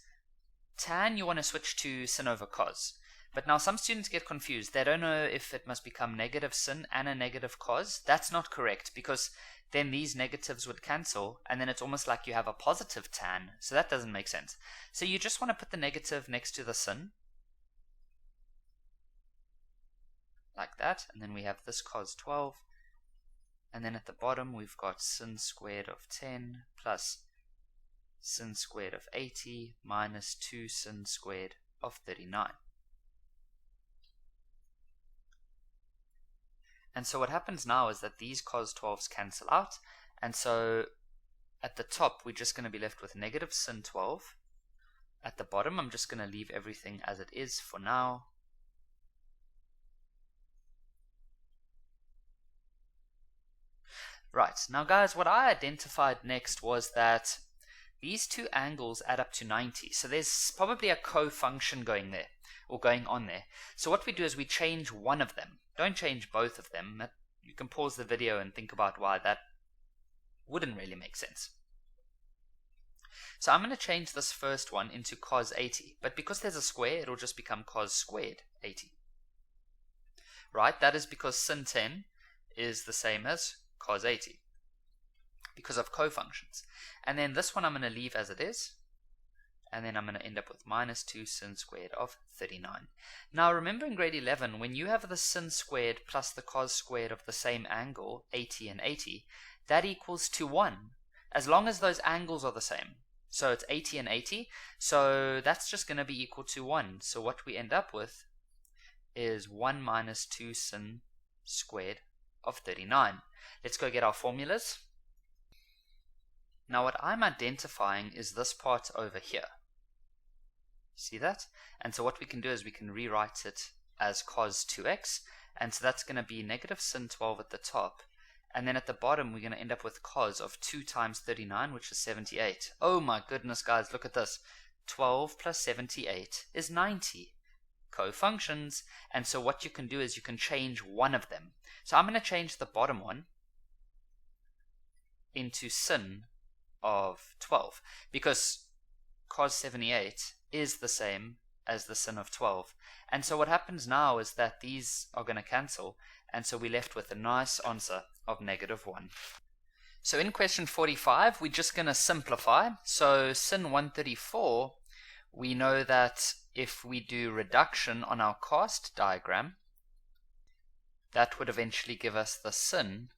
Speaker 1: tan you want to switch to sin over cos. But now some students get confused. They don't know if it must become negative sin and a negative cos. That's not correct, because then these negatives would cancel, and then it's almost like you have a positive tan. So that doesn't make sense. So you just want to put the negative next to the sin, like that, and then we have this cos 12, and then at the bottom we've got sin squared of 10 plus sin squared of 80 minus 2 sin squared of 39. And so what happens now is that these cos 12s cancel out, and so at the top we're just going to be left with negative sin 12. At the bottom I'm just going to leave everything as it is for now. Right, now guys, what I identified next was that these two angles add up to 90. So there's probably a cofunction going there, or going on there. So what we do is we change one of them. Don't change both of them. You can pause the video and think about why that wouldn't really make sense. So I'm going to change this first one into cos 80. But because there's a square, it'll just become cos squared 80. Right, that is because sin 10 is the same as cos 80. Because of cofunctions. And then this one I'm going to leave as it is. And then I'm going to end up with minus 2 sin squared of 39. Now remember in grade 11, when you have the sin squared plus the cos squared of the same angle, 80 and 80, that equals to 1, as long as those angles are the same. So it's 80 and 80, so that's just going to be equal to 1. So what we end up with is 1 minus 2 sin squared of 39. Let's go get our formulas. Now what I'm identifying is this part over here. See that? And so what we can do is we can rewrite it as cos 2x, and so that's going to be negative sin 12 at the top, and then at the bottom we're going to end up with cos of 2 times 39, which is 78. Oh my goodness guys, look at this. 12 plus 78 is 90. Cofunctions. And so what you can do is you can change one of them. So I'm going to change the bottom one into sin of 12, because cos 78 is the same as the sin of 12. And so what happens now is that these are going to cancel, and so we're left with a nice answer of negative 1. So in question 45, we're just going to simplify. So sin 134, we know that if we do reduction on our cast diagram, that would eventually give us the sin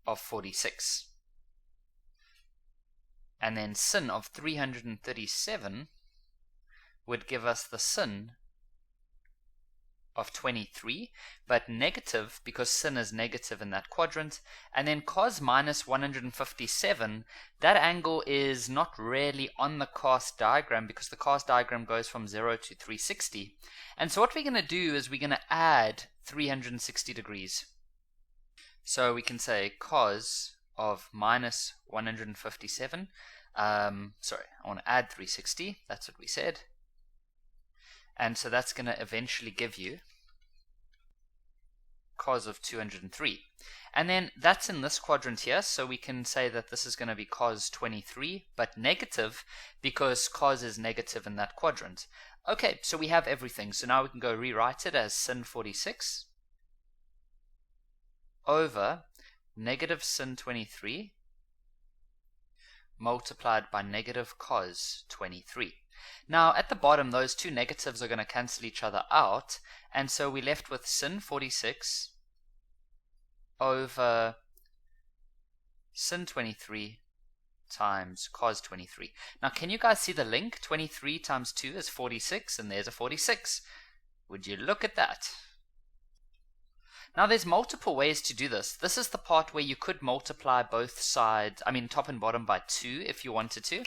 Speaker 1: of 46. And then sin of 337 would give us the sin of 23, but negative because sin is negative in that quadrant. And then cos minus 157, that angle is not really on the cast diagram because the cast diagram goes from 0 to 360. And so what we're going to do is we're going to add 360 degrees. So we can say cos of minus 157. Sorry, I want to add 360. That's what we said. And so that's going to eventually give you cos of 203. And then that's in this quadrant here, so we can say that this is going to be cos 23, but negative because cos is negative in that quadrant. Okay, so we have everything. So now we can go rewrite it as sin 46 over negative sin 23 multiplied by negative cos 23. Now at the bottom those two negatives are going to cancel each other out, and so we're left with sin 46 over sin 23 times cos 23. Now can you guys see the link? 23 times 2 is 46, and there's a 46. Would you look at that? Now there's multiple ways to do this. This is the part where you could multiply both sides, top and bottom by 2 if you wanted to.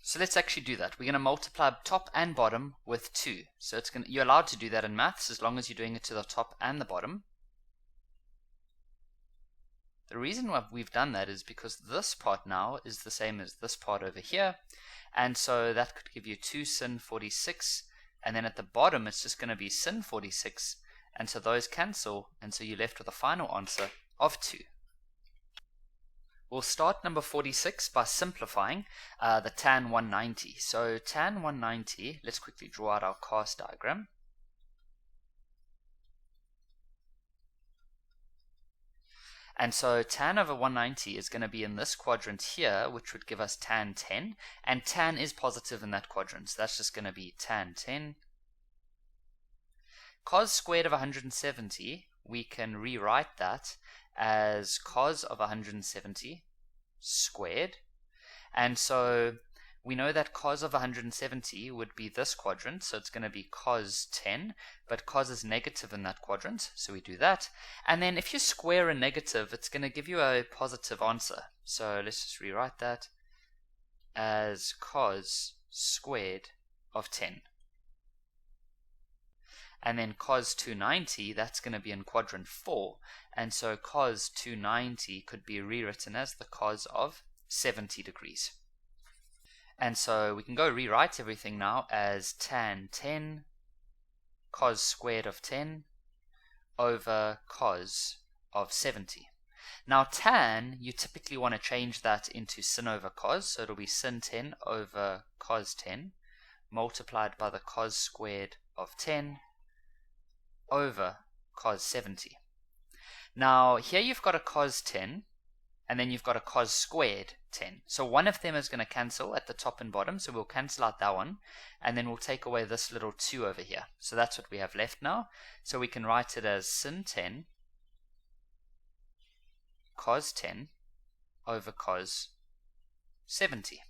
Speaker 1: So let's actually do that. We're going to multiply top and bottom with 2. So you're allowed to do that in maths as long as you're doing it to the top and the bottom. The reason why we've done that is because this part now is the same as this part over here. And so that could give you 2 sin 46. And then at the bottom it's just going to be sin 46. And so those cancel, and so you're left with a final answer of 2. We'll start number 46 by simplifying the tan 190. So tan 190, let's quickly draw out our cast diagram. And so tan over 190 is going to be in this quadrant here, which would give us tan 10. And tan is positive in that quadrant, so that's just going to be tan 10. Cos squared of 170, we can rewrite that as cos of 170 squared. And so we know that cos of 170 would be this quadrant, so it's going to be cos 10, but cos is negative in that quadrant, so we do that. And then if you square a negative, it's going to give you a positive answer. So let's just rewrite that as cos squared of 10. And then cos 290, that's going to be in quadrant 4. And so cos 290 could be rewritten as the cos of 70 degrees. And so we can go rewrite everything now as tan 10 cos squared of 10 over cos of 70. Now tan, you typically want to change that into sin over cos, so it'll be sin 10 over cos 10 multiplied by the cos squared of 10 over cos 70. Now here you've got a cos 10 and then you've got a cos squared 10. So one of them is going to cancel at the top and bottom, so we'll cancel out that one, and then we'll take away this little 2 over here. So that's what we have left now. So we can write it as sin 10 cos 10 over cos 70.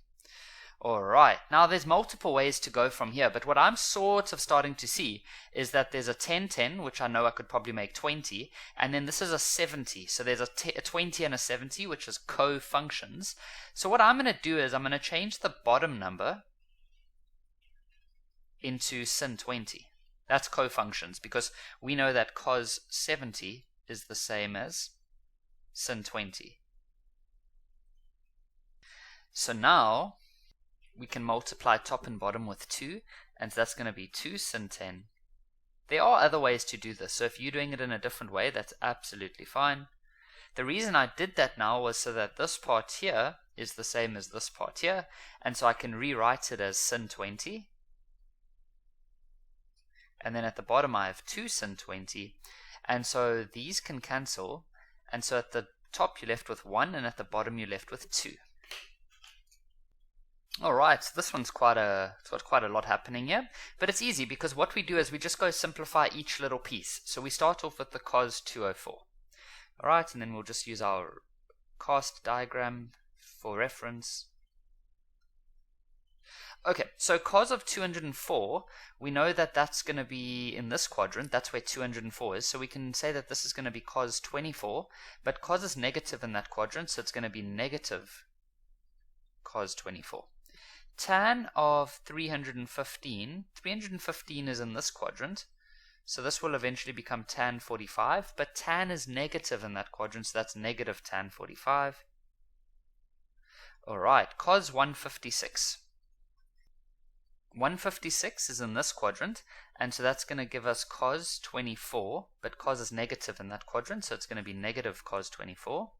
Speaker 1: Alright, now there's multiple ways to go from here, but what I'm sort of starting to see is that there's a 10, which I know I could probably make 20, and then this is a 70, so there's a 20 and a 70, which is cofunctions. So what I'm going to do is I'm going to change the bottom number into sin 20. That's cofunctions, because we know that cos 70 is the same as sin 20. So now we can multiply top and bottom with 2, and so that's going to be 2 sin 10. There are other ways to do this, so if you're doing it in a different way, that's absolutely fine. The reason I did that now was so that this part here is the same as this part here, and so I can rewrite it as sin 20. And then at the bottom I have 2 sin 20, and so these can cancel, and so at the top you're left with 1, and at the bottom you're left with 2. Alright, so this one's it's got quite a lot happening here, but it's easy because what we do is we just go simplify each little piece. So we start off with the cos 204. Alright, and then we'll just use our cast diagram for reference. Okay, so cos of 204, we know that that's going to be in this quadrant, that's where 204 is, so we can say that this is going to be cos 24, but cos is negative in that quadrant, so it's going to be negative cos 24. Tan of 315 is in this quadrant, so this will eventually become tan 45, but tan is negative in that quadrant, so that's negative tan 45. Alright, cos 156. 156 is in this quadrant, and so that's going to give us cos 24, but cos is negative in that quadrant, so it's going to be negative cos 24.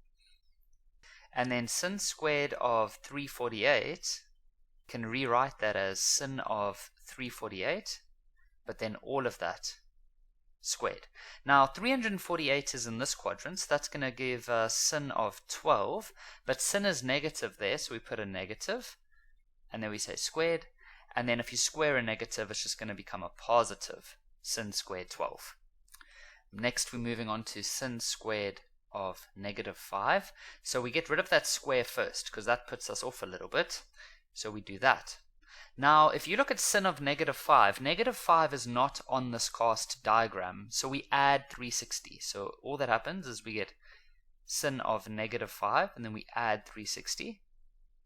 Speaker 1: And then sin squared of 348, can rewrite that as sin of 348, but then all of that squared. Now 348 is in this quadrant, so that's going to give sin of 12, but sin is negative there, so we put a negative, and then we say squared, and then if you square a negative, it's just going to become a positive sin squared 12. Next we're moving on to sin squared of negative 5. So we get rid of that square first, because that puts us off a little bit. So we do that. Now, if you look at sin of negative 5 is not on this cast diagram, so we add 360. So all that happens is we get sin of negative 5, and then we add 360.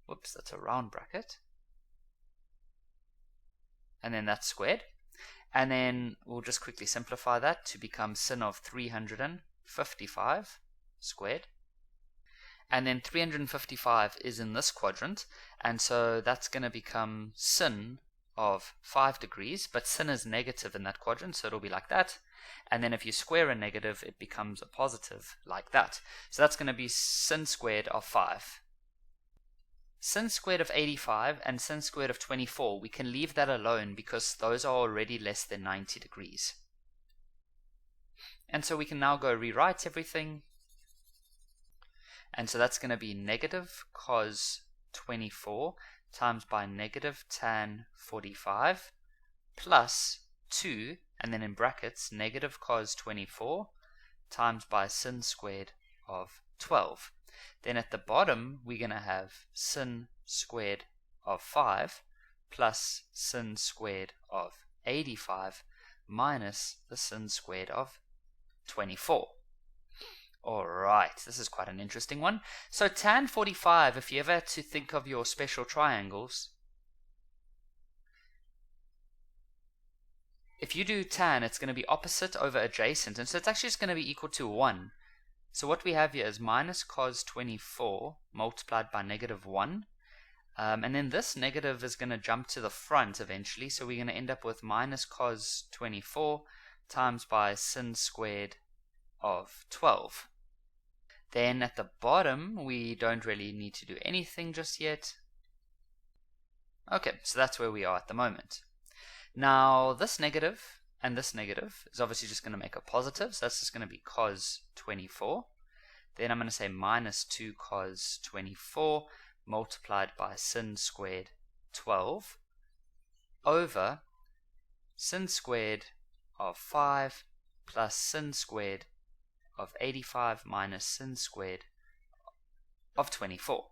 Speaker 1: Whoops, that's a round bracket. And then that's squared. And then we'll just quickly simplify that to become sin of 355 squared. And then 355 is in this quadrant, and so that's going to become sin of 5 degrees, but sin is negative in that quadrant, so it'll be like that. and then if you square a negative, it becomes a positive, like that. So that's going to be sin squared of 5. Sin squared of 85 and sin squared of 24, we can leave that alone because those are already less than 90 degrees. And so we can now go rewrite everything. And so that's going to be negative cos 24 times by negative tan 45 plus 2, and then in brackets, negative cos 24 times by sin squared of 12. Then at the bottom, we're going to have sin squared of 5 plus sin squared of 85 minus the sin squared of 24. Alright, this is quite an interesting one. So tan 45, if you ever had to think of your special triangles, if you do tan, it's going to be opposite over adjacent, and so it's actually just going to be equal to 1. So what we have here is minus cos 24 multiplied by negative 1. And then this negative is going to jump to the front eventually, so we're going to end up with minus cos 24 times by sin squared of 12. Then at the bottom, we don't really need to do anything just yet. Okay, so that's where we are at the moment. Now, this negative and this negative is obviously just going to make a positive, so that's just going to be cos 24. Then I'm going to say minus 2 cos 24 multiplied by sin squared 12 over sin squared of 5 plus sin squared of 85 minus sin squared of 24.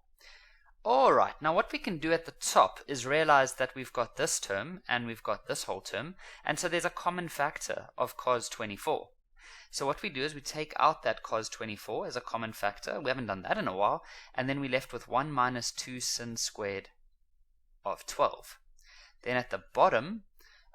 Speaker 1: Alright, now what we can do at the top is realize that we've got this term and we've got this whole term, and so there's a common factor of cos 24. So what we do is we take out that cos 24 as a common factor. We haven't done that in a while, and then we're left with 1 minus 2 sin squared of 12. Then at the bottom,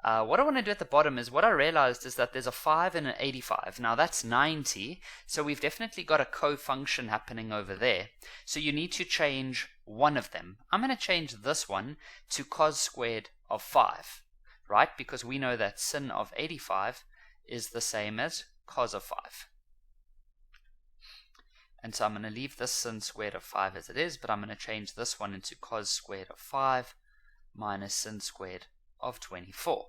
Speaker 1: what I want to do at the bottom is, what I realized is that there's a 5 and an 85. Now that's 90, so we've definitely got a cofunction happening over there. So you need to change one of them. I'm going to change this one to cos squared of 5, right? Because we know that sin of 85 is the same as cos of 5. And so I'm going to leave this sin squared of 5 as it is, but I'm going to change this one into cos squared of 5 minus sin squared of 24.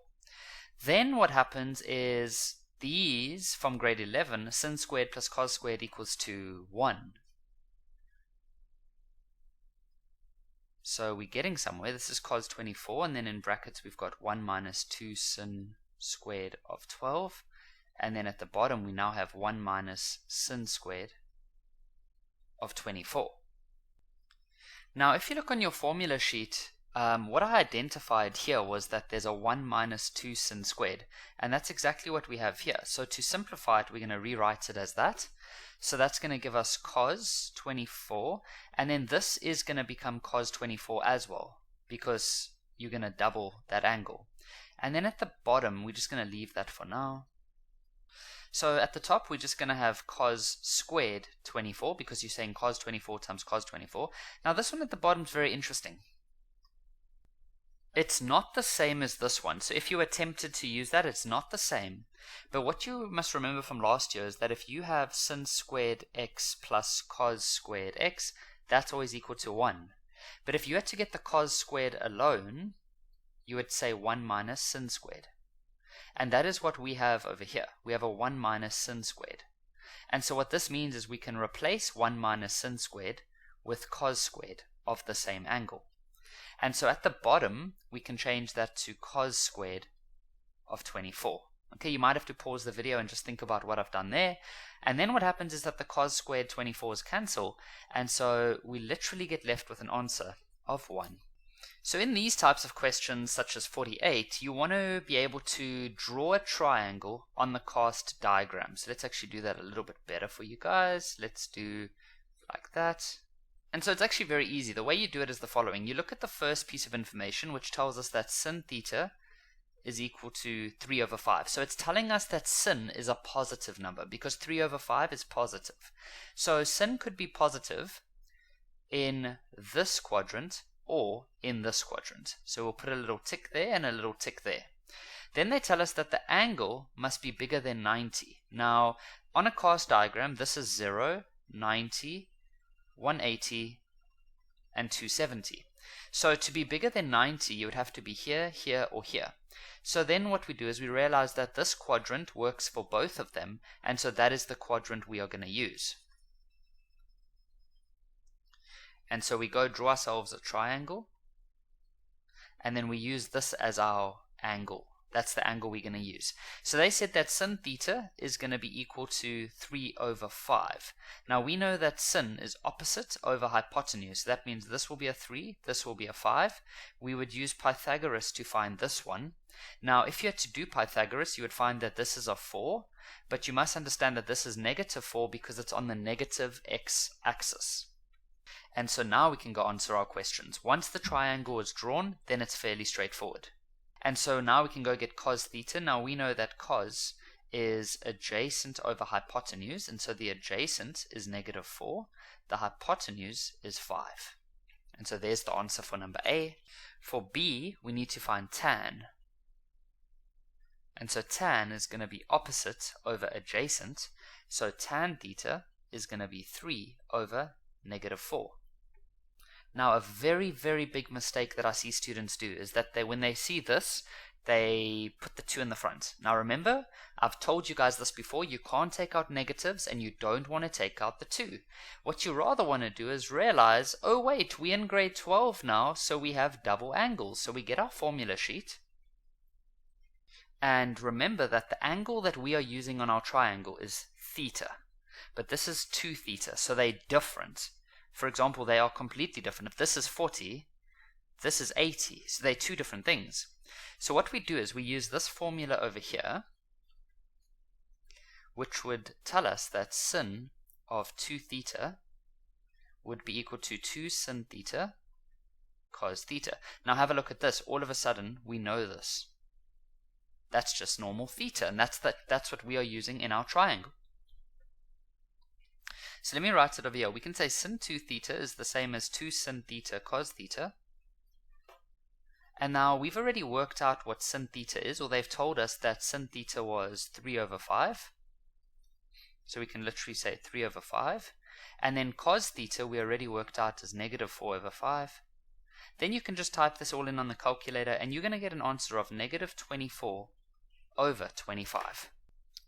Speaker 1: Then what happens is these, from grade 11, sin squared plus cos squared equals to 1. So we're getting somewhere. This is cos 24, and then in brackets we've got 1 minus 2 sin squared of 12. And then at the bottom we now have 1 minus sin squared of 24. Now if you look on your formula sheet, what I identified here was that there's a 1 minus 2 sin squared, and that's exactly what we have here. So to simplify it, we're going to rewrite it as that. So that's going to give us cos 24, and then this is going to become cos 24 as well, because you're going to double that angle. And then at the bottom, we're just going to leave that for now. So at the top, we're just going to have cos squared 24, because you're saying cos 24 times cos 24. Now this one at the bottom is very interesting. It's not the same as this one. So if you attempted to use that, it's not the same. But what you must remember from last year is that if you have sin squared x plus cos squared x, that's always equal to 1. But if you had to get the cos squared alone, you would say 1 minus sin squared. And that is what we have over here. We have a 1 minus sin squared. And so what this means is we can replace 1 minus sin squared with cos squared of the same angle. And so at the bottom, we can change that to cos squared of 24. Okay, you might have to pause the video and just think about what I've done there. And then what happens is that the cos squared 24's cancel, and so we literally get left with an answer of 1. So in these types of questions, such as 48, you want to be able to draw a triangle on the cast diagram. So let's actually do that a little bit better for you guys. Let's do like that. And so it's actually very easy. The way you do it is the following. You look at the first piece of information, which tells us that sin theta is equal to 3 over 5. So it's telling us that sin is a positive number, because 3 over 5 is positive. So sin could be positive in this quadrant or in this quadrant. So we'll put a little tick there and a little tick there. Then they tell us that the angle must be bigger than 90. Now, on a cos diagram, this is 0, 90, 180, and 270. So to be bigger than 90, you would have to be here, here, or here. So then what we do is we realize that this quadrant works for both of them, and so that is the quadrant we are going to use. And so we go draw ourselves a triangle, and then we use this as our angle. That's the angle we're going to use. So they said that sin theta is going to be equal to 3 over 5. Now we know that sin is opposite over hypotenuse. So that means this will be a 3, this will be a 5. We would use Pythagoras to find this one. Now if you had to do Pythagoras, you would find that this is a 4, but you must understand that this is negative 4 because it's on the negative x-axis. And so now we can go answer our questions. Once the triangle is drawn, then it's fairly straightforward. And so now we can go get cos theta. Now we know that cos is adjacent over hypotenuse, and so the adjacent is negative 4. The hypotenuse is 5. And so there's the answer for number A. For B, we need to find tan. And so tan is going to be opposite over adjacent. So tan theta is going to be 3 over negative 4. Now, a very, very big mistake that I see students do is that when they see this, they put the 2 in the front. Now remember, I've told you guys this before, you can't take out negatives and you don't want to take out the 2. What you rather want to do is realize, oh wait, we're in grade 12 now, so we have double angles. So we get our formula sheet. And remember that the angle that we are using on our triangle is theta. But this is 2 theta, so they're different. For example, they are completely different. If this is 40, this is 80. So they're 2 different things. So what we do is we use this formula over here, which would tell us that sin of 2 theta would be equal to 2 sin theta cos theta. Now have a look at this. All of a sudden, we know this. That's just normal theta, and that's what we are using in our triangle. So let me write it over here. We can say sin 2 theta is the same as 2 sin theta cos theta. And now we've already worked out what sin theta is, or they've told us that sin theta was 3 over 5. So we can literally say 3 over 5. And then cos theta we already worked out as negative 4 over 5. Then you can just type this all in on the calculator, and you're going to get an answer of negative 24 over 25.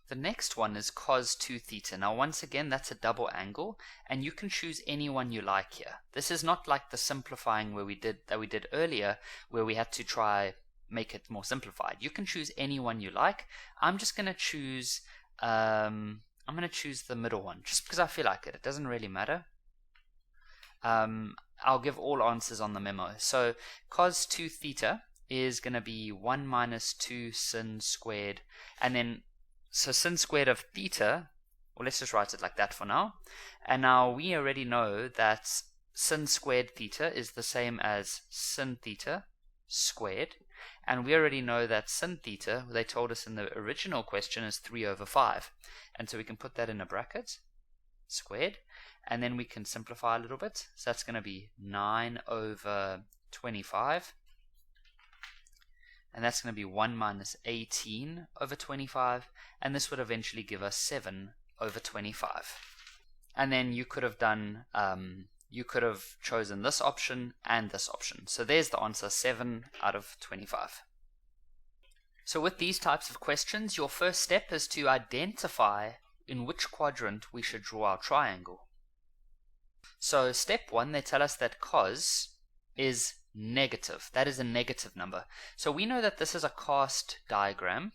Speaker 1: The next one is cos 2 theta. Now once again, that's a double angle, and you can choose any one you like here. This is not like the simplifying where we did earlier, where we had to try make it more simplified. You can choose any one you like. I'm just going to choose the middle one, just because I feel like it. It doesn't really matter. I'll give all answers on the memo. So cos 2 theta is going to be 1 minus 2 sin squared, and then so sin squared of theta, well, let's just write it like that for now. And now we already know that sin squared theta is the same as sin theta squared. And we already know that sin theta, they told us in the original question, is 3 over 5. And so we can put that in a bracket, squared. And then we can simplify a little bit. So that's going to be 9 over 25. And that's going to be 1 minus 18 over 25, and this would eventually give us 7 over 25. And then you could have done, you could have chosen this option and this option. So there's the answer, 7 out of 25. So with these types of questions, your first step is to identify in which quadrant we should draw our triangle. So step 1, they tell us that cos is negative. That is a negative number. So we know that this is a cast diagram,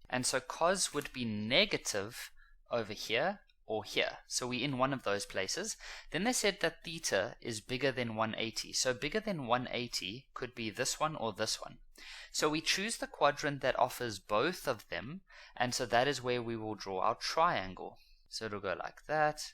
Speaker 1: and so cos would be negative over here or here. So we're in one of those places. Then they said that theta is bigger than 180. So bigger than 180 could be this one or this one. So we choose the quadrant that offers both of them, and so that is where we will draw our triangle. So it'll go like that,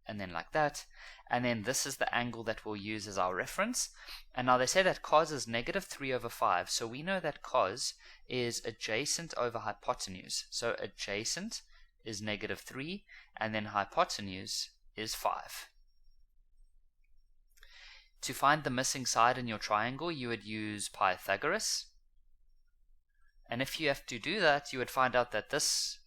Speaker 1: and then like that, and then this is the angle that we'll use as our reference. And now they say that cos is negative 3 over 5, so we know that cos is adjacent over hypotenuse. So adjacent is negative 3, and then hypotenuse is 5. To find the missing side in your triangle, you would use Pythagoras. And if you have to do that, you would find out that this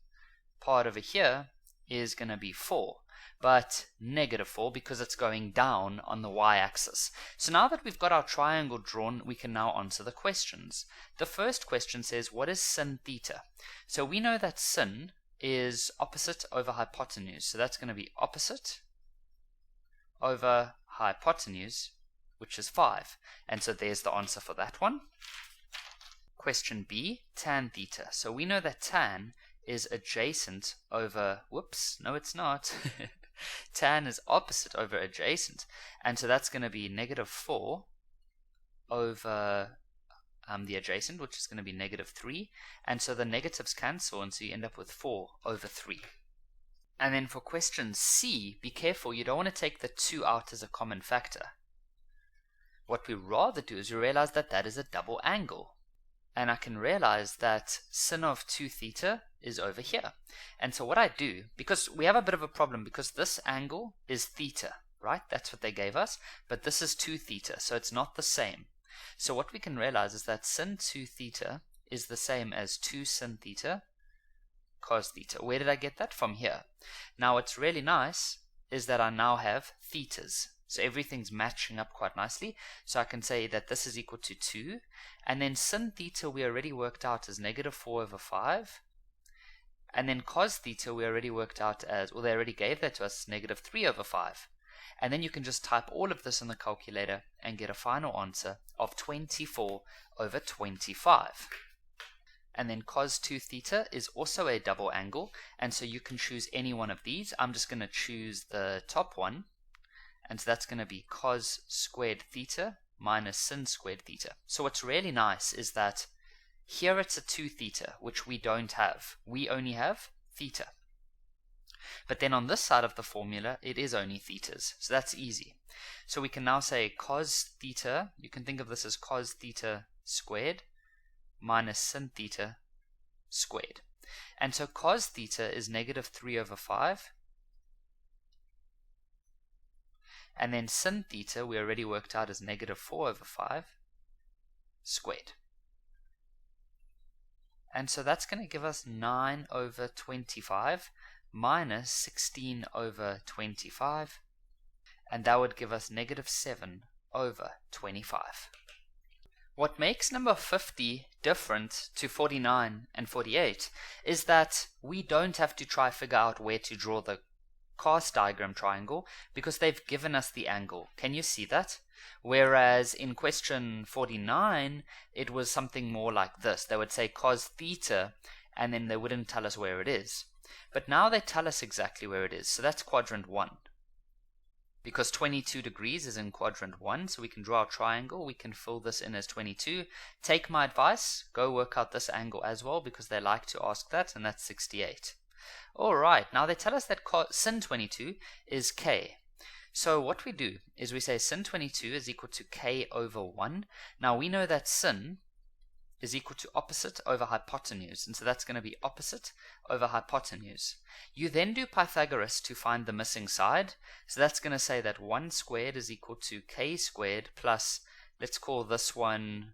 Speaker 1: part over here is going to be 4, but negative 4 because it's going down on the y-axis. So now that we've got our triangle drawn, we can now answer the questions. The first question says, what is sin theta? So we know that sin is opposite over hypotenuse. So that's going to be opposite over hypotenuse, which is 5. And so there's the answer for that one. Question B, tan theta. So we know that tan is adjacent over, whoops, no it's not. Tan is opposite over adjacent. And so that's going to be negative 4 over the adjacent, which is going to be negative 3. And so the negatives cancel, and so you end up with 4 over 3. And then for question C, be careful, you don't want to take the 2 out as a common factor. What we rather do is we realize that that is a double angle. And I can realize that sin of 2 theta is over here. And so what I do, because we have a bit of a problem, because this angle is theta, right? That's what they gave us. But this is 2 theta, so it's not the same. So what we can realize is that sin 2 theta is the same as 2 sin theta cos theta. Where did I get that? From here. Now what's really nice is that I now have thetas. So everything's matching up quite nicely. So I can say that this is equal to 2. And then sin theta we already worked out as negative 4 over 5. And then cos theta we already worked out as, well, they already gave that to us, negative 3 over 5. And then you can just type all of this in the calculator and get a final answer of 24 over 25. And then cos 2 theta is also a double angle. And so you can choose any one of these. I'm just going to choose the top one. And so that's going to be cos squared theta minus sin squared theta. So what's really nice is that here it's a 2 theta, which we don't have. We only have theta. But then on this side of the formula, it is only thetas. So that's easy. So we can now say cos theta, you can think of this as cos theta squared minus sin theta squared. And so cos theta is negative 3 over 5. And then sin theta we already worked out as negative 4 over 5 squared. And so that's going to give us 9 over 25 minus 16 over 25. And that would give us negative 7 over 25. What makes number 50 different to 49 and 48 is that we don't have to try figure out where to draw the Cos diagram triangle because they've given us the angle. Can you see that? Whereas in question 49, it was something more like this. They would say cos theta, and then they wouldn't tell us where it is. But now they tell us exactly where it is. So that's quadrant 1. Because 22 degrees is in quadrant 1, so we can draw a triangle. We can fill this in as 22. Take my advice, go work out this angle as well, because they like to ask that, and that's 68. Alright, now they tell us that sin 22 is k. So what we do is we say sin 22 is equal to k over 1. Now we know that sin is equal to opposite over hypotenuse, and so that's going to be opposite over hypotenuse. You then do Pythagoras to find the missing side, so that's going to say that 1 squared is equal to k squared plus, let's call this one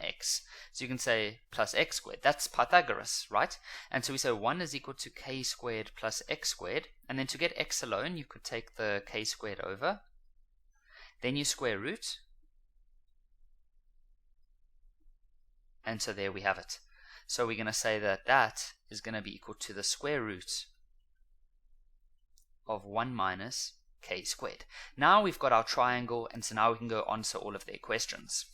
Speaker 1: x. So you can say plus x squared. That's Pythagoras, right? And so we say 1 is equal to k squared plus x squared. And then to get x alone, you could take the k squared over. Then you square root. And so there we have it. So we're going to say that that is going to be equal to the square root of 1 minus k squared. Now we've got our triangle, and so now we can go answer all of their questions.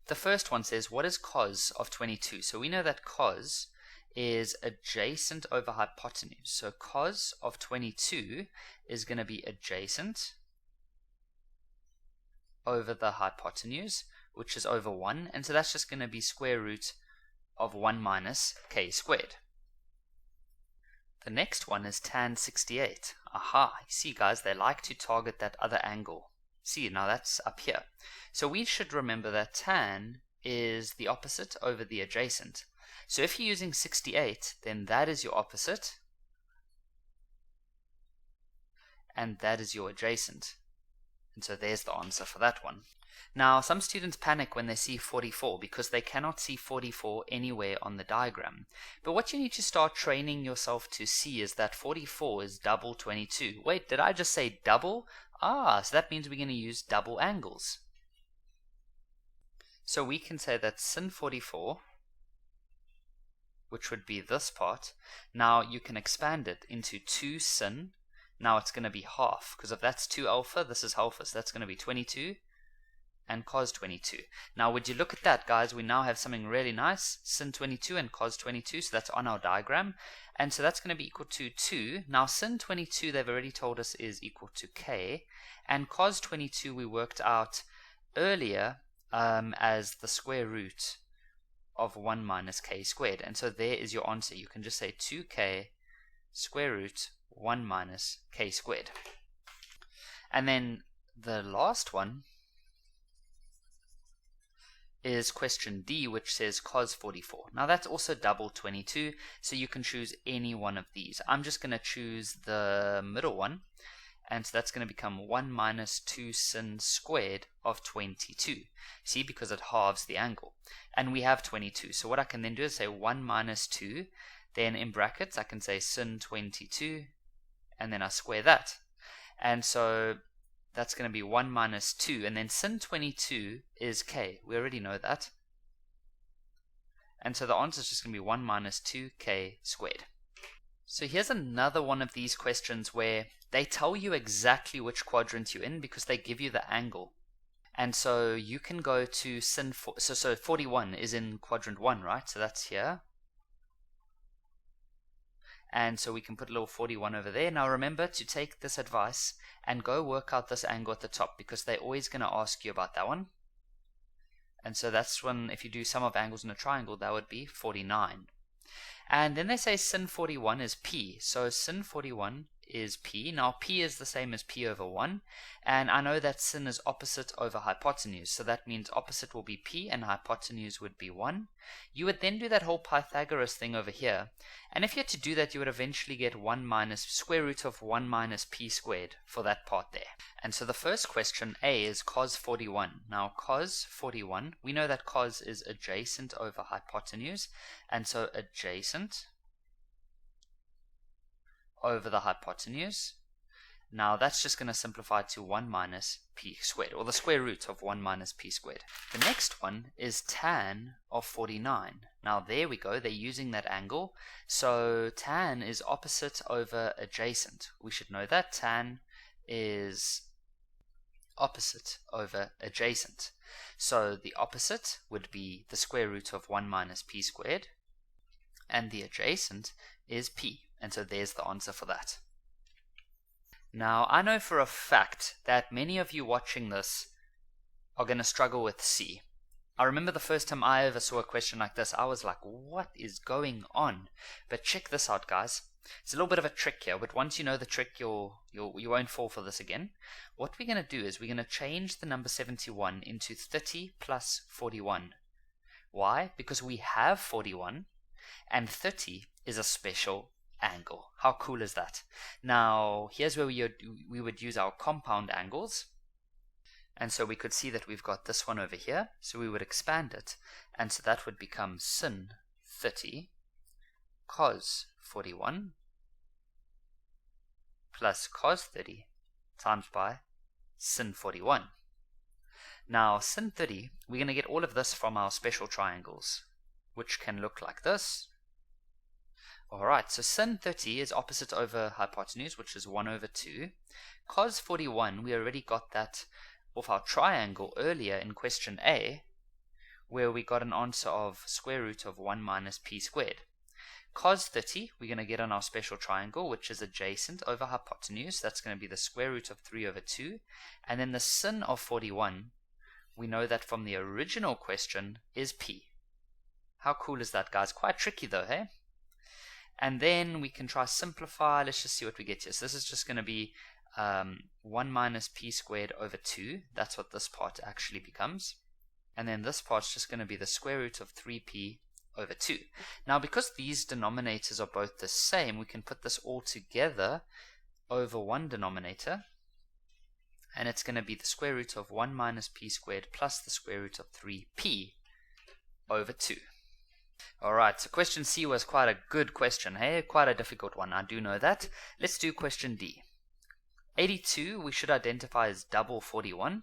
Speaker 1: The first one says, what is cos of 22? So we know that cos is adjacent over hypotenuse. So cos of 22 is going to be adjacent over the hypotenuse, which is over 1. And so that's just going to be square root of 1 minus k squared. The next one is tan 68. Aha, you see guys, they like to target that other angle. See, now that's up here. So we should remember that tan is the opposite over the adjacent. So if you're using 68, then that is your opposite, and that is your adjacent. And so there's the answer for that one. Now, some students panic when they see 44 because they cannot see 44 anywhere on the diagram. But what you need to start training yourself to see is that 44 is double 22. Wait, did I just say double? So that means we're going to use double angles. So we can say that sin 44, which would be this part, now you can expand it into 2 sin. Now it's going to be half, because if that's 2 alpha, this is alpha, so that's going to be 22. And cos 22. Now would you look at that, guys, we now have something really nice, sin 22 and cos 22, so that's on our diagram, and so that's going to be equal to 2. Now sin 22 they've already told us is equal to k, and cos 22 we worked out earlier as the square root of 1 minus k squared, and so there is your answer. You can just say 2k square root 1 minus k squared. And then the last one is question D, which says cos 44. Now that's also double 22, so you can choose any one of these. I'm just going to choose the middle one, and so that's going to become 1 minus 2 sin squared of 22. See, because it halves the angle. And we have 22, so what I can then do is say 1 minus 2, then in brackets I can say sin 22, and then I square that. And so that's going to be 1 minus 2, and then sin 22 is k. We already know that. And so the answer is just going to be 1 minus 2k squared. So here's another one of these questions where they tell you exactly which quadrant you're in because they give you the angle. And so you can go to sin, so 41 is in quadrant 1, right? So that's here. And so we can put a little 41 over there. Now remember to take this advice and go work out this angle at the top, because they're always going to ask you about that one. And so that's when, if you do sum of angles in a triangle, that would be 49. And then they say sin 41 is p. So sin 41 is p. Now p is the same as p over 1. And I know that sin is opposite over hypotenuse. So that means opposite will be p and hypotenuse would be 1. You would then do that whole Pythagoras thing over here. And if you had to do that, you would eventually get 1 minus square root of 1 minus p squared for that part there. And so the first question, A, is cos 41. Now cos 41, we know that cos is adjacent over hypotenuse. And so adjacent over the hypotenuse. Now that's just going to simplify to 1 minus p squared, or the square root of 1 minus p squared. The next one is tan of 49. Now there we go, they're using that angle. So tan is opposite over adjacent. We should know that tan is opposite over adjacent. So the opposite would be the square root of 1 minus p squared, and the adjacent is p. And so there's the answer for that. Now, I know for a fact that many of you watching this are going to struggle with C. I remember the first time I ever saw a question like this, I was like, what is going on? But check this out, guys. It's a little bit of a trick here, but once you know the trick, you won't fall for this again. What we're going to do is we're going to change the number 71 into 30 plus 41. Why? Because we have 41, and 30 is a special angle. How cool is that? Now here's where we would use our compound angles, and so we could see that we've got this one over here, so we would expand it, and so that would become sin 30 cos 41 plus cos 30 times by sin 41. Now sin 30, we're going to get all of this from our special triangles, which can look like this. Alright, so sin 30 is opposite over hypotenuse, which is 1 over 2. Cos 41, we already got that off our triangle earlier in question A, where we got an answer of square root of 1 minus p squared. Cos 30, we're going to get on our special triangle, which is adjacent over hypotenuse. That's going to be the square root of 3 over 2. And then the sin of 41, we know that from the original question, is p. How cool is that, guys? Quite tricky though, hey? And then we can try simplify. Let's just see what we get here. So this is just going to be 1 minus p squared over 2. That's what this part actually becomes. And then this part's just going to be the square root of 3p over 2. Now because these denominators are both the same, we can put this all together over one denominator. and it's going to be the square root of 1 minus p squared plus the square root of 3p over 2. Alright, so question C was quite a good question, hey? Quite a difficult one, I do know that. Let's do question D. 82 we should identify as double 41.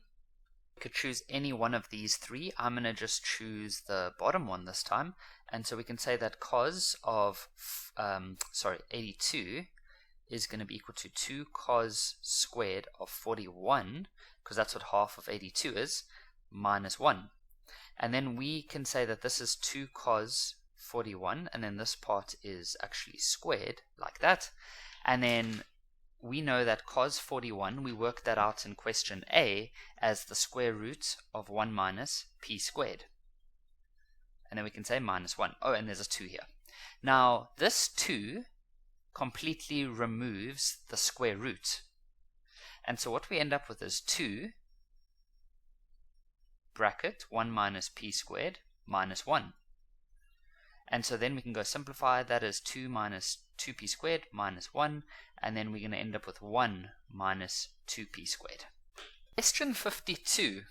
Speaker 1: We could choose any one of these three. I'm going to just choose the bottom one this time. And so we can say that cos of 82 is going to be equal to 2 cos squared of 41, because that's what half of 82 is, minus 1. And then we can say that this is 2 cos 41, and then this part is actually squared, like that. And then we know that cos 41, we worked that out in question A as the square root of 1 minus p squared. And then we can say minus 1. Oh, and there's a 2 here. Now, this 2 completely removes the square root. And so what we end up with is 2 bracket 1 minus p squared minus 1. And so then we can go simplify. That is 2 minus 2p squared minus 1. And then we're going to end up with 1 minus 2p squared. Question 52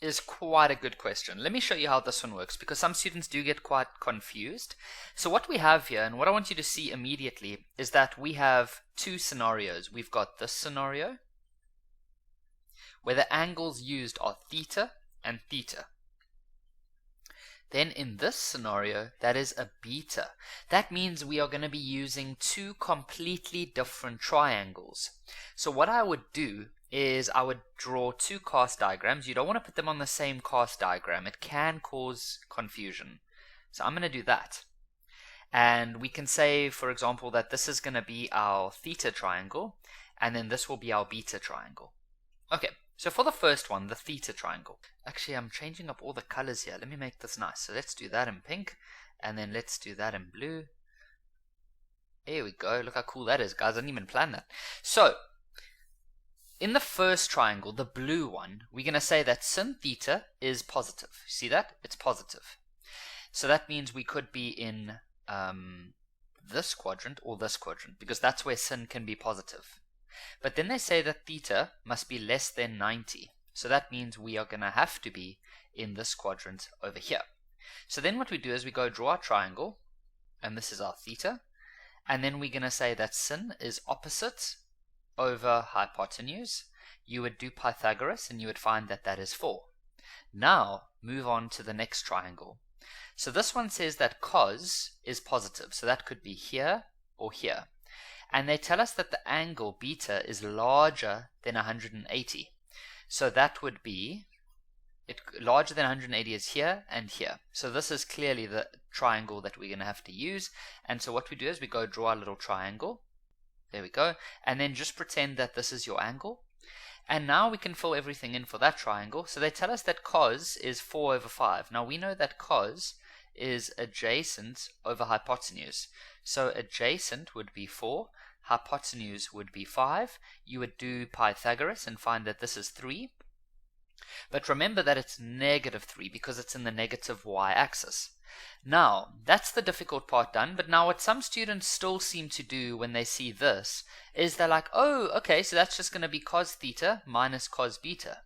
Speaker 1: is quite a good question. Let me show you how this one works, because some students do get quite confused. So what we have here, and what I want you to see immediately, is that we have two scenarios. We've got this scenario, where the angles used are theta and theta. Then in this scenario, that is a beta. That means we are going to be using two completely different triangles. So what I would do is I would draw two cast diagrams. You don't want to put them on the same cast diagram. It can cause confusion. So I'm going to do that. And we can say, for example, that this is going to be our theta triangle, and then this will be our beta triangle. Okay, so for the first one, the theta triangle. Actually, I'm changing up all the colors here. Let me make this nice. So let's do that in pink, and then let's do that in blue. There we go. Look how cool that is, guys. I didn't even plan that. So in the first triangle, the blue one, we're going to say that sin theta is positive. See that? It's positive. So that means we could be in this quadrant or this quadrant, because that's where sin can be positive. But then they say that theta must be less than 90. So that means we are going to have to be in this quadrant over here. So then what we do is we go draw our triangle, and this is our theta. And then we're going to say that sin is opposite over hypotenuse. You would do Pythagoras, and you would find that that is 4. Now, move on to the next triangle. So this one says that cos is positive. So that could be here or here. And they tell us that the angle beta is larger than 180. So that would be, larger than 180 is here and here. So this is clearly the triangle that we're going to have to use. And so what we do is we go draw our little triangle. There we go. And then just pretend that this is your angle. And now we can fill everything in for that triangle. So they tell us that cos is 4 over 5. Now we know that cos is adjacent over hypotenuse. So adjacent would be 4. Hypotenuse would be 5. You would do Pythagoras and find that this is 3. But remember that it's negative 3 because it's in the negative y-axis. Now, that's the difficult part done, but now what some students still seem to do when they see this is they're like, oh, okay, so that's just going to be cos theta minus cos beta.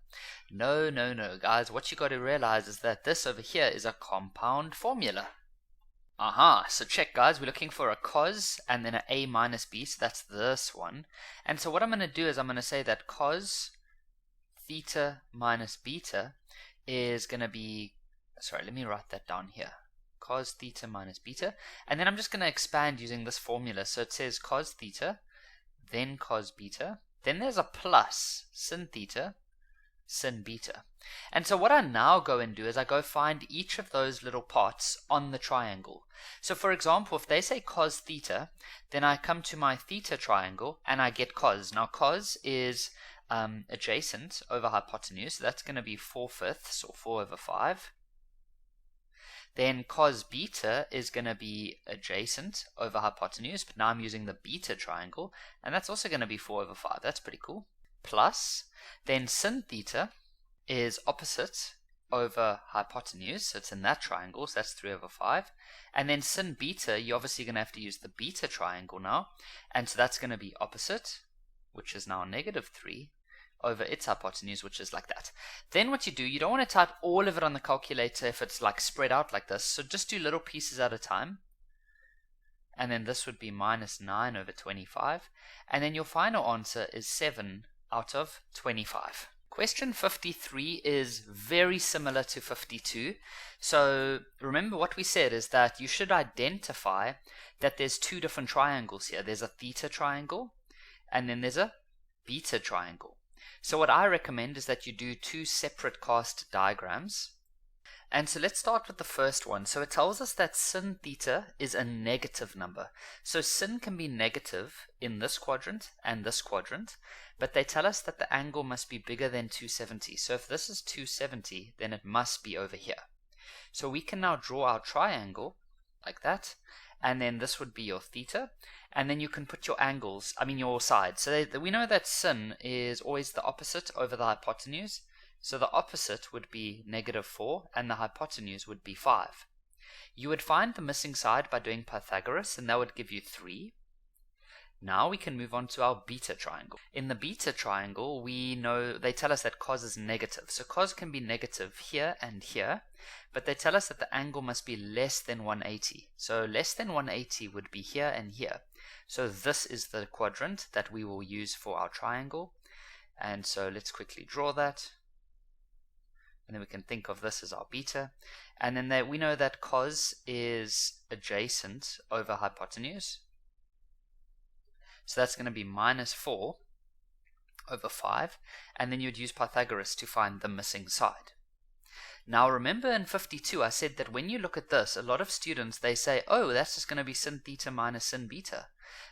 Speaker 1: No, guys, what you got to realize is that this over here is a compound formula. Aha, so check, guys, we're looking for a cos and then an a minus b, so that's this one. And so what I'm going to do is I'm going to say that cos theta minus beta is going to be, sorry, let me write that down here. Cos theta minus beta, and then I'm just going to expand using this formula. So it says cos theta, then cos beta, then there's a plus sin theta, sin beta. And so what I now go and do is I go find each of those little parts on the triangle. So for example, if they say cos theta, then I come to my theta triangle and I get cos. Now cos is adjacent over hypotenuse, so that's going to be 4/5 or 4 over 5. Then cos beta is going to be adjacent over hypotenuse, but now I'm using the beta triangle, and that's also going to be 4 over 5. That's pretty cool. Plus, then sin theta is opposite over hypotenuse, so it's in that triangle, so that's 3 over 5. And then sin beta, you're obviously going to have to use the beta triangle now, and so that's going to be opposite, which is now negative 3 over its hypotenuse, which is like that. Then what you do, you don't want to type all of it on the calculator if it's like spread out like this, so just do little pieces at a time. And then this would be minus 9 over 25, and then your final answer is 7 out of 25. Question 53 is very similar to 52. So remember what we said is that you should identify that there's two different triangles here. There's a theta triangle and then there's a beta triangle. So what I recommend is that you do two separate cast diagrams. And so let's start with the first one. So it tells us that sin theta is a negative number. So sin can be negative in this quadrant and this quadrant, but they tell us that the angle must be bigger than 270. So if this is 270, then it must be over here. So we can now draw our triangle like that, and then this would be your theta, and then you can put your angles, your sides. So we know that sin is always the opposite over the hypotenuse. So the opposite would be -4 and the hypotenuse would be 5. You would find the missing side by doing Pythagoras, and that would give you 3. Now we can move on to our beta triangle. In the beta triangle, we know they tell us that cos is negative. So cos can be negative here and here, but they tell us that the angle must be less than 180. So less than 180 would be here and here. So this is the quadrant that we will use for our triangle. And so let's quickly draw that. And then we can think of this as our beta. And then we know that cos is adjacent over hypotenuse. So that's going to be -4 over 5. And then you'd use Pythagoras to find the missing side. Now remember in 52 I said that when you look at this, a lot of students, they say, oh, that's just going to be sin theta minus sin beta.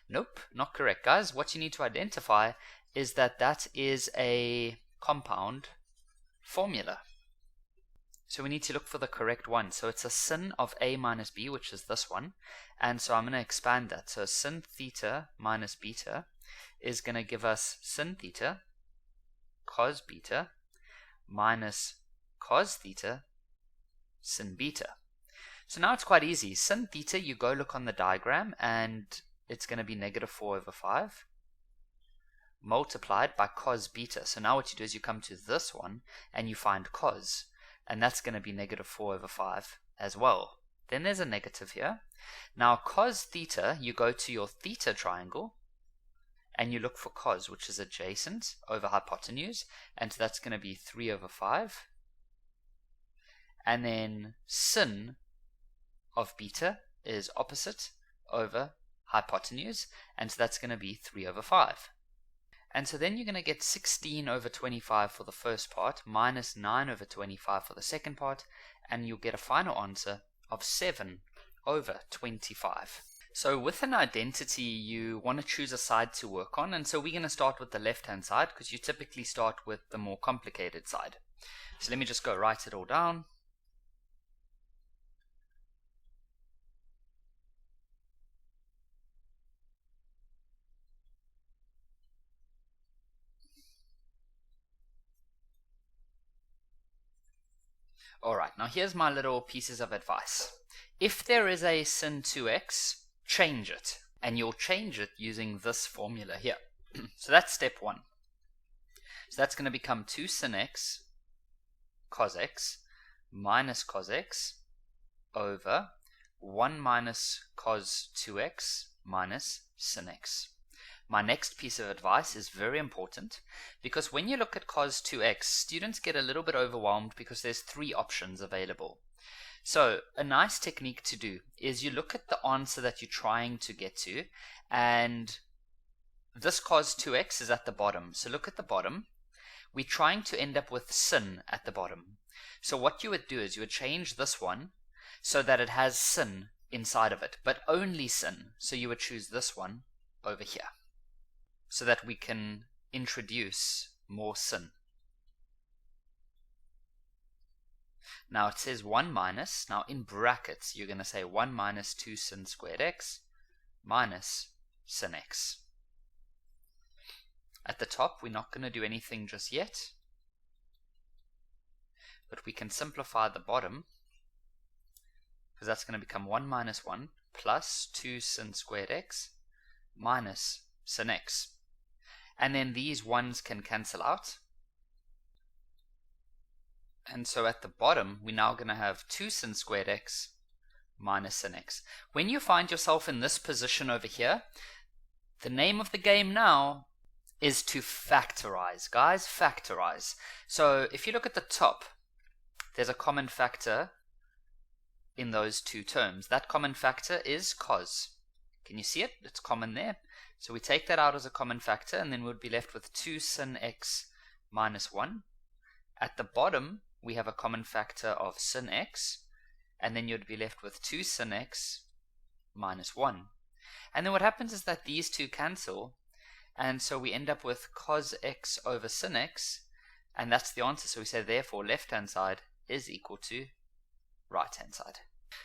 Speaker 1: Nope, not correct, guys. What you need to identify is that that is a compound formula. So we need to look for the correct one. So it's a sin of a minus b, which is this one. And so I'm going to expand that. So sin theta minus beta is going to give us sin theta cos beta minus cos theta sin beta. So now it's quite easy. Sin theta, you go look on the diagram, and it's going to be -4 over 5 multiplied by cos beta. So now what you do is you come to this one and you find cos. And that's going to be -4 over 5 as well. Then there's a negative here. Now cos theta, you go to your theta triangle and you look for cos, which is adjacent over hypotenuse, and so that's going to be 3 over 5. And then sin of beta is opposite over hypotenuse, and so that's going to be 3 over 5. And so then you're going to get 16 over 25 for the first part, minus 9 over 25 for the second part, and you'll get a final answer of 7 over 25. So with an identity, you want to choose a side to work on, and so we're going to start with the left-hand side, because you typically start with the more complicated side. So let me just go write it all down. Alright, now here's my little pieces of advice. If there is a sin 2x, change it. And you'll change it using this formula here. So that's step 1. So that's going to become 2 sin x cos x minus cos x over 1 minus cos 2x minus sin x. My next piece of advice is very important, because when you look at cos 2x, students get a little bit overwhelmed because there's 3 options available. So a nice technique to do is you look at the answer that you're trying to get to, and this cos 2x is at the bottom. So look at the bottom. We're trying to end up with sin at the bottom. So what you would do is you would change this one so that it has sin inside of it, but only sin. So you would choose this one over here, so that we can introduce more sin. Now it says 1 minus, now in brackets you're going to say 1 minus 2 sin squared x minus sin x. At the top we're not going to do anything just yet, but we can simplify the bottom, because that's going to become 1 minus 1 plus 2 sin squared x minus sin x. and then these ones can cancel out. And so at the bottom, we're now going to have 2 sin squared x minus sin x. When you find yourself in this position over here, the name of the game now is to factorize. Guys, factorize. So if you look at the top, there's a common factor in those two terms. That common factor is cos. Can you see it? It's common there. So we take that out as a common factor, and then we'd be left with 2 sin x minus 1. At the bottom, we have a common factor of sin x, and then you'd be left with 2 sin x minus 1. And then what happens is that these two cancel, and so we end up with cos x over sin x, and that's the answer. So we say therefore left-hand side is equal to right-hand side.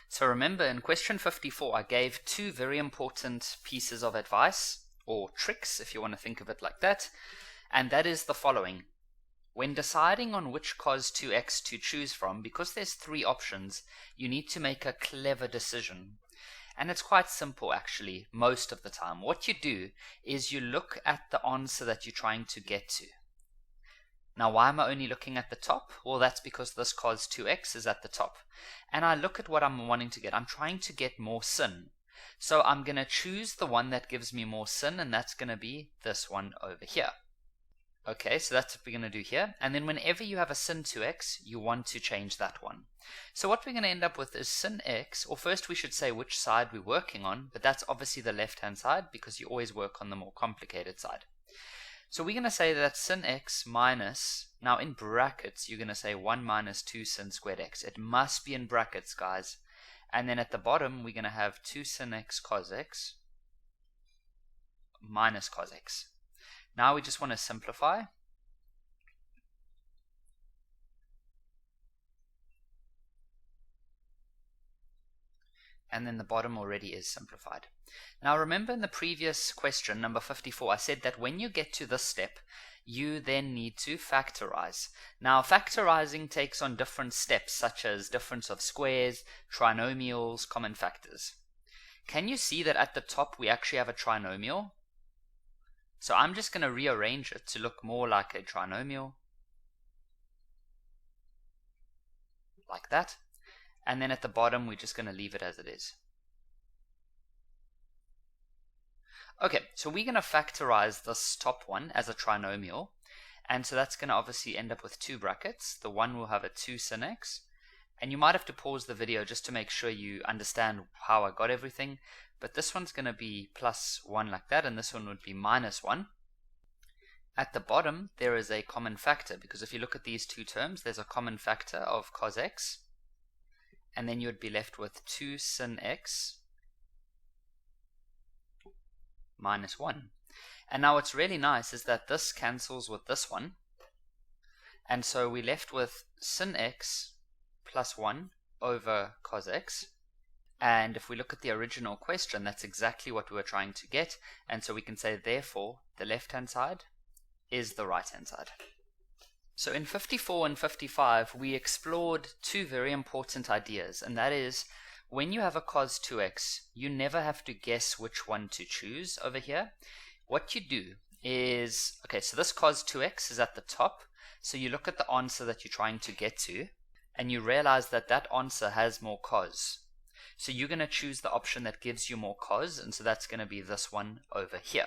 Speaker 1: So remember, in question 54, I gave two very important pieces of advice, or tricks if you want to think of it like that, and that is the following. When deciding on which cos 2x to choose from, because there's three options, you need to make a clever decision. And it's quite simple actually, most of the time. What you do is you look at the answer that you're trying to get to. Now why am I only looking at the top? Well, that's because this cos 2x is at the top. And I look at what I'm wanting to get. I'm trying to get more sin. So I'm going to choose the one that gives me more sin, and that's going to be this one over here. Okay, so that's what we're going to do here. And then whenever you have a sin 2x, you want to change that one. So what we're going to end up with is sin x, or first we should say which side we're working on, but that's obviously the left-hand side because you always work on the more complicated side. So we're going to say that sin x minus, now in brackets, you're going to say 1 minus 2 sin squared x. It must be in brackets, guys. And then at the bottom, we're going to have 2 sin x cos x minus cos x. Now we just want to simplify. And then the bottom already is simplified. Now remember in the previous question, number 54, I said that when you get to this step, you then need to factorize. Now factorizing takes on different steps, such as difference of squares, trinomials, common factors. Can you see that at the top we actually have a trinomial? So I'm just going to rearrange it to look more like a trinomial, like that. And then at the bottom, we're just going to leave it as it is. Okay, so we're going to factorize this top one as a trinomial. And so that's going to obviously end up with two brackets. The one will have a 2 sin x. And you might have to pause the video just to make sure you understand how I got everything. But this one's going to be plus 1 like that, and this one would be minus 1. At the bottom, there is a common factor, because if you look at these two terms, there's a common factor of cos x. And then you'd be left with 2 sin x minus 1. And now what's really nice is that this cancels with this one. And so we're left with sin x plus 1 over cos x. And if we look at the original question, that's exactly what we were trying to get. And so we can say, therefore, the left-hand side is the right-hand side. So in 54 and 55, we explored two very important ideas, and that is, when you have a cos 2x, you never have to guess which one to choose over here. What you do is, okay, so this cos 2x is at the top, so you look at the answer that you're trying to get to, and you realize that that answer has more cos. So you're going to choose the option that gives you more cos, and so that's going to be this one over here.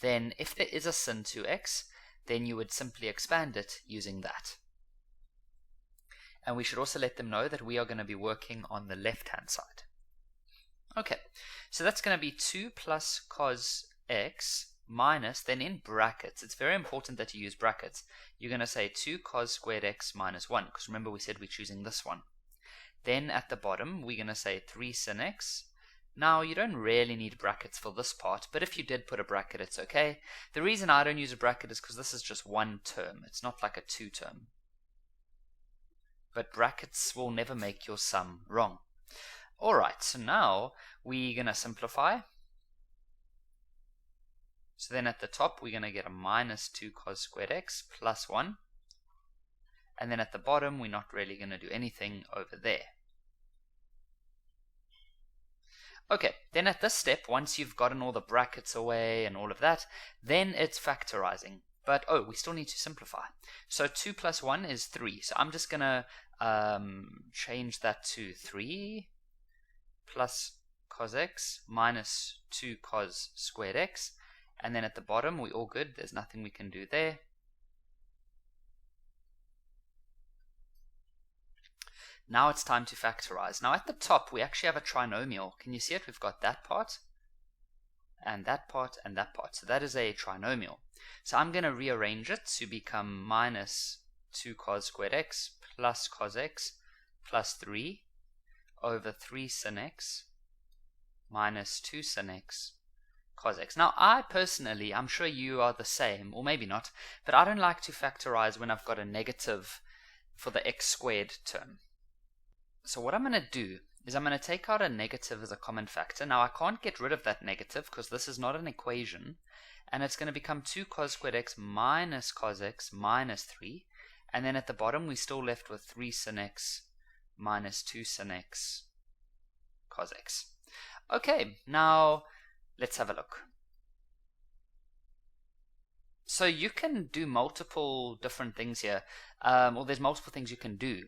Speaker 1: Then if there is a sin 2x, then you would simply expand it using that. And we should also let them know that we are going to be working on the left-hand side. Okay, so that's going to be 2 plus cos x minus, then in brackets, it's very important that you use brackets. You're going to say 2 cos squared x minus 1, because remember we said we're choosing this one. Then at the bottom, we're going to say 3 sin x. Now, you don't really need brackets for this part, but if you did put a bracket, it's okay. The reason I don't use a bracket is because this is just one term. It's not like a two term. But brackets will never make your sum wrong. Alright, so now we're going to simplify. So then at the top, we're going to get a minus 2 cos squared x plus 1. And then at the bottom, we're not really going to do anything over there. Okay, then at this step, once you've gotten all the brackets away and all of that, then it's factorizing. But, oh, we still need to simplify. So 2 plus 1 is 3. So I'm just going to change that to 3 plus cos x minus 2 cos squared x. And then at the bottom, we're all good. There's nothing we can do there. Now it's time to factorize. Now at the top, we actually have a trinomial. Can you see it? We've got that part, and that part, and that part. So that is a trinomial. So I'm going to rearrange it to become minus 2 cos squared x plus cos x plus 3 over 3 sin x minus 2 sin x cos x. Now I personally, I'm sure you are the same, or maybe not, but I don't like to factorize when I've got a negative for the x squared term. So what I'm going to do is I'm going to take out a negative as a common factor. Now I can't get rid of that negative because this is not an equation, and it's going to become 2 cos squared x minus cos x minus 3, and then at the bottom we're still left with 3 sin x minus 2 sin x cos x. Okay, now let's have a look. So you can do multiple different things here, or there's multiple things you can do.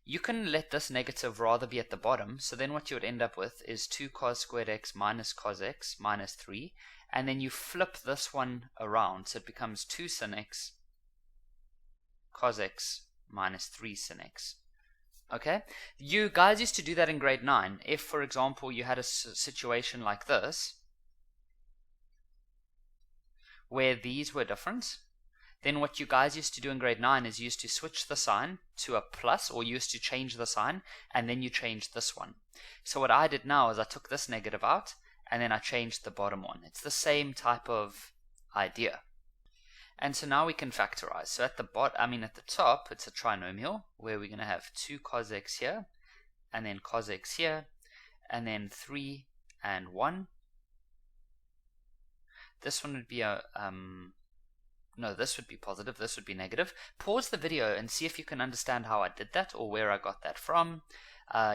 Speaker 1: You can let this negative rather be at the bottom, so then what you would end up with is 2 cos squared x minus 3, and then you flip this one around, so it becomes 2 sin x cos x minus 3 sin x. Okay? You guys used to do that in grade 9. If, for example, you had a situation like this, where these were different, then what you guys used to do in grade 9 is you used to switch the sign to a plus, or you used to change the sign, and then you changed this one. So what I did now is I took this negative out, and then I changed the bottom one. It's the same type of idea. And so now we can factorize. So at the at the top, it's a trinomial, where we're going to have 2 cos x here, and then cos x here, and then 3 and 1. This one would be a no, this would be positive, this would be negative. Pause the video and see if you can understand how I did that or where I got that from.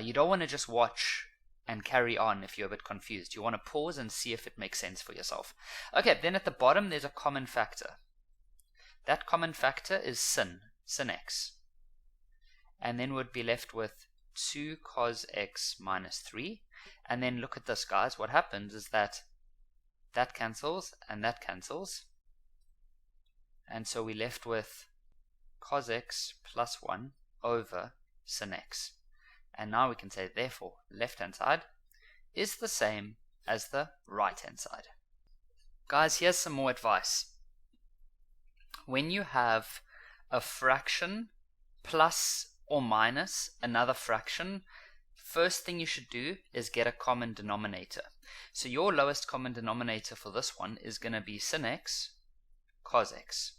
Speaker 1: You don't want to just watch and carry on if you're a bit confused. You want to pause and see if it makes sense for yourself. Okay, then at the bottom there's a common factor. That common factor is sin x. And then we'd be left with 2 cos x minus 3. And then look at this, guys. What happens is that cancels and that cancels. And so we're left with cos x plus 1 over sin x. And now we can say, therefore, left-hand side is the same as the right-hand side. Guys, here's some more advice. When you have a fraction plus or minus another fraction, first thing you should do is get a common denominator. So your lowest common denominator for this one is going to be sin x cos x.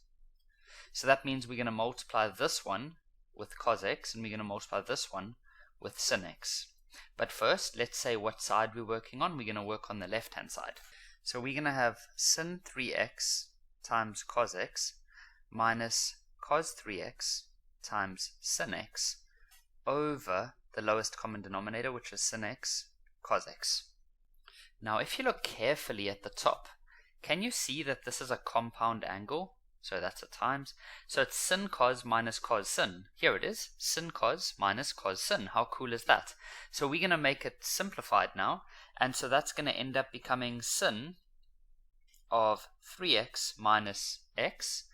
Speaker 1: So that means we're going to multiply this one with cos x, and we're going to multiply this one with sin x. But first, let's say what side we're working on. We're going to work on the left-hand side. So we're going to have sin 3x times cos x minus cos 3x times sin x over the lowest common denominator, which is sin x cos x. Now, if you look carefully at the top, can you see that this is a compound angle? So that's a times. So it's sin cos minus cos sin. Here it is, sin cos minus cos sin. How cool is that? So we're going to make it simplified now. And so that's going to end up becoming sin of 3x minus x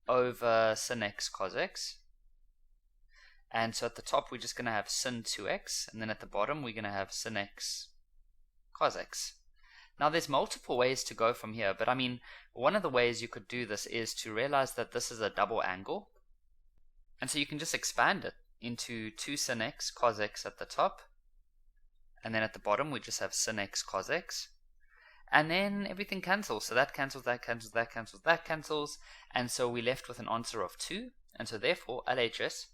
Speaker 1: over sin x cos x. And so at the top we're just going to have sin 2x. And then at the bottom we're going to have sin x cos x. Now there's multiple ways to go from here, but I mean, one of the ways you could do this is to realize that this is a double angle. And so you can just expand it into 2 sin x cos x at the top. And then at the bottom we just have sin x cos x. And then everything cancels. So that cancels, that cancels, that cancels, that cancels. And so we're left with an answer of 2. And so therefore LHS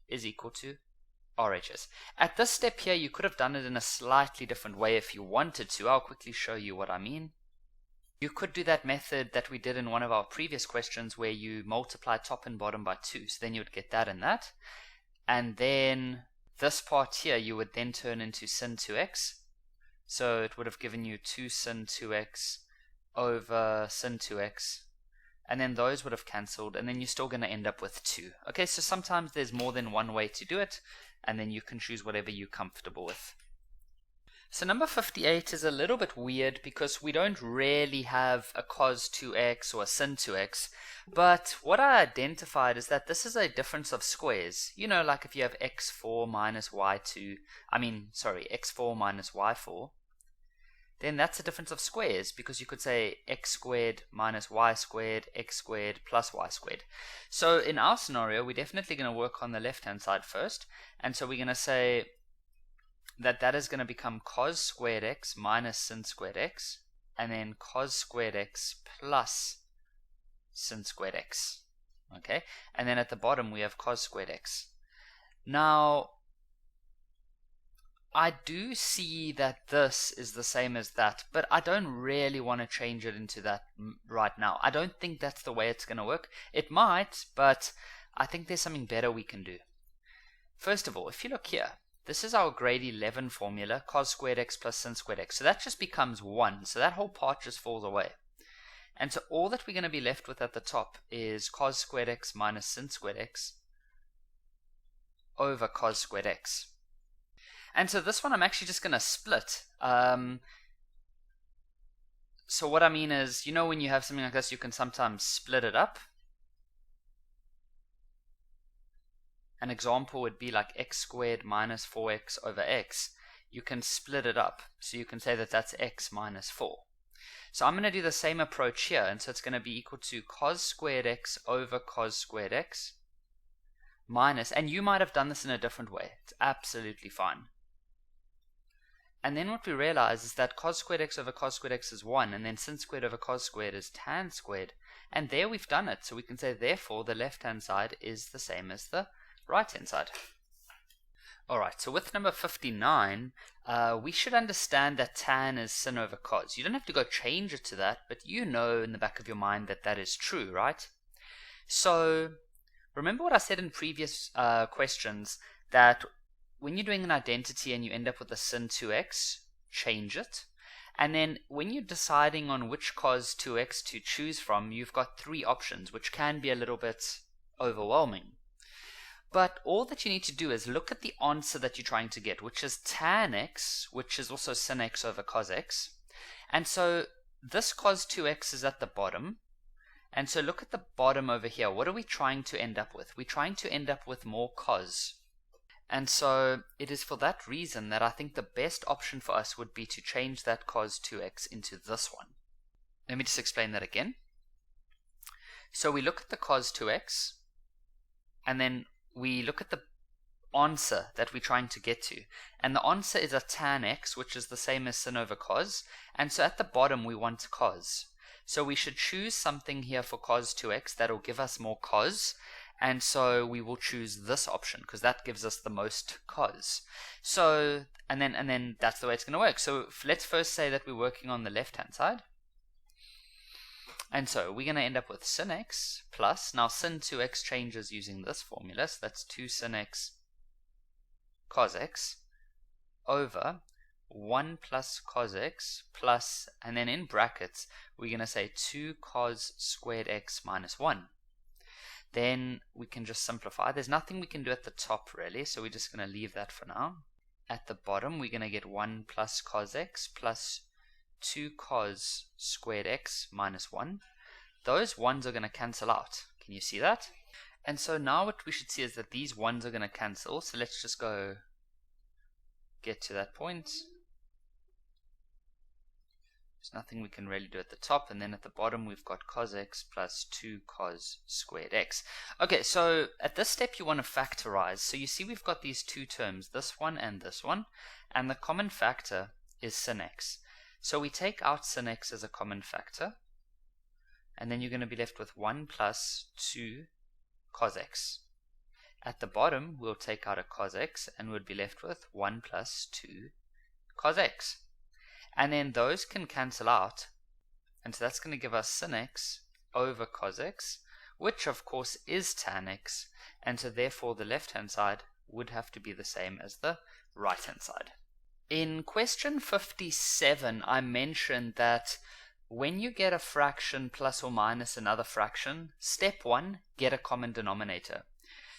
Speaker 1: is equal to RHS. At this step here, you could have done it in a slightly different way if you wanted to. I'll quickly show you what I mean. You could do that method that we did in one of our previous questions where you multiply top and bottom by 2. So then you would get that and that. And then this part here, you would then turn into sin 2x So it would have given you 2 sin 2x over sin 2x. And then those would have cancelled, and then you're still going to end up with 2. Okay, so sometimes there's more than one way to do it, and then you can choose whatever you're comfortable with. So number 58 is a little bit weird because we don't really have a cos 2x or a sin 2x, but what I identified is that this is a difference of squares. You know, like if you have x4 minus y2, x4 minus y4, then that's a difference of squares, because you could say x squared minus y squared, x squared plus y squared. So in our scenario, we're definitely going to work on the left-hand side first, and so we're going to say that that is going to become cos squared x minus sin squared x, and then cos squared x plus sin squared x. Okay, and then at the bottom we have cos squared x. Now, I do see that this is the same as that, but I don't really want to change it into that right now. I don't think that's the way it's going to work. It might, but I think there's something better we can do. First of all, if you look here, this is our grade 11 formula, cos squared x plus sin squared x. So that just becomes 1. So that whole part just falls away. And so all that we're going to be left with at the top is cos squared x minus sin squared x over cos squared x. And so this one I'm actually just going to split. So what I mean is, you know, when you have something like this, you can sometimes split it up. An example would be like x squared minus 4x over x. You can split it up. So you can say that that's x minus 4. So I'm going to do the same approach here. And so it's going to be equal to cos squared x over cos squared x minus, and you might have done this in a different way. It's absolutely fine. And then what we realize is that cos squared x over cos squared x is 1, and then sin squared over cos squared is tan squared. And there we've done it. So we can say, therefore, the left-hand side is the same as the right-hand side. Alright, so with number 59, we should understand that tan is sin over cos. You don't have to go change it to that, but you know in the back of your mind that that is true, right? So remember what I said in previous questions, that when you're doing an identity and you end up with a sin 2x, change it. And then when you're deciding on which cos 2x to choose from, you've got 3 options, which can be a little bit overwhelming. But all that you need to do is look at the answer that you're trying to get, which is tan x, which is also sin x over cos x. And so this cos 2x is at the bottom. And so look at the bottom over here. What are we trying to end up with? We're trying to end up with more cos. And so it is for that reason that I think the best option for us would be to change that cos 2x into this one. Let me just explain that again. So we look at the cos 2x, and then we look at the answer that we're trying to get to. And the answer is a tan x, which is the same as sin over cos. And so at the bottom we want cos. So we should choose something here for cos 2x that will give us more cos. And so we will choose this option because that gives us the most cos. So, and then that's the way it's going to work. So let's first say that we're working on the left-hand side. And so we're going to end up with sin x plus, now sin 2x changes using this formula, so that's 2 sin x cos x over 1 plus cos x plus, and then in brackets, we're going to say 2 cos squared x minus 1. Then we can just simplify. There's nothing we can do at the top really, so we're just going to leave that for now. At the bottom, we're going to get 1 plus cos x plus 2 cos squared x minus 1. Those 1's are going to cancel out. Can you see that? And so now what we should see is that these 1's are going to cancel. So let's just go get to that point. There's nothing we can really do at the top, and then at the bottom we've got cos x plus 2 cos squared x. Okay, so at this step you want to factorize. So you see we've got these two terms, this one, and the common factor is sin x. So we take out sin x as a common factor, and then you're going to be left with 1 plus 2 cos x. At the bottom we'll take out a cos x, and we'll be left with 1 plus 2 cos x. And then those can cancel out, and so that's going to give us sin x over cos x, which of course is tan x, and so therefore the left hand side would have to be the same as the right hand side. In question 57, I mentioned that when you get a fraction plus or minus another fraction, step 1, get a common denominator.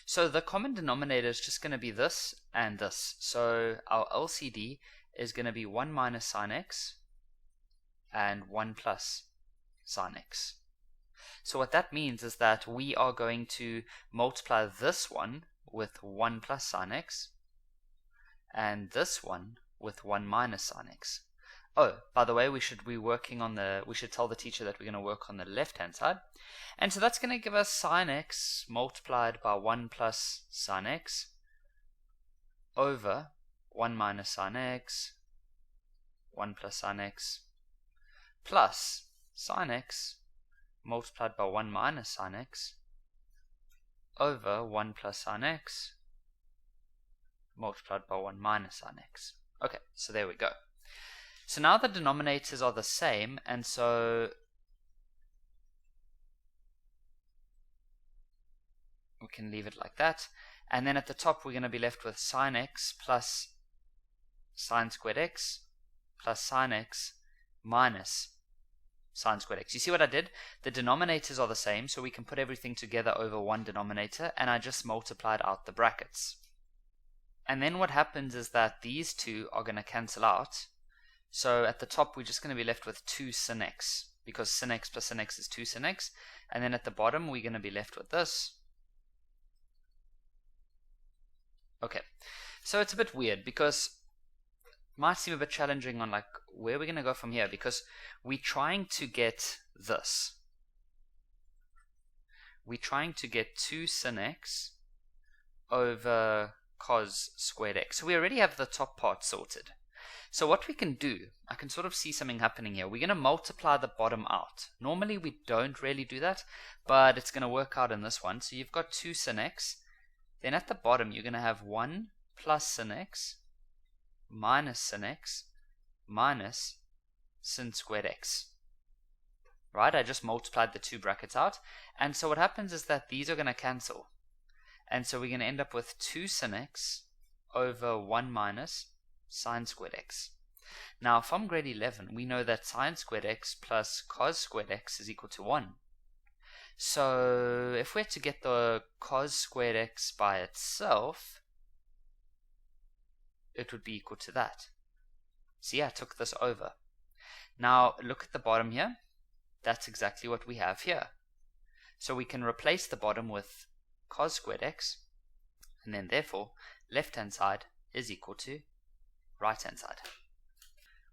Speaker 1: So the common denominator is just going to be this and this. So our LCD is going to be 1 minus sine x and 1 plus sine x. So what that means is that we are going to multiply this one with 1 plus sine x and this one with 1 minus sine x. Oh, by the way, we should tell the teacher that we're going to work on the left hand side. And so that's going to give us sine x multiplied by 1 plus sine x over 1 minus sine x, 1 plus sine x, plus sine x multiplied by 1 minus sine x over 1 plus sine x multiplied by 1 minus sine x. Okay, so there we go. So now the denominators are the same, and so we can leave it like that. And then at the top we're going to be left with sine x plus sine squared x plus sine x minus sine squared x. You see what I did? The denominators are the same, so we can put everything together over one denominator, and I just multiplied out the brackets. And then what happens is that these two are going to cancel out. So at the top we're just going to be left with 2 sin x, because sin x plus sin x is 2 sin x. And then at the bottom we're going to be left with this. Okay, so it's a bit weird because it might seem a bit challenging on like where we're going to go from here, because we're trying to get this. We're trying to get 2 sin x over cos squared x. So we already have the top part sorted. So what we can do, I can sort of see something happening here. We're going to multiply the bottom out. Normally we don't really do that, but it's going to work out in this one. So you've got 2 sin x. Then at the bottom you're going to have 1 plus sin x minus sin x minus sin squared x. Right? I just multiplied the two brackets out. And so what happens is that these are going to cancel. And so we're going to end up with 2 sin x over 1 minus sine squared x. Now from grade 11 we know that sine squared x plus cos squared x is equal to 1. So if we're to get the cos squared x by itself, it would be equal to that. See, I took this over. Now look at the bottom here. That's exactly what we have here. So we can replace the bottom with cos squared x, and then therefore left hand side is equal to right hand side.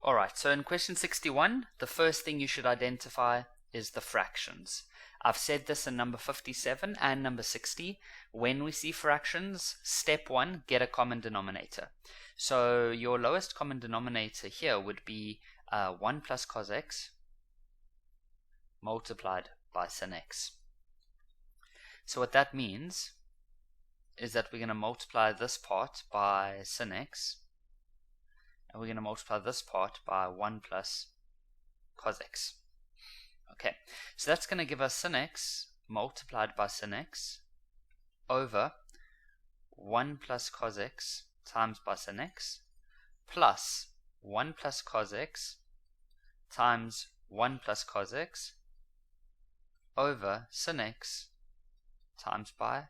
Speaker 1: Alright, so in question 61, the first thing you should identify is the fractions. I've said this in number 57 and number 60. When we see fractions, step 1, get a common denominator. So your lowest common denominator here would be 1 plus cos x multiplied by sin x. So what that means is that we're going to multiply this part by sin x, and we're going to multiply this part by 1 plus cos x. Okay, so that's going to give us sin x multiplied by sin x over 1 plus cos x times by sin x plus 1 plus cos x times 1 plus cos x over sin x times by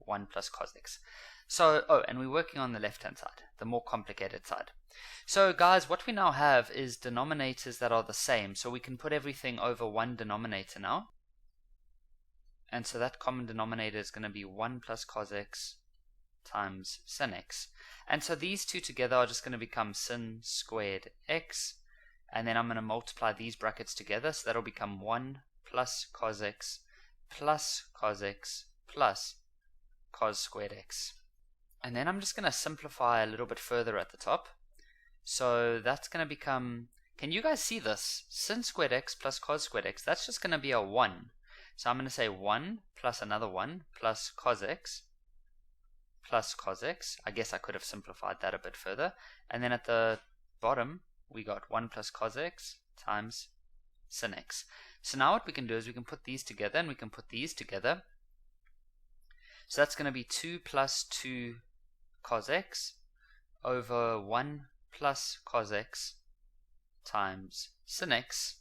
Speaker 1: 1 plus cos x. So, and we're working on the left hand side, the more complicated side. So guys, what we now have is denominators that are the same, so we can put everything over one denominator now. And so that common denominator is going to be 1 plus cos x times sin x. And so these two together are just going to become sin squared x, and then I'm going to multiply these brackets together, so that'll become 1 plus cos x plus cos x plus cos squared x. And then I'm just going to simplify a little bit further at the top. So that's going to become, can you guys see this? Sin squared x plus cos squared x, that's just going to be a 1. So I'm going to say 1 plus another 1 plus cos x plus cos x. I guess I could have simplified that a bit further. And then at the bottom, we got 1 plus cos x times sin x. So now what we can do is we can put these together, and we can put these together. So that's going to be 2 plus 2 cos x over 1 plus cos x times sin x.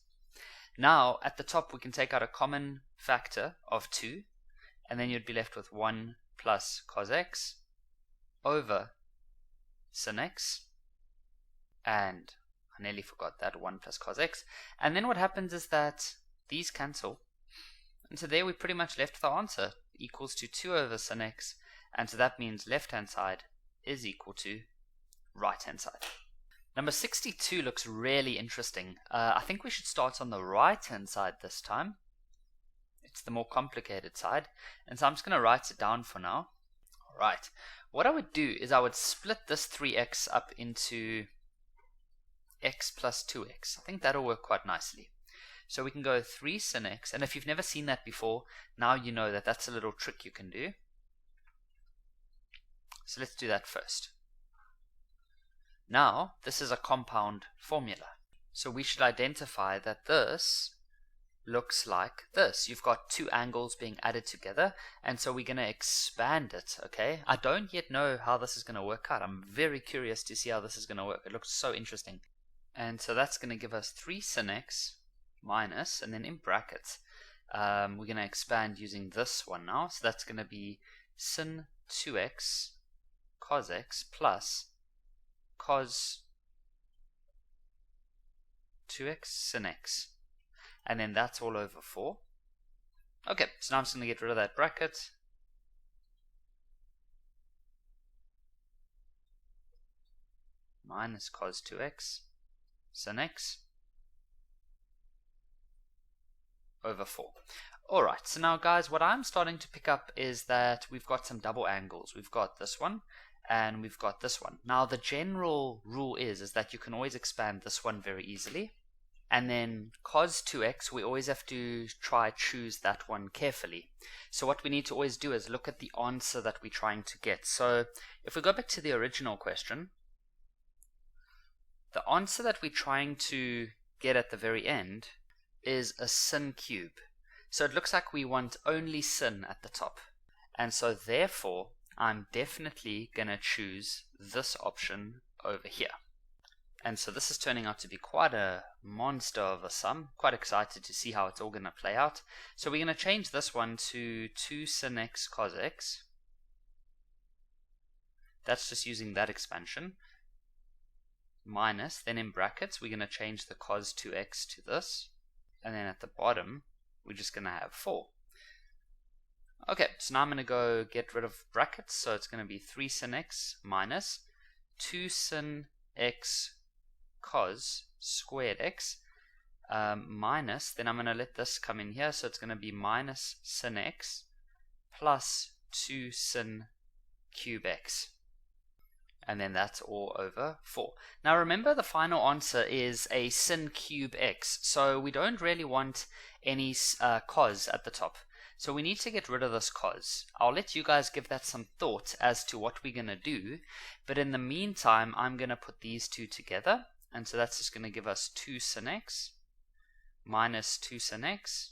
Speaker 1: Now, at the top, we can take out a common factor of 2, and then you'd be left with 1 plus cos x over sin x. And I nearly forgot that 1 plus cos x. And then what happens is that these cancel. And so there we're pretty much left with the answer equals to 2 over sin x. And so that means left-hand side is equal to right-hand side. Number 62 looks really interesting. I think we should start on the right-hand side this time. It's the more complicated side. And so I'm just going to write it down for now. Alright, what I would do is I would split this 3x up into x plus 2x. I think that'll work quite nicely. So we can go 3 sin x, and if you've never seen that before, now you know that that's a little trick you can do. So let's do that first. Now, this is a compound formula. So we should identify that this looks like this. You've got two angles being added together, and so we're going to expand it, okay? I don't yet know how this is going to work out. I'm very curious to see how this is going to work. It looks so interesting. And so that's going to give us 3 sin x minus, and then in brackets, we're going to expand using this one now. So that's going to be sin 2x cos x plus cos 2x sin x. And then that's all over 4. Okay, so now I'm just going to get rid of that bracket. Minus cos 2x sin x over 4. Alright, so now guys, what I'm starting to pick up is that we've got some double angles. We've got this one, and we've got this one. Now the general rule is that you can always expand this one very easily. And then cos 2x, we always have to choose that one carefully. So what we need to always do is look at the answer that we're trying to get. So if we go back to the original question, the answer that we're trying to get at the very end is a sin cube. So it looks like we want only sin at the top. And so therefore, I'm definitely going to choose this option over here. And so this is turning out to be quite a monster of a sum. Quite excited to see how it's all going to play out. So we're going to change this one to 2 sin x cos x. That's just using that expansion. Minus, then in brackets, we're going to change the cos 2x to this. And then at the bottom, we're just going to have 4. Okay, so now I'm going to go get rid of brackets. So it's going to be 3 sin x minus 2 sin x cos squared x minus, then I'm going to let this come in here, so it's going to be minus sin x plus 2 sin cube x. And then that's all over 4. Now remember, the final answer is a sin cube x, so we don't really want any cos at the top. So we need to get rid of this cos. I'll let you guys give that some thought as to what we're going to do, but in the meantime, I'm going to put these two together, and so that's just going to give us 2 sin x minus 2 sin x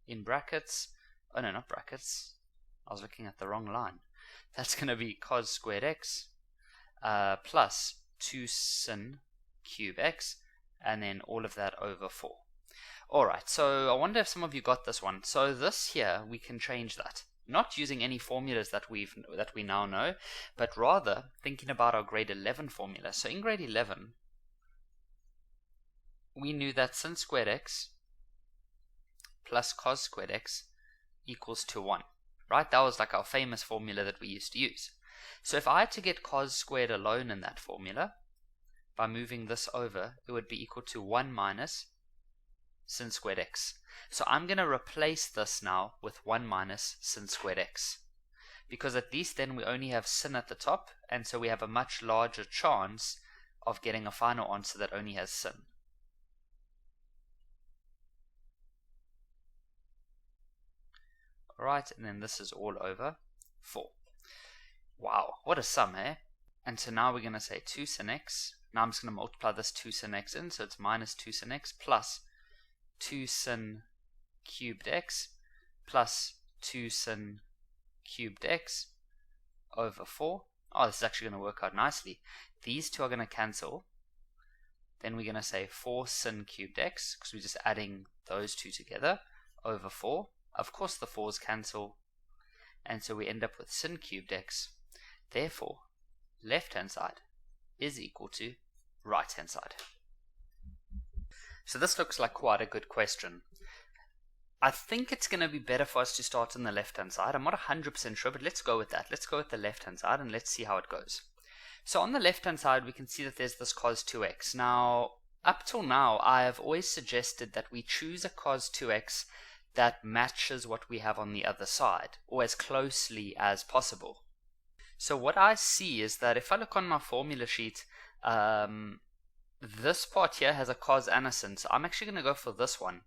Speaker 1: in brackets. Oh no, not brackets. I was looking at the wrong line. That's going to be cos squared x plus 2 sin cube x, and then all of that over 4. Alright, so I wonder if some of you got this one. So this here, we can change that. Not using any formulas that we now know, but rather thinking about our grade 11 formula. So in grade 11, we knew that sin squared x plus cos squared x equals to 1. Right? That was like our famous formula that we used to use. So if I had to get cos squared alone in that formula, by moving this over, it would be equal to 1 minus sin squared x. So I'm going to replace this now with 1 minus sin squared x. Because at least then we only have sin at the top, and so we have a much larger chance of getting a final answer that only has sin. Alright, and then this is all over 4. Wow, what a sum, eh? And so now we're going to say 2 sin x. Now I'm just going to multiply this 2 sin x in, so it's minus 2 sin x plus 2 sin cubed x plus 2 sin cubed x over 4. Oh, this is actually going to work out nicely. These two are going to cancel, then we're going to say 4 sin cubed x, because we're just adding those two together, over 4. Of course the 4's cancel, and so we end up with sin cubed x. Therefore, left hand side is equal to right hand side. So this looks like quite a good question. I think it's going to be better for us to start on the left hand side. I'm not 100% sure, but let's go with that. Let's go with the left hand side and let's see how it goes. So on the left hand side we can see that there's this cos 2x. Now up till now I have always suggested that we choose a cos 2x that matches what we have on the other side, or as closely as possible. So what I see is that if I look on my formula sheet, this part here has a cos and a sin, so I'm actually going to go for this one.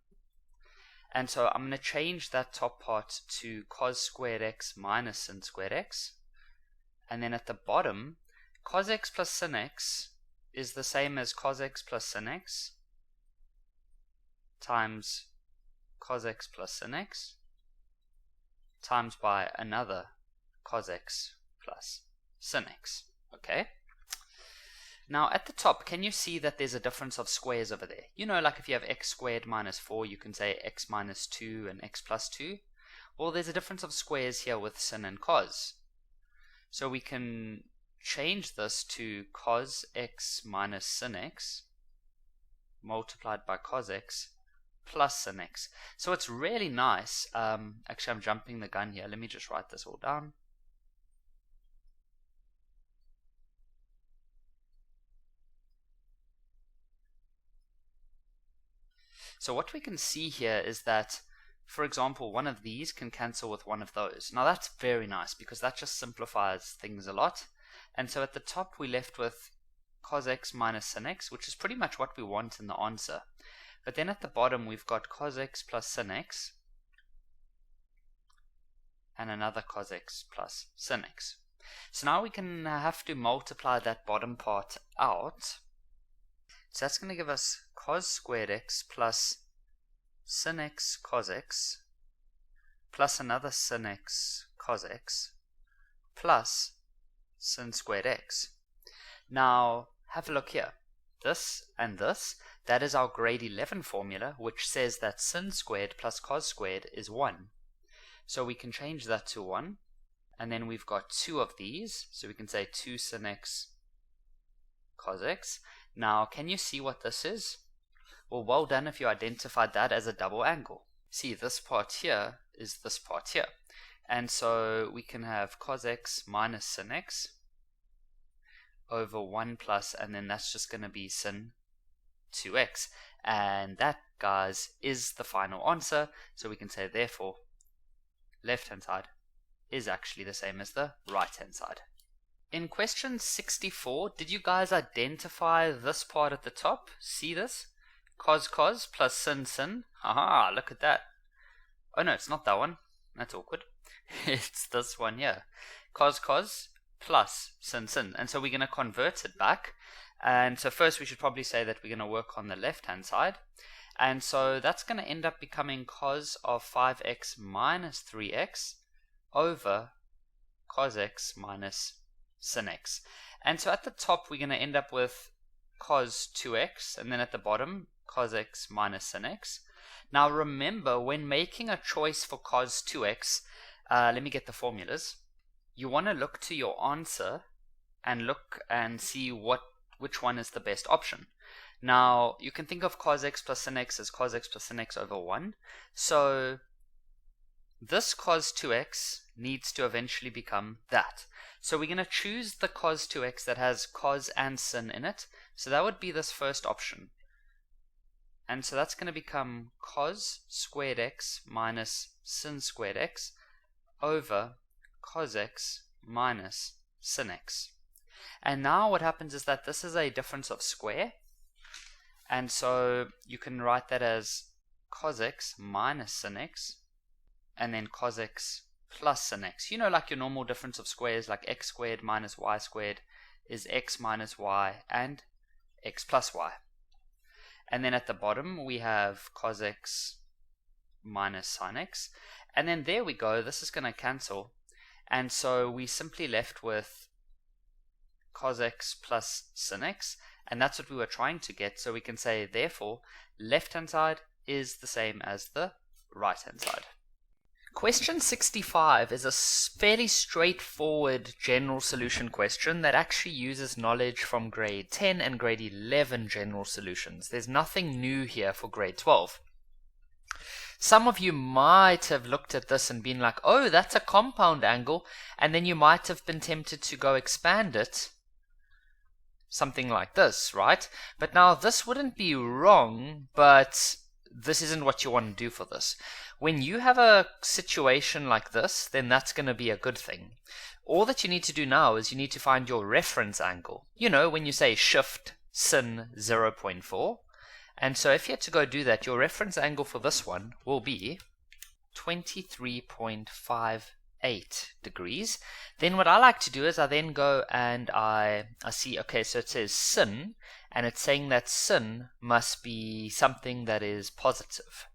Speaker 1: And so I'm going to change that top part to cos squared x minus sin squared x. And then at the bottom, cos x plus sin x is the same as cos x plus sin x times cos x plus sin x times by another cos x plus sin x. Okay? Now at the top, can you see that there's a difference of squares over there? You know, like if you have x squared minus 4, you can say x minus 2 and x plus 2. Well, there's a difference of squares here with sin and cos. So we can change this to cos x minus sin x multiplied by cos x plus sin x. So it's really nice. Actually, I'm jumping the gun here. Let me just write this all down. So what we can see here is that, for example, one of these can cancel with one of those. Now that's very nice because that just simplifies things a lot. And so at the top we're left with cos x minus sin x, which is pretty much what we want in the answer. But then at the bottom we've got cos x plus sin x and another cos x plus sin x. So now we can have to multiply that bottom part out. So that's going to give us cos squared x plus sin x cos x plus another sin x cos x plus sin squared x. Now have a look here. This and this, that is our grade 11 formula, which says that sin squared plus cos squared is 1. So we can change that to 1, and then we've got 2 of these, so we can say 2 sin x cos x. Now, can you see what this is? Well done if you identified that as a double angle. See, this part here is this part here. And so we can have cos x minus sin x over 1 plus, and then that's just going to be sin 2x. And that, guys, is the final answer. So we can say, therefore, left-hand side is actually the same as the right-hand side. In question 64, did you guys identify this part at the top? See this? Cos cos plus sin sin. Haha, look at that. Oh no, it's not that one. That's awkward. It's this one here. Cos cos plus sin sin. And so we're going to convert it back. And so first we should probably say that we're going to work on the left-hand side. And so that's going to end up becoming cos of 5x minus 3x over cos x minus sin x. And so at the top we're going to end up with cos 2x, and then at the bottom cos x minus sin x. Now remember, when making a choice for cos 2x, let me get the formulas. You want to look to your answer and look and see which one is the best option. Now you can think of cos x plus sin x as cos x plus sin x over 1. So this cos 2x needs to eventually become that. So we're going to choose the cos 2x that has cos and sin in it. So that would be this first option. And so that's going to become cos squared x minus sin squared x over cos x minus sin x. And now what happens is that this is a difference of square. And so you can write that as cos x minus sin x, and then cos x plus sin x. You know, like your normal difference of squares, like x squared minus y squared is x minus y and x plus y. And then at the bottom we have cos x minus sin x. And then there we go, this is going to cancel. And so we simply left with cos x plus sin x. And that's what we were trying to get. So we can say, therefore, left-hand side is the same as the right-hand side. Question 65 is a fairly straightforward general solution question that actually uses knowledge from grade 10 and grade 11 general solutions. There's nothing new here for grade 12. Some of you might have looked at this and been like, oh, that's a compound angle, and then you might have been tempted to go expand it. Something like this, right? But now this wouldn't be wrong, but this isn't what you want to do for this. When you have a situation like this, then that's going to be a good thing. All that you need to do now is you need to find your reference angle. You know, when you say shift sin 0.4. And so if you had to go do that, your reference angle for this one will be 23.58 degrees. Then what I like to do is I then go and I see, okay, so it says sin, and it's saying that sin must be something that is positive.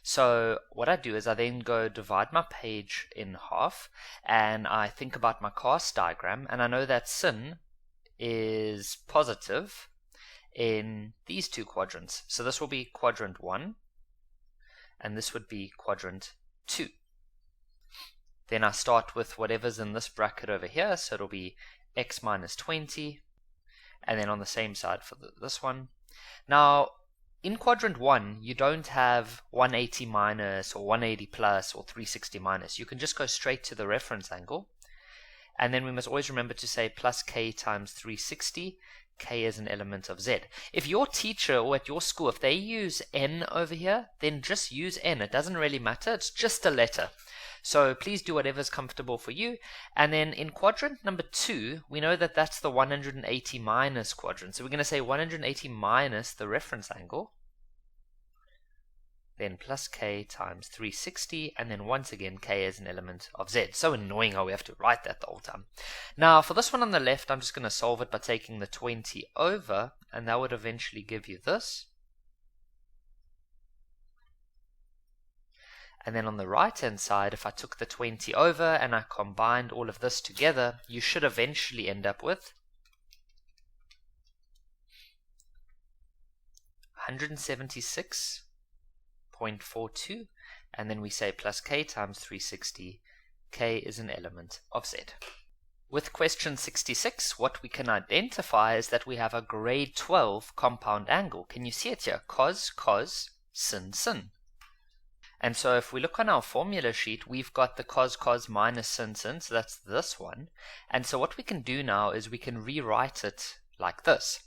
Speaker 1: So what I do is I then go divide my page in half, and I think about my cast diagram, and I know that sin is positive in these two quadrants. So this will be quadrant 1, and this would be quadrant 2. Then I start with whatever's in this bracket over here, so it'll be x minus 20, and then on the same side for this one. Now, in quadrant 1, you don't have 180 minus or 180 plus or 360 minus. You can just go straight to the reference angle. And then we must always remember to say plus k times 360. K is an element of z. If your teacher or at your school, if they use n over here, then just use n. It doesn't really matter. It's just a letter. So please do whatever's comfortable for you. And then in quadrant number 2, we know that that's the 180 minus quadrant. So we're going to say 180 minus the reference angle, then plus k times 360, and then once again k is an element of z. So annoying how we have to write that the whole time. Now for this one on the left, I'm just going to solve it by taking the 20 over, and that would eventually give you this. And then on the right hand side, if I took the 20 over and I combined all of this together, you should eventually end up with 176.42, and then we say plus k times 360. K is an element of z. With question 66, what we can identify is that we have a grade 12 compound angle. Can you see it here? Cos, cos, sin, sin. And so if we look on our formula sheet, we've got the cos, cos minus sin, sin, so that's this one. And so what we can do now is we can rewrite it like this.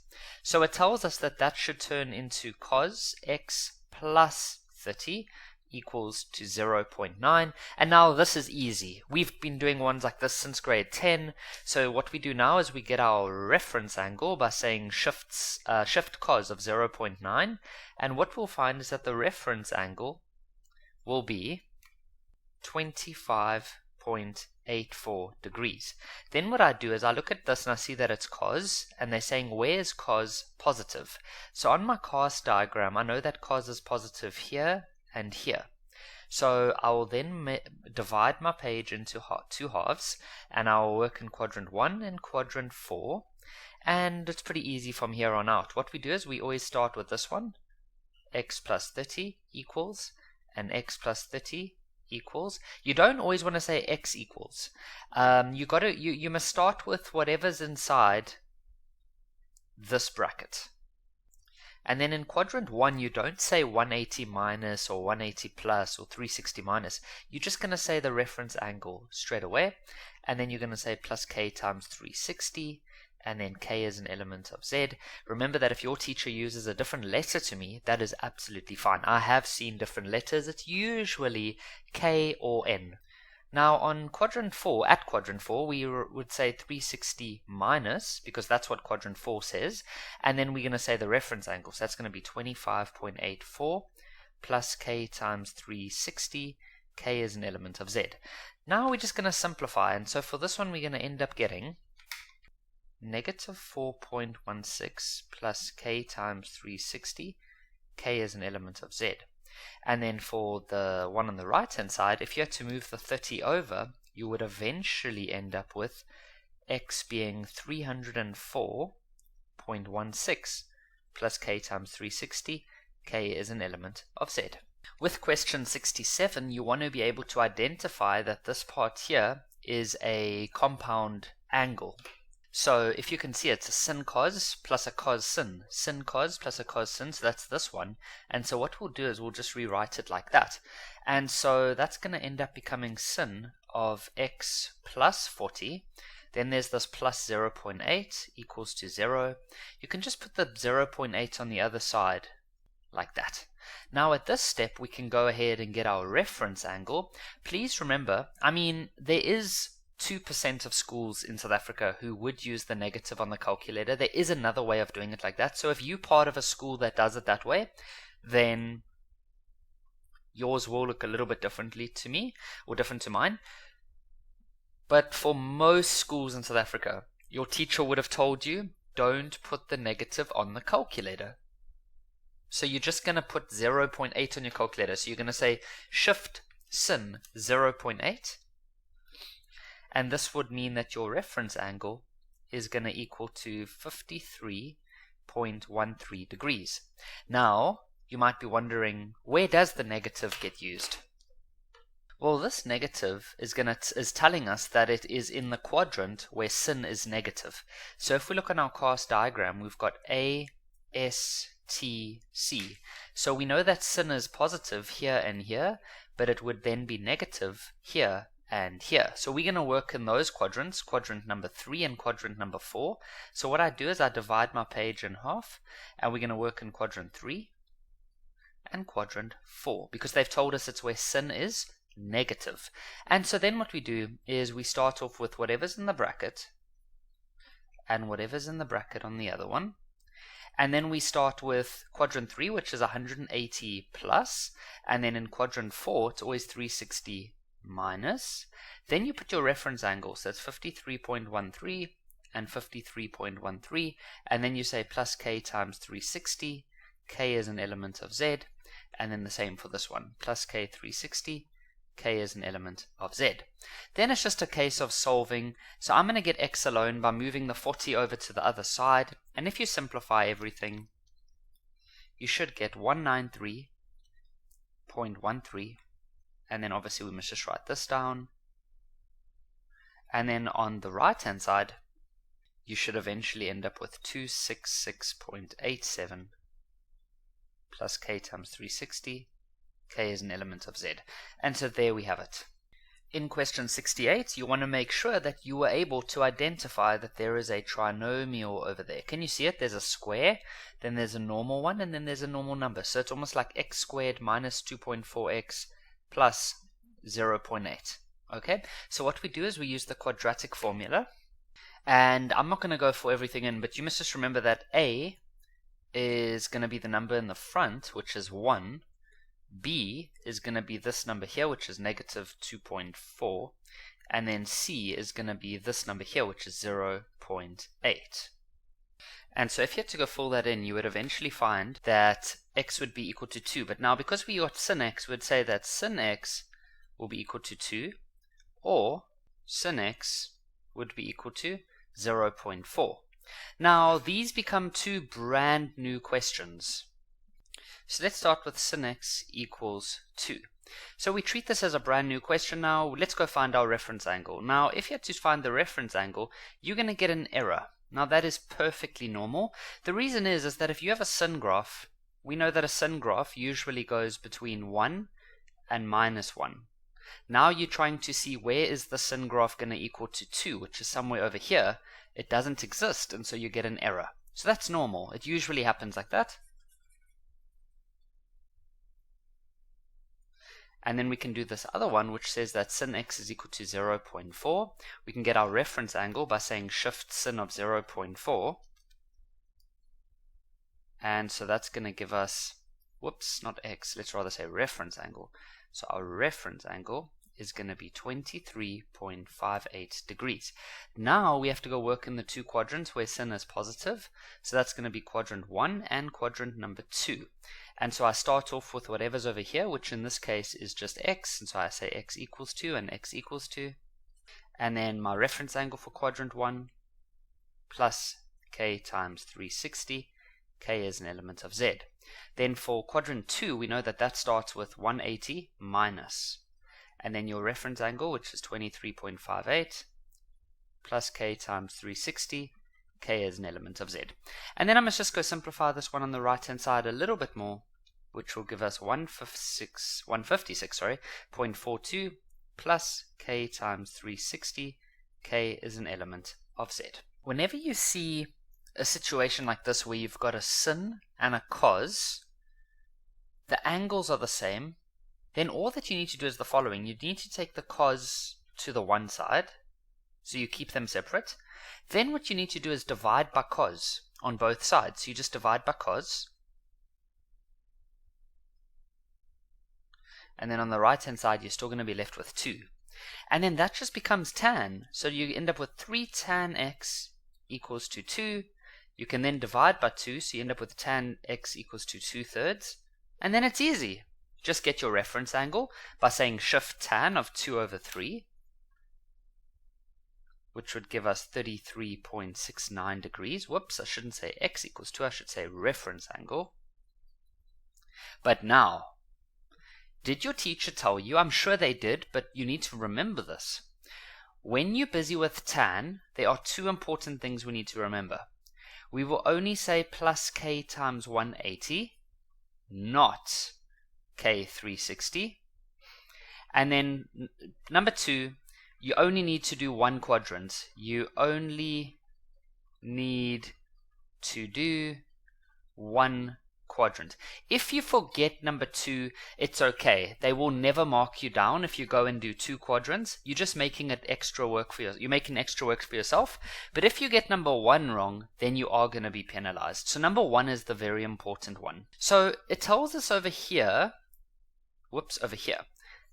Speaker 1: So it tells us that that should turn into cos x plus 30 equals to 0.9. And now this is easy. We've been doing ones like this since grade 10. So what we do now is we get our reference angle by saying shift cos of 0.9. And what we'll find is that the reference angle will be 25.84 degrees. Then what I do is I look at this and I see that it's cos, and they're saying where is cos positive? So on my cos diagram, I know that cos is positive here and here. So I will then divide my page into two halves, and I will work in quadrant 1 and quadrant 4, and it's pretty easy from here on out. What we do is we always start with this one, x plus 30 equals, and x plus 30 equals. You don't always want to say x equals. You must start with whatever's inside this bracket. And then in quadrant 1, you don't say 180 minus or 180 plus or 360 minus. You're just going to say the reference angle straight away. And then you're going to say plus k times 360. And then k is an element of z. Remember that if your teacher uses a different letter to me, that is absolutely fine. I have seen different letters. It's usually k or n. Now on quadrant 4, at quadrant 4, we would say 360 minus, because that's what quadrant 4 says. And then we're going to say the reference angle. So that's going to be 25.84 plus k times 360. K is an element of z. Now we're just going to simplify. And so for this one, we're going to end up getting negative 4.16 plus k times 360. K is an element of z. And then for the one on the right hand side, if you had to move the 30 over, you would eventually end up with x being 304.16 53.16 plus k times 360. K is an element of Z. With question 67, you want to be able to identify that this part here is a compound angle. So if you can see, it's a sin cos plus a cos sin. Sin cos plus a cos sin, so that's this one. And so what we'll do is we'll just rewrite it like that. And so that's going to end up becoming sin of x plus 40. Then there's this plus 0.8 equals to 0. You can just put the 0.8 on the other side like that. Now at this step we can go ahead and get our reference angle. Please remember, there is 2% of schools in South Africa who would use the negative on the calculator. There is another way of doing it like that. So if you're part of a school that does it that way, then yours will look a little bit differently to me, or different to mine. But for most schools in South Africa, your teacher would have told you, don't put the negative on the calculator. So you're just going to put 0.8 on your calculator. So you're going to say shift sin 0.8. And this would mean that your reference angle is going to equal to 53.13 degrees. Now, you might be wondering, where does the negative get used? Well, this negative is telling us that it is in the quadrant where sin is negative. So if we look on our cast diagram, we've got A, S, T, C. So we know that sin is positive here and here, but it would then be negative here and here. So we're going to work in those quadrants, quadrant number 3 and quadrant number 4. So what I do is I divide my page in half, and we're going to work in quadrant 3 and quadrant 4, because they've told us it's where sin is negative. And so then what we do is we start off with whatever's in the bracket and whatever's in the bracket on the other one. And then we start with quadrant 3, which is 180 plus, and then in quadrant 4 it's always 360 minus. Then you put your reference angles, that's 53.13 and 53.13, and then you say plus k times 360. K is an element of Z, and then the same for this one, plus k 360. K is an element of Z. Then it's just a case of solving. So I'm going to get x alone by moving the 40 over to the other side, and if you simplify everything, you should get 193.13, and then obviously we must just write this down. And then on the right hand side, you should eventually end up with 266.87 plus k times 360. K is an element of Z. And so there we have it. In question 68, you want to make sure that you were able to identify that there is a trinomial over there. Can you see it? There's a square, then there's a normal one, and then there's a normal number. So it's almost like x squared minus 2.4x plus 0.8. Okay, so what we do is we use the quadratic formula. And I'm not going to go for everything in, but you must just remember that A is going to be the number in the front, which is 1. B is going to be this number here, which is negative 2.4, and then C is going to be this number here, which is 0.8. And so if you had to go fill that in, you would eventually find that x would be equal to 2. But now because we got sin x, we'd say that sin x will be equal to 2, or sin x would be equal to 0.4. Now these become two brand new questions. So let's start with sin x equals 2. So we treat this as a brand new question now. Let's go find our reference angle. Now if you had to find the reference angle, you're going to get an error. Now that is perfectly normal. The reason is that if you have a sin graph, we know that a sin graph usually goes between 1 and minus 1. Now you're trying to see where is the sin graph going to equal to 2, which is somewhere over here. It doesn't exist, and so you get an error. So that's normal. It usually happens like that. And then we can do this other one, which says that sin x is equal to 0.4. We can get our reference angle by saying shift sin of 0.4. And so that's going to give us, whoops, not x, let's rather say reference angle. So our reference angle is going to be 23.58 degrees. Now we have to go work in the two quadrants where sin is positive. So that's going to be quadrant 1 and quadrant number 2. And so I start off with whatever's over here, which in this case is just x. And so I say x equals 2 and x equals 2. And then my reference angle for quadrant 1 plus k times 360. K is an element of z. Then for quadrant 2, we know that that starts with 180 minus. And then your reference angle, which is 23.58, plus k times 360. K is an element of z. And then I must just go simplify this one on the right-hand side a little bit more, which will give us 156.42 plus k times 360. K is an element of z. Whenever you see a situation like this where you've got a sin and a cos, the angles are the same, then all that you need to do is the following. You need to take the cos to the one side, so you keep them separate. Then what you need to do is divide by cos on both sides. So you just divide by cos. And then on the right hand side, you're still going to be left with 2. And then that just becomes tan. So you end up with 3 tan x equals to 2. You can then divide by 2, so you end up with tan x equals to 2/3. And then it's easy. Just get your reference angle by saying shift tan of 2 over 3. Which would give us 33.69 degrees. Whoops, I shouldn't say x equals 2, I should say reference angle. But now, did your teacher tell you? I'm sure they did, but you need to remember this. When you're busy with tan, there are 2 important things we need to remember. We will only say plus k times 180, not k 360. And then number 2, you only need to do one quadrant. You only need to do one quadrant. If you forget number 2, it's okay. They will never mark you down if you go and do 2 quadrants. You're just making it extra work for you're making extra work for yourself. But if you get number 1 wrong, then you are going to be penalized. So number 1 is the very important one. So it tells us over here, over here,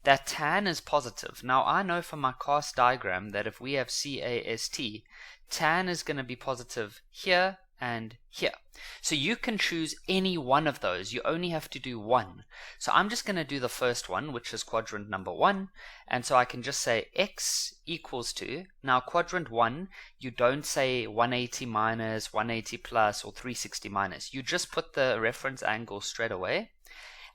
Speaker 1: that tan is positive. Now I know from my cast diagram that if we have CAST, tan is going to be positive here and here. So you can choose any one of those. You only have to do one. So I'm just going to do the first one, which is quadrant number 1. And so I can just say x equals to, now quadrant 1, you don't say 180 minus, 180 plus, or 360 minus. You just put the reference angle straight away.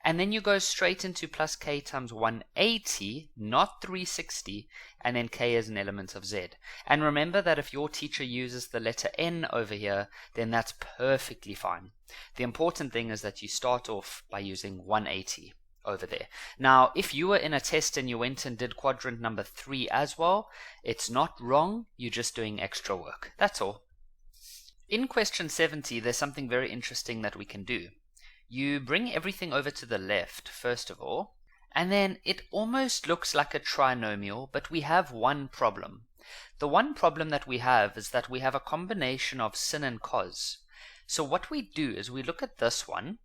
Speaker 1: And then you go straight into plus k times 180, not 360, and then k is an element of z. And remember that if your teacher uses the letter n over here, then that's perfectly fine. The important thing is that you start off by using 180 over there. Now, if you were in a test and you went and did quadrant number 3 as well, it's not wrong, you're just doing extra work. That's all. In question 70, there's something very interesting that we can do. You bring everything over to the left, first of all, and then it almost looks like a trinomial, but we have one problem. The one problem that we have is that we have a combination of sin and cos. So what we do is we look at this one,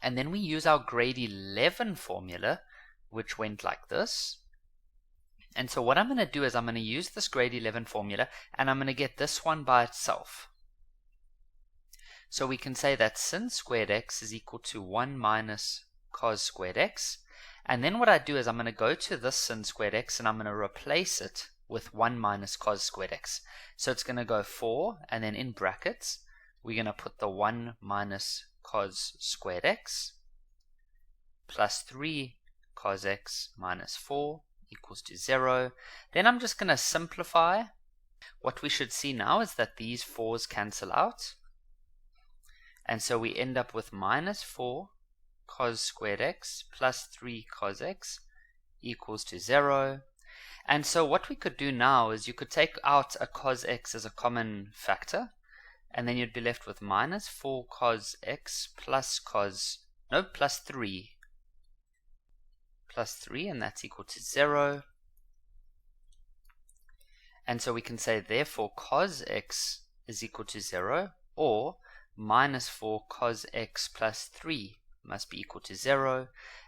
Speaker 1: and then we use our grade 11 formula, which went like this. And so what I'm going to do is I'm going to use this grade 11 formula, and I'm going to get this one by itself. So we can say that sin squared x is equal to 1 minus cos squared x. And then what I do is I'm going to go to this sin squared x and I'm going to replace it with 1 minus cos squared x. So it's going to go 4, and then in brackets, we're going to put the 1 minus cos squared x plus 3 cos x minus 4 equals to 0. Then I'm just going to simplify. What we should see now is that these 4's cancel out. And so we end up with minus 4 cos squared x plus 3 cos x equals to 0. And so what we could do now is you could take out a cos x as a common factor, and then you'd be left with minus 4 cos x plus 3. Plus 3, and that's equal to 0. And so we can say, therefore, cos x is equal to 0, or minus 4 cos x plus 3 must be equal to 0.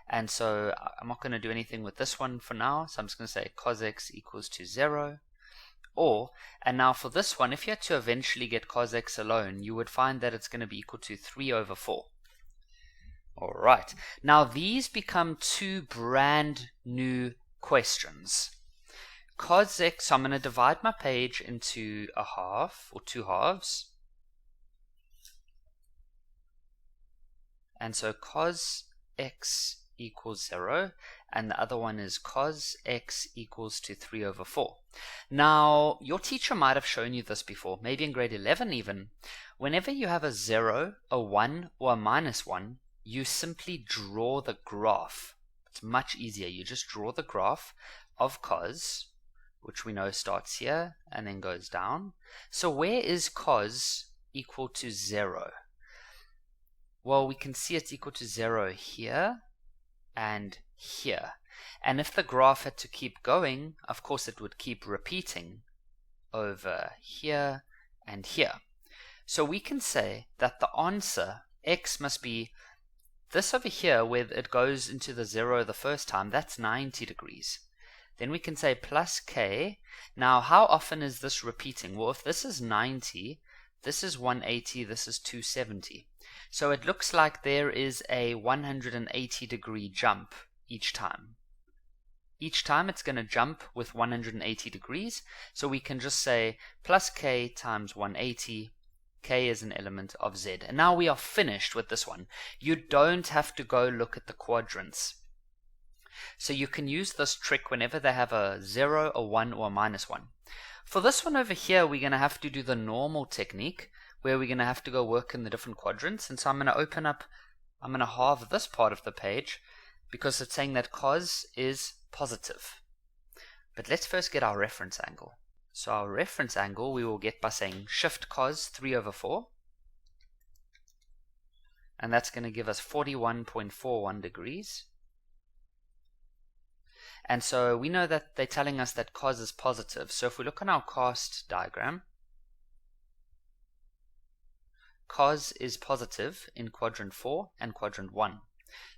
Speaker 1: And so I'm not going to do anything with this one for now, so I'm just going to say cos x equals to 0. Or, and now for this one, if you had to eventually get cos x alone, you would find that it's going to be equal to 3 over 4. Alright, now these become 2 brand new questions. Cos x, so I'm going to divide my page into a half, or 2 halves. And so cos x equals 0, and the other one is cos x equals to 3 over 4. Now, your teacher might have shown you this before, maybe in grade 11 even. Whenever you have a 0, a 1, or a minus 1, you simply draw the graph. It's much easier. You just draw the graph of cos, which we know starts here and then goes down. So where is cos equal to 0? Well, we can see it's equal to 0 here and here. And if the graph had to keep going, of course it would keep repeating over here and here. So we can say that the answer, x must be this over here where it goes into the 0 the first time, that's 90 degrees. Then we can say plus k. Now, how often is this repeating? Well, if this is 90, this is 180, this is 270. So it looks like there is a 180 degree jump each time. Each time it's going to jump with 180 degrees. So we can just say plus k times 180. K is an element of z. And now we are finished with this one. You don't have to go look at the quadrants. So you can use this trick whenever they have a 0, a 1, or a minus 1. For this one over here, we're going to have to do the normal technique, where we're going to have to go work in the different quadrants. And so I'm going to halve this part of the page, because it's saying that cos is positive. But let's first get our reference angle. So our reference angle we will get by saying shift cos 3 over 4. And that's going to give us 41.41 degrees. And so we know that they're telling us that cos is positive. So if we look on our cast diagram, cos is positive in quadrant 4 and quadrant 1.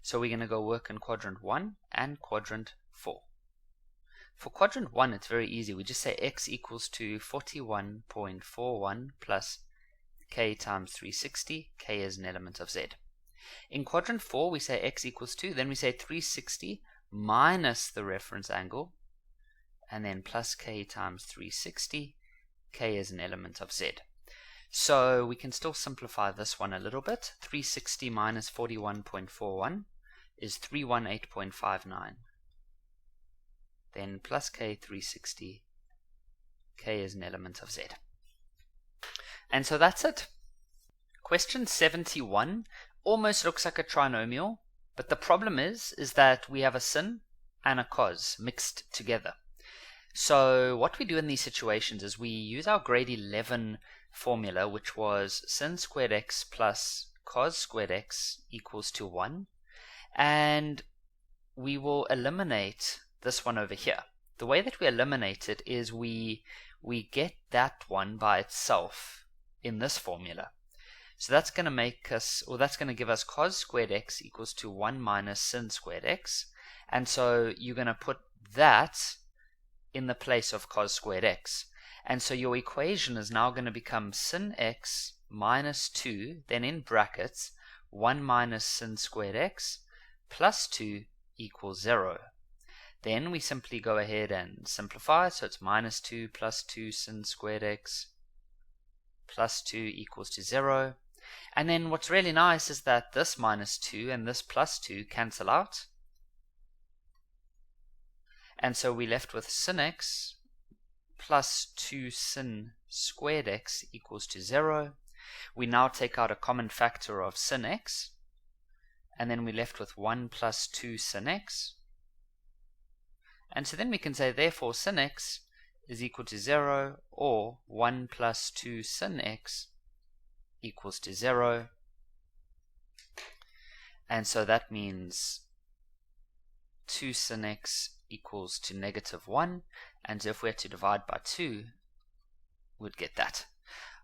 Speaker 1: So we're going to go work in quadrant 1 and quadrant 4. For quadrant 1, it's very easy. We just say x equals to 41.41 plus k times 360. K is an element of z. In quadrant 4, we say x equals to, then we say 360 minus the reference angle, and then plus k times 360. K is an element of z. So we can still simplify this one a little bit. 360 minus 41.41 is 318.59. Then plus k 360, k is an element of z. And so that's it. Question 71 almost looks like a trinomial, but the problem is that we have a sin and a cos mixed together. So what we do in these situations is we use our grade 11 formula, which was sin squared x plus cos squared x equals to 1, and we will eliminate this one over here. The way that we eliminate it is we get that one by itself in this formula. So that's going to make us, or that's going to give us cos squared x equals to 1 minus sin squared x. And so you're going to put that in the place of cos squared x. And so your equation is now going to become sin x minus 2, then in brackets, 1 minus sin squared x plus 2 equals 0. Then we simply go ahead and simplify, so it's minus 2 plus 2 sin squared x plus 2 equals to 0. And then what's really nice is that this minus 2 and this plus 2 cancel out. And so we're left with sin x plus 2 sin squared x equals to 0. We now take out a common factor of sin x, and then we're left with 1 plus 2 sin x. And so then we can say, therefore, sin x is equal to 0, or 1 plus 2 sin x equals to 0. And so that means 2 sin x equals to negative 1. And so if we had to divide by 2, we'd get that.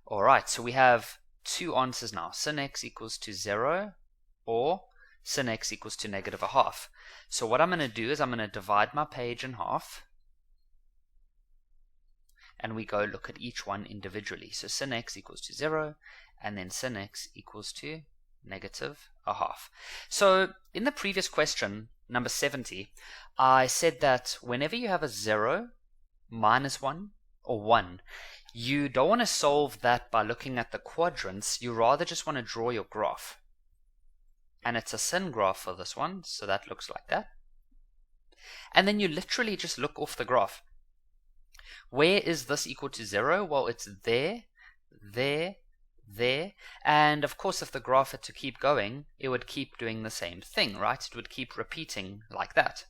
Speaker 1: Alright, so we have two answers now. Sin x equals to 0, or sin x equals to negative a half. So what I'm going to do is I'm going to divide my page in half, and we go look at each one individually. So sin x equals to 0, and then sin x equals to negative a half. So in the previous question, number 70, I said that whenever you have a 0, minus 1, or 1, you don't want to solve that by looking at the quadrants. You rather just want to draw your graph. and it's a sin graph for this one, so that looks like that. And then you literally just look off the graph. Where is this equal to 0? Well, it's there, there, there, and of course if the graph had to keep going, it would keep doing the same thing, right? It would keep repeating like that.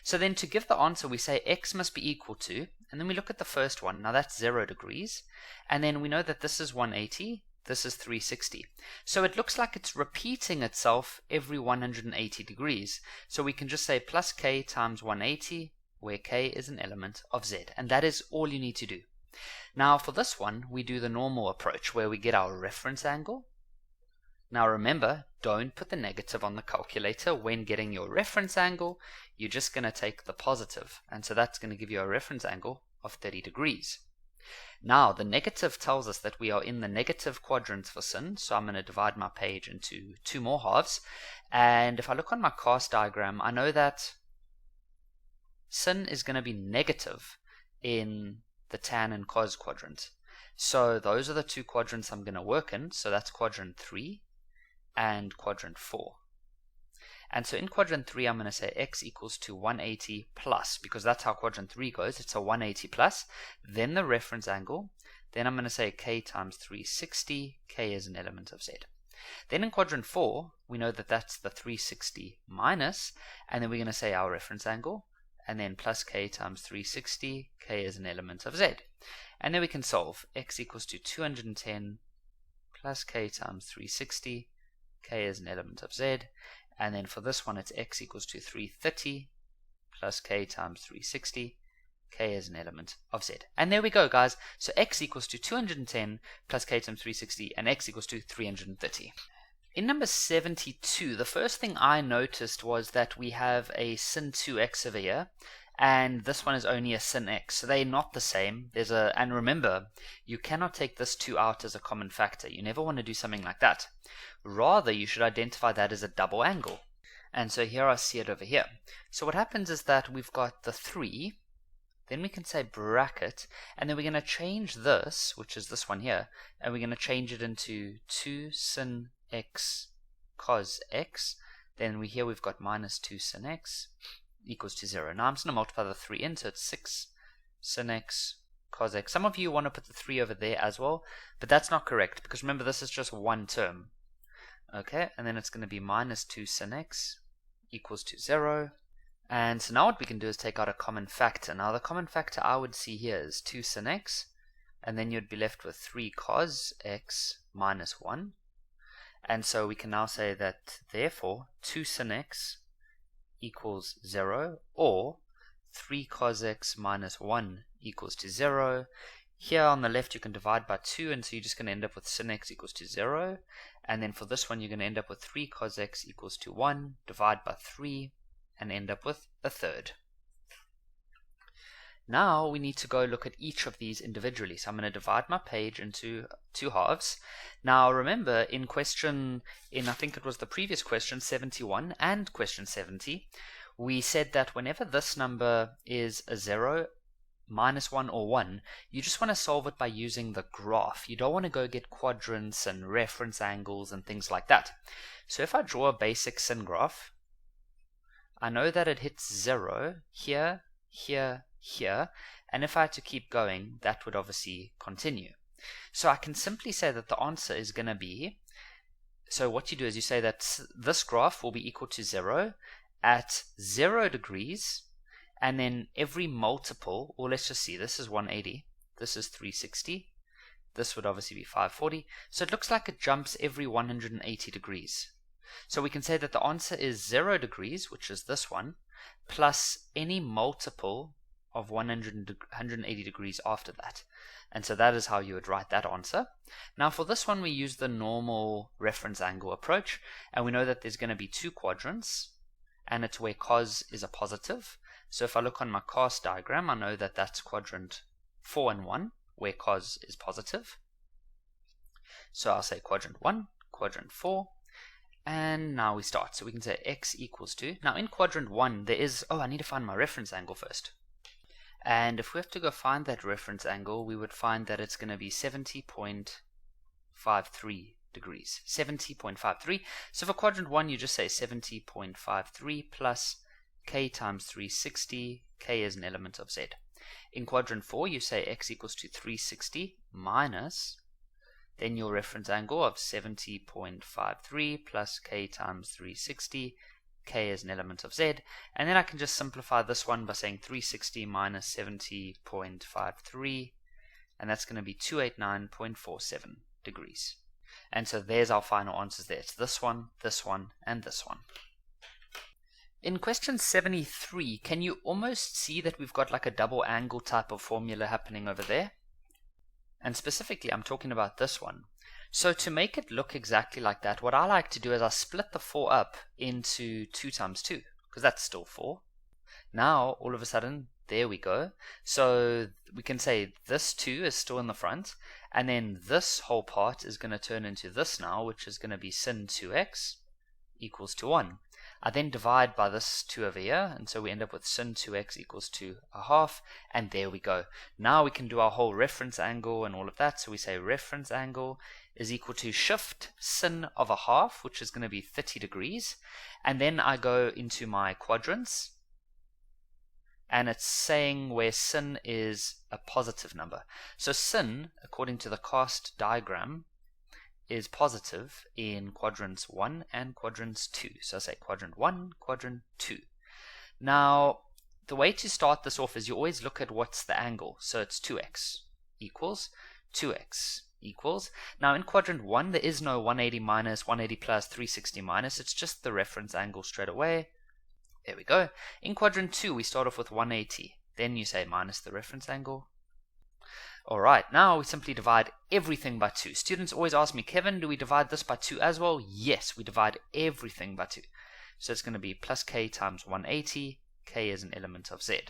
Speaker 1: So then to give the answer, we say x must be equal to, and then we look at the first one. Now that's 0 degrees, and then we know that this is 180, this is 360. So it looks like it's repeating itself every 180 degrees. So we can just say plus k times 180, where k is an element of z, and that is all you need to do. Now for this one, we do the normal approach where we get our reference angle. Now remember, don't put the negative on the calculator when getting your reference angle. You're just going to take the positive, and so that's going to give you a reference angle of 30 degrees. Now the negative tells us that we are in the negative quadrant for sin, so I'm going to divide my page into two more halves, and if I look on my cast diagram, I know that sin is going to be negative in the tan and cos quadrant. So those are the two quadrants I'm going to work in, so that's quadrant 3 and quadrant 4. And so in quadrant 3 I'm going to say x equals to 180 plus, because that's how quadrant 3 goes, it's a 180 plus, then the reference angle, then I'm going to say k times 360, k is an element of z. Then in quadrant 4, we know that that's the 360 minus, and then we're going to say our reference angle, and then plus k times 360, k is an element of z. And then we can solve x equals to 210 plus k times 360, k is an element of z. And then for this one, it's x equals to 330 plus k times 360, k is an element of z. And there we go, guys. So x equals to 210 plus k times 360, and x equals to 330. In number 72, the first thing I noticed was that we have a sin 2x over here, and this one is only a sin x, so they're not the same. And remember, you cannot take this 2 out as a common factor. You never want to do something like that. Rather, you should identify that as a double angle. And so here I see it over here. So what happens is that we've got the 3, then we can say bracket, and then we're going to change this, which is this one here, and we're going to change it into 2 sin x cos x. Then here we've got minus 2 sin x equals to 0. Now I'm just going to multiply the 3 in, so it's 6 sin x cos x. Some of you want to put the 3 over there as well, but that's not correct, because remember this is just one term. Okay, and then it's going to be minus 2 sin x equals to 0. And so now what we can do is take out a common factor. Now the common factor I would see here is 2 sin x, and then you'd be left with 3 cos x minus 1. And so we can now say that therefore 2 sin x equals 0, or 3 cos x minus 1 equals to 0. Here on the left you can divide by 2, and so you're just going to end up with sin x equals to 0. And then for this one you're going to end up with 3 cos x equals to 1, divide by 3, and end up with a third. Now we need to go look at each of these individually. So I'm going to divide my page into two halves. Now remember, in I think it was the previous question 71 and question 70, we said that whenever this number is a 0, minus 1 or 1, you just want to solve it by using the graph. You don't want to go get quadrants and reference angles and things like that. So if I draw a basic sin graph, I know that it hits 0 here, here, here, and if I had to keep going, that would obviously continue. So I can simply say that the answer is going to be, so what you do is you say that this graph will be equal to 0 at 0 degrees, and then every multiple, or let's just see, this is 180, this is 360, this would obviously be 540, so it looks like it jumps every 180 degrees. So we can say that the answer is 0 degrees, which is this one, plus any multiple of 180 degrees after that. And so that is how you would write that answer. Now for this one we use the normal reference angle approach, and we know that there's going to be two quadrants, and it's where cos is a positive. So if I look on my cos diagram, I know that that's quadrant 4 and 1, where cos is positive. So I'll say quadrant 1, quadrant 4, and now we start. So we can say x equals to, now in quadrant 1 there is, I need to find my reference angle first. And if we have to go find that reference angle, we would find that it's going to be 70.53 degrees, 70.53. So for quadrant 1, you just say 70.53 plus k times 360, k is an element of z. In quadrant 4, you say x equals to 360 minus, then your reference angle of 70.53 plus k times 360, k is an element of z, and then I can just simplify this one by saying 360 minus 70.53, and that's going to be 289.47 degrees. And so there's our final answers there. It's this one, and this one. In question 73, can you almost see that we've got like a double angle type of formula happening over there? And specifically, I'm talking about this one. So to make it look exactly like that, what I like to do is I split the 4 up into 2 times 2, because that's still 4. Now, all of a sudden, there we go. So we can say this 2 is still in the front, and then this whole part is going to turn into this now, which is going to be sin 2x equals to 1. I then divide by this 2 over here, and so we end up with sin 2x equals to a half, and there we go. Now we can do our whole reference angle and all of that, so we say reference angle is equal to shift sin of a half, which is going to be 30 degrees, and then I go into my quadrants, and it's saying where sin is a positive number. So sin, according to the cast diagram, is positive in quadrants 1 and quadrants 2. So I say quadrant 1, quadrant 2. Now, the way to start this off is you always look at what's the angle. So it's 2x equals 2x equals. Now in quadrant 1, there is no 180 minus, 180 plus, 360 minus. It's just the reference angle straight away. There we go. In quadrant 2, we start off with 180. Then you say minus the reference angle. Alright, now we simply divide everything by 2. Students always ask me, Kevin, do we divide this by 2 as well? Yes, we divide everything by 2. So it's going to be plus k times 180. K is an element of z.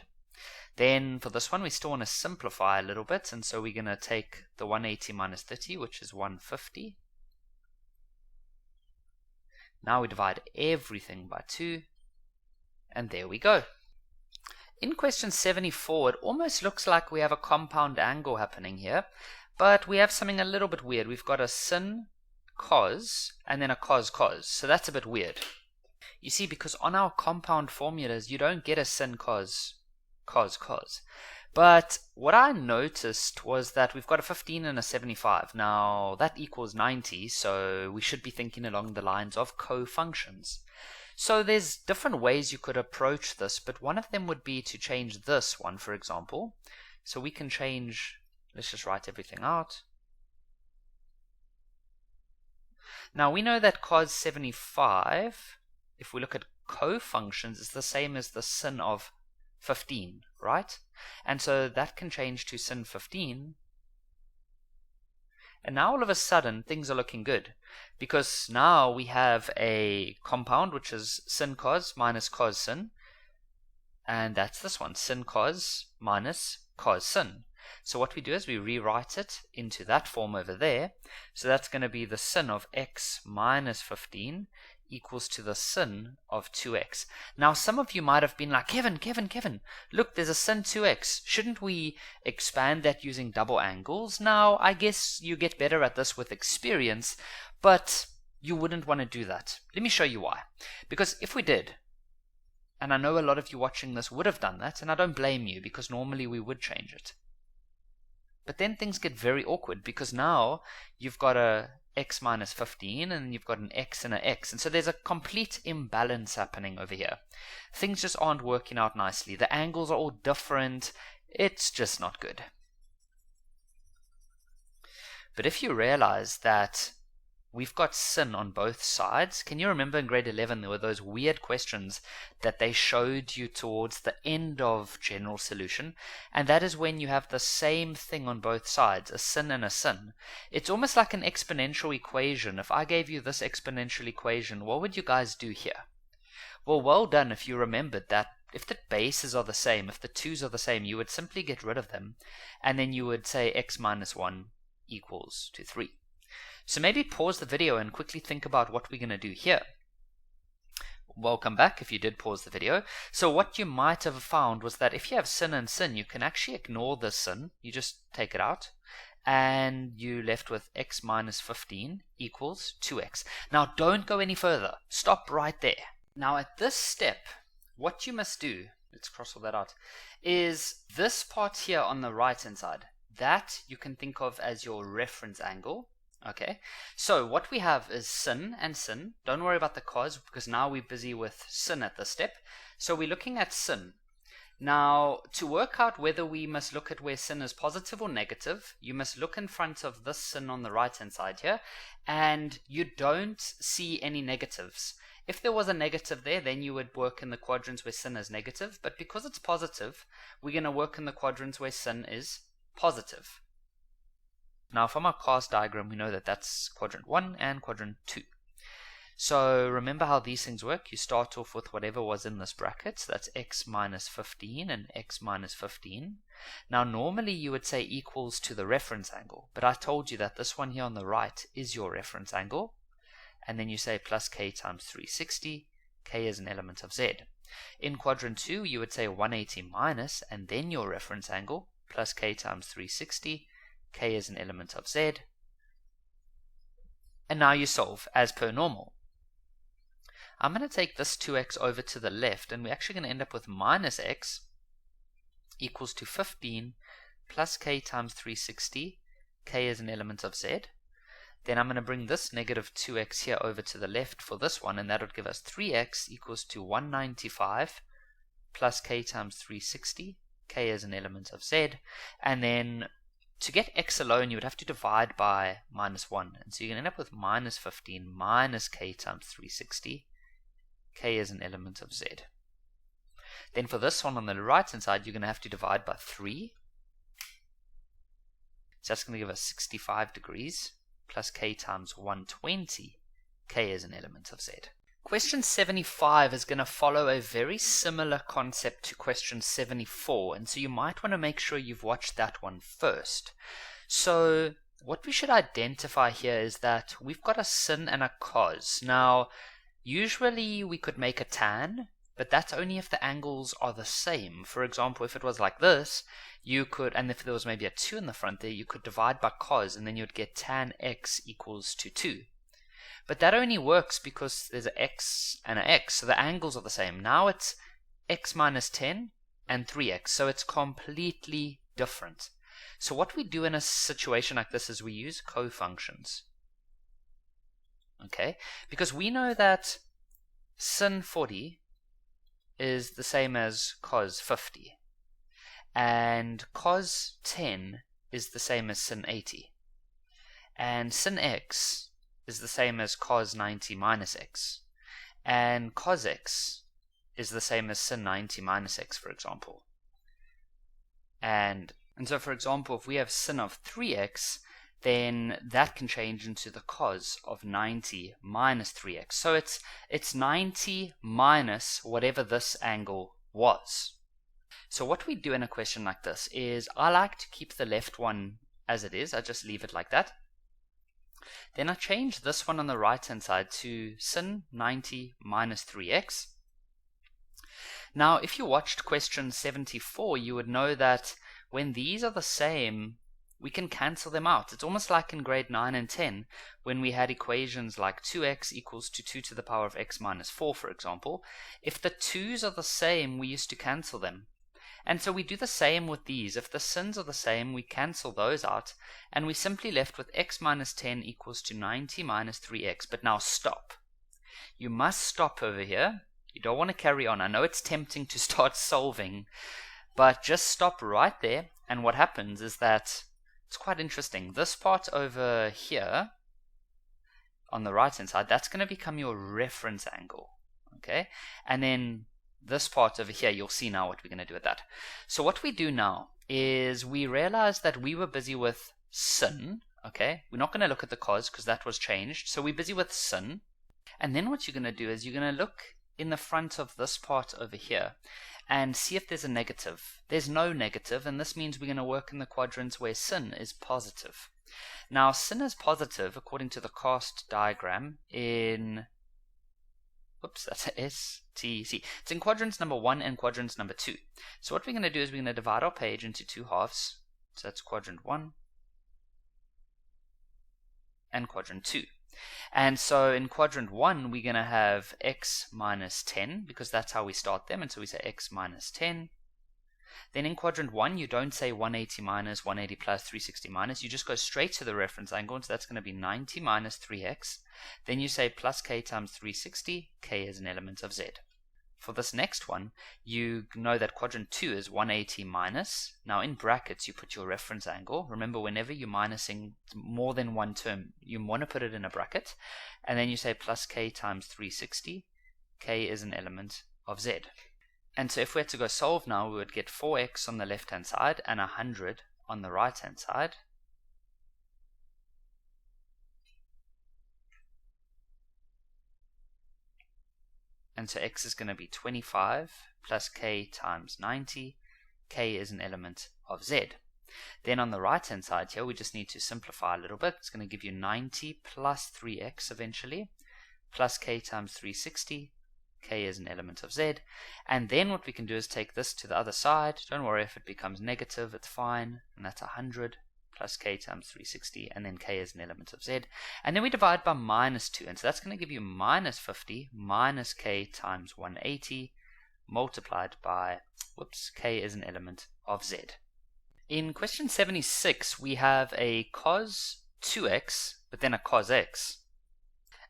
Speaker 1: Then for this one, we still want to simplify a little bit, and so we're going to take the 180 minus 30, which is 150. Now we divide everything by 2, and there we go. In question 74, it almost looks like we have a compound angle happening here, but we have something a little bit weird. We've got a sin cos and then a cos cos, so that's a bit weird. You see, because on our compound formulas, you don't get a sin cos cos cos. But what I noticed was that we've got a 15 and a 75. Now, that equals 90, so we should be thinking along the lines of cofunctions. So there's different ways you could approach this, but one of them would be to change this one, for example. So we can change, let's just write everything out. Now we know that cos 75, if we look at cofunctions, is the same as the sin of 15, right? And so that can change to sin 15. And now all of a sudden, things are looking good, because now we have a compound, which is sin cos minus cos sin, and that's this one, sin cos minus cos sin. So what we do is we rewrite it into that form over there. So that's going to be the sin of x minus 15 equals to the sin of 2x. Now some of you might have been like, Kevin, look, there's a sin 2x. Shouldn't we expand that using double angles? Now I guess you get better at this with experience, but you wouldn't want to do that. Let me show you why. Because if we did, and I know a lot of you watching this would have done that, and I don't blame you, because normally we would change it. But then things get very awkward, because now you've got a x minus 15, and you've got an x and an x, and so there's a complete imbalance happening over here. Things just aren't working out nicely. The angles are all different. It's just not good. But if you realize that we've got sin on both sides, can you remember in grade 11 there were those weird questions that they showed you towards the end of general solution, and that is when you have the same thing on both sides, a sin and a sin. It's almost like an exponential equation. If I gave you this exponential equation, what would you guys do here? Well done if you remembered that if the bases are the same, if the 2's are the same, you would simply get rid of them, and then you would say x minus 1 equals to 3. So maybe pause the video and quickly think about what we're going to do here. Welcome back if you did pause the video. So what you might have found was that if you have sin and sin, you can actually ignore the sin. You just take it out. and you left with x minus 15 equals 2x. Now don't go any further. Stop right there. Now at this step, what you must do, let's cross all that out, is this part here on the right hand side. That you can think of as your reference angle. Okay, so what we have is sin and sin. Don't worry about the cos because now we're busy with sin at this step. So we're looking at sin. Now, to work out whether we must look at where sin is positive or negative, you must look in front of this sin on the right hand side here, and you don't see any negatives. If there was a negative there, then you would work in the quadrants where sin is negative, but because it's positive, we're going to work in the quadrants where sin is positive. Now from our cast diagram, we know that that's quadrant 1 and quadrant 2. So remember how these things work. You start off with whatever was in this bracket. So that's x minus 15 and x minus 15. Now normally you would say equals to the reference angle, but I told you that this one here on the right is your reference angle. And then you say plus k times 360. K is an element of z. In quadrant 2, you would say 180 minus, and then your reference angle, plus k times 360. K is an element of z. And now you solve as per normal. I'm going to take this 2x over to the left, and we're actually going to end up with minus x equals to 15 plus k times 360. K is an element of z. Then I'm going to bring this negative 2x here over to the left for this one, and that would give us 3x equals to 195 plus k times 360. K is an element of z. And then to get x alone, you would have to divide by minus 1. And so you're going to end up with minus 15 minus k times 360. K is an element of z. Then for this one on the right hand side, you're going to have to divide by 3. So that's going to give us 65 degrees plus k times 120. K is an element of z. Question 75 is going to follow a very similar concept to question 74, and so you might want to make sure you've watched that one first. So what we should identify here is that we've got a sin and a cos. Now, usually we could make a tan, but that's only if the angles are the same. For example, if it was like this, you could, and if there was maybe a 2 in the front there, you could divide by cos, and then you'd get tan x equals to 2. But that only works because there's an x and an x, so the angles are the same. Now it's x minus 10 and 3x, so it's completely different. So what we do in a situation like this is we use cofunctions. Okay, because we know that sin 40 is the same as cos 50, and cos 10 is the same as sin 80, and sin x is the same as cos 90 minus x, and cos x is the same as sin 90 minus x, for example. And so, for example, if we have sin of 3x, then that can change into the cos of 90 minus 3x. So it's 90 minus whatever this angle was. So what we do in a question like this is I like to keep the left one as it is. I just leave it like that. Then I change this one on the right hand side to sin 90 minus 3x. Now if you watched question 74, you would know that when these are the same, we can cancel them out. It's almost like in grade 9 and 10 when we had equations like 2x equals to 2 to the power of x minus 4, for example. If the 2's are the same, we used to cancel them. And so we do the same with these. If the sins are the same, we cancel those out, and we simply left with x minus 10 equals to 90 minus 3x. But now stop. You must stop over here. You don't want to carry on. I know it's tempting to start solving, but just stop right there. And what happens is that it's quite interesting. This part over here on the right hand side, that's going to become your reference angle. Okay? And then this part over here, you'll see now what we're going to do with that. So what we do now is we realize that we were busy with sin. Okay, we're not going to look at the cos because that was changed. So we're busy with sin. And then what you're going to do is you're going to look in the front of this part over here and see if there's a negative. There's no negative, and this means we're going to work in the quadrants where sin is positive. Now sin is positive according to the cast diagram in that's a S, T, C. It's in quadrants number 1 and quadrants number 2. So what we're going to do is we're going to divide our page into two halves. So that's quadrant 1 and quadrant 2. And so in quadrant 1, we're going to have x minus 10, because that's how we start them, and so we say x minus 10. Then in quadrant 1, you don't say 180 minus, 180 plus, 360 minus, you just go straight to the reference angle, and so that's going to be 90 minus 3x. Then you say plus k times 360, k is an element of z. For this next one, you know that quadrant 2 is 180 minus. Now in brackets, you put your reference angle. Remember, whenever you're minusing more than one term, you want to put it in a bracket. And then you say plus k times 360. K is an element of z. And so if we had to go solve now, we would get 4x on the left-hand side and 100 on the right-hand side. And so x is going to be 25 plus k times 90. K is an element of z. Then on the right hand side here, we just need to simplify a little bit. It's going to give you 90 plus 3x eventually, plus k times 360. K is an element of z. And then what we can do is take this to the other side. Don't worry if it becomes negative, it's fine. And that's 100 plus k times 360, and then k is an element of z. And then we divide by minus 2, and so that's going to give you minus 50 minus k times 180 multiplied by, k is an element of z. In question 76, we have a cos 2x, but then a cos x.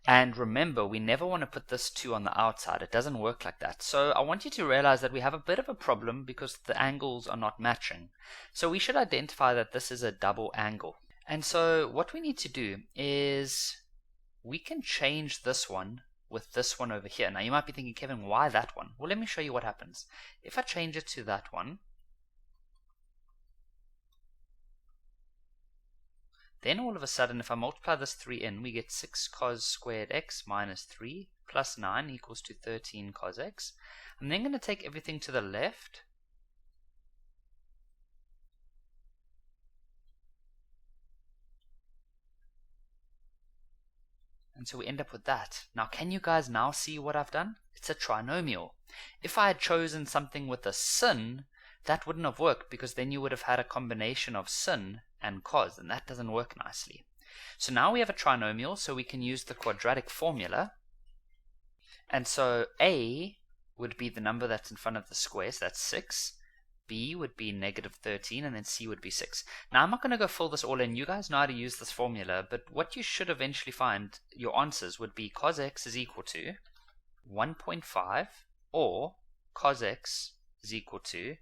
Speaker 1: And remember, we never want to put this 2 on the outside. It doesn't work like that. So I want you to realize that we have a bit of a problem because the angles are not matching. So we should identify that this is a double angle. And so what we need to do is we can change this one with this one over here. Now you might be thinking, Kevin, why that one? Well, let me show you what happens. If I change it to that one, then all of a sudden, if I multiply this 3 in, we get 6 cos squared x minus 3 plus 9 equals to 13 cos x. I'm then going to take everything to the left. And so we end up with that. Now, can you guys now see what I've done? It's a trinomial. If I had chosen something with a sin, that wouldn't have worked, because then you would have had a combination of sin and cos, and that doesn't work nicely. So now we have a trinomial, so we can use the quadratic formula. And so a would be the number that's in front of the square, so that's 6. B would be negative 13, and then C would be 6. Now I'm not going to go fill this all in. You guys know how to use this formula, but what you should eventually find, your answers would be cos x is equal to 1.5, or cos x is equal to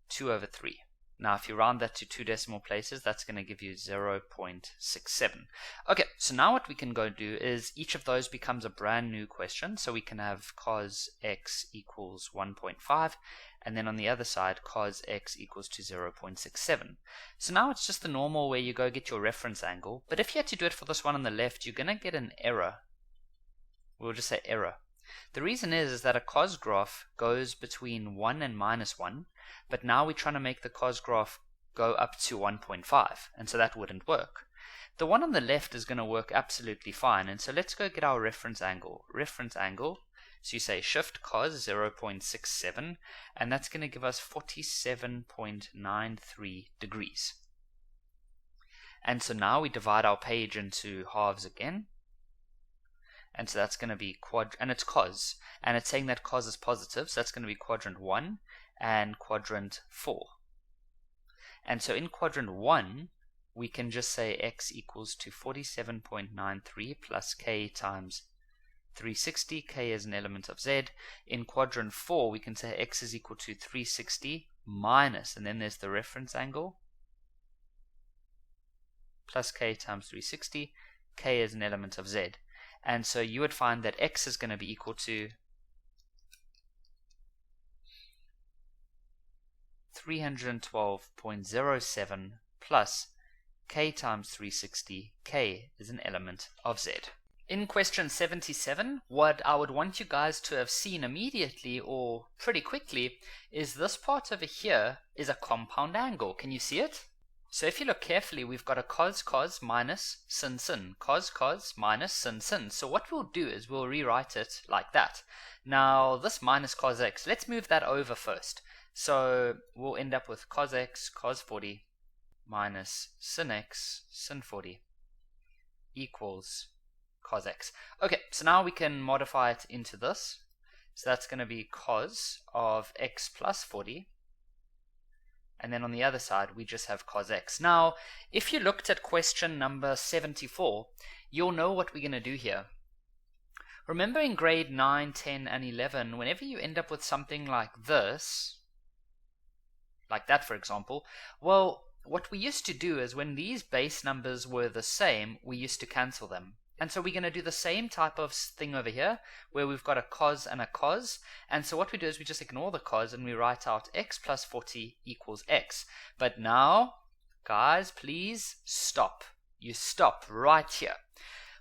Speaker 1: 2 over 3. Now if you round that to 2 decimal places, that's going to give you 0.67. Okay, so now what we can go do is each of those becomes a brand new question. So we can have cos x equals 1.5, and then on the other side cos x equals to 0.67. So now it's just the normal where you go get your reference angle, but if you had to do it for this one on the left, you're going to get an error. We'll just say error. The reason is that a cos graph goes between 1 and minus 1, but now we're trying to make the cos graph go up to 1.5, and so that wouldn't work. The one on the left is going to work absolutely fine, and so let's go get our reference angle. Reference angle, so you say shift cos 0.67, and that's going to give us 47.93 degrees. And so now we divide our page into halves again. And so that's going to be and it's cos, and it's saying that cos is positive, so that's going to be quadrant 1 and quadrant 4. And so in quadrant 1, we can just say x equals to 47.93 plus k times 360. K is an element of z. In quadrant 4, we can say x is equal to 360 minus, and then there's the reference angle, plus k times 360. K is an element of z. And so you would find that x is going to be equal to 312.07 plus k times 360. K is an element of z. In question 77, what I would want you guys to have seen immediately or pretty quickly is this part over here is a compound angle. Can you see it? So if you look carefully, we've got a cos cos minus sin sin, cos cos minus sin sin. So what we'll do is we'll rewrite it like that. Now this minus cos x, let's move that over first. So we'll end up with cos x cos 40 minus sin x sin 40. equals cos x. Okay, so now we can modify it into this. So that's going to be cos of x plus 40. And then on the other side, we just have cos x. Now, if you looked at question number 74, you'll know what we're going to do here. Remember in grade 9, 10, and 11, whenever you end up with something like this, like that for example, well, what we used to do is when these base numbers were the same, we used to cancel them. And so we're going to do the same type of thing over here, where we've got a cos and a cos. And so what we do is we just ignore the cos and we write out x plus 40 equals x. But now, guys, please stop. You stop right here.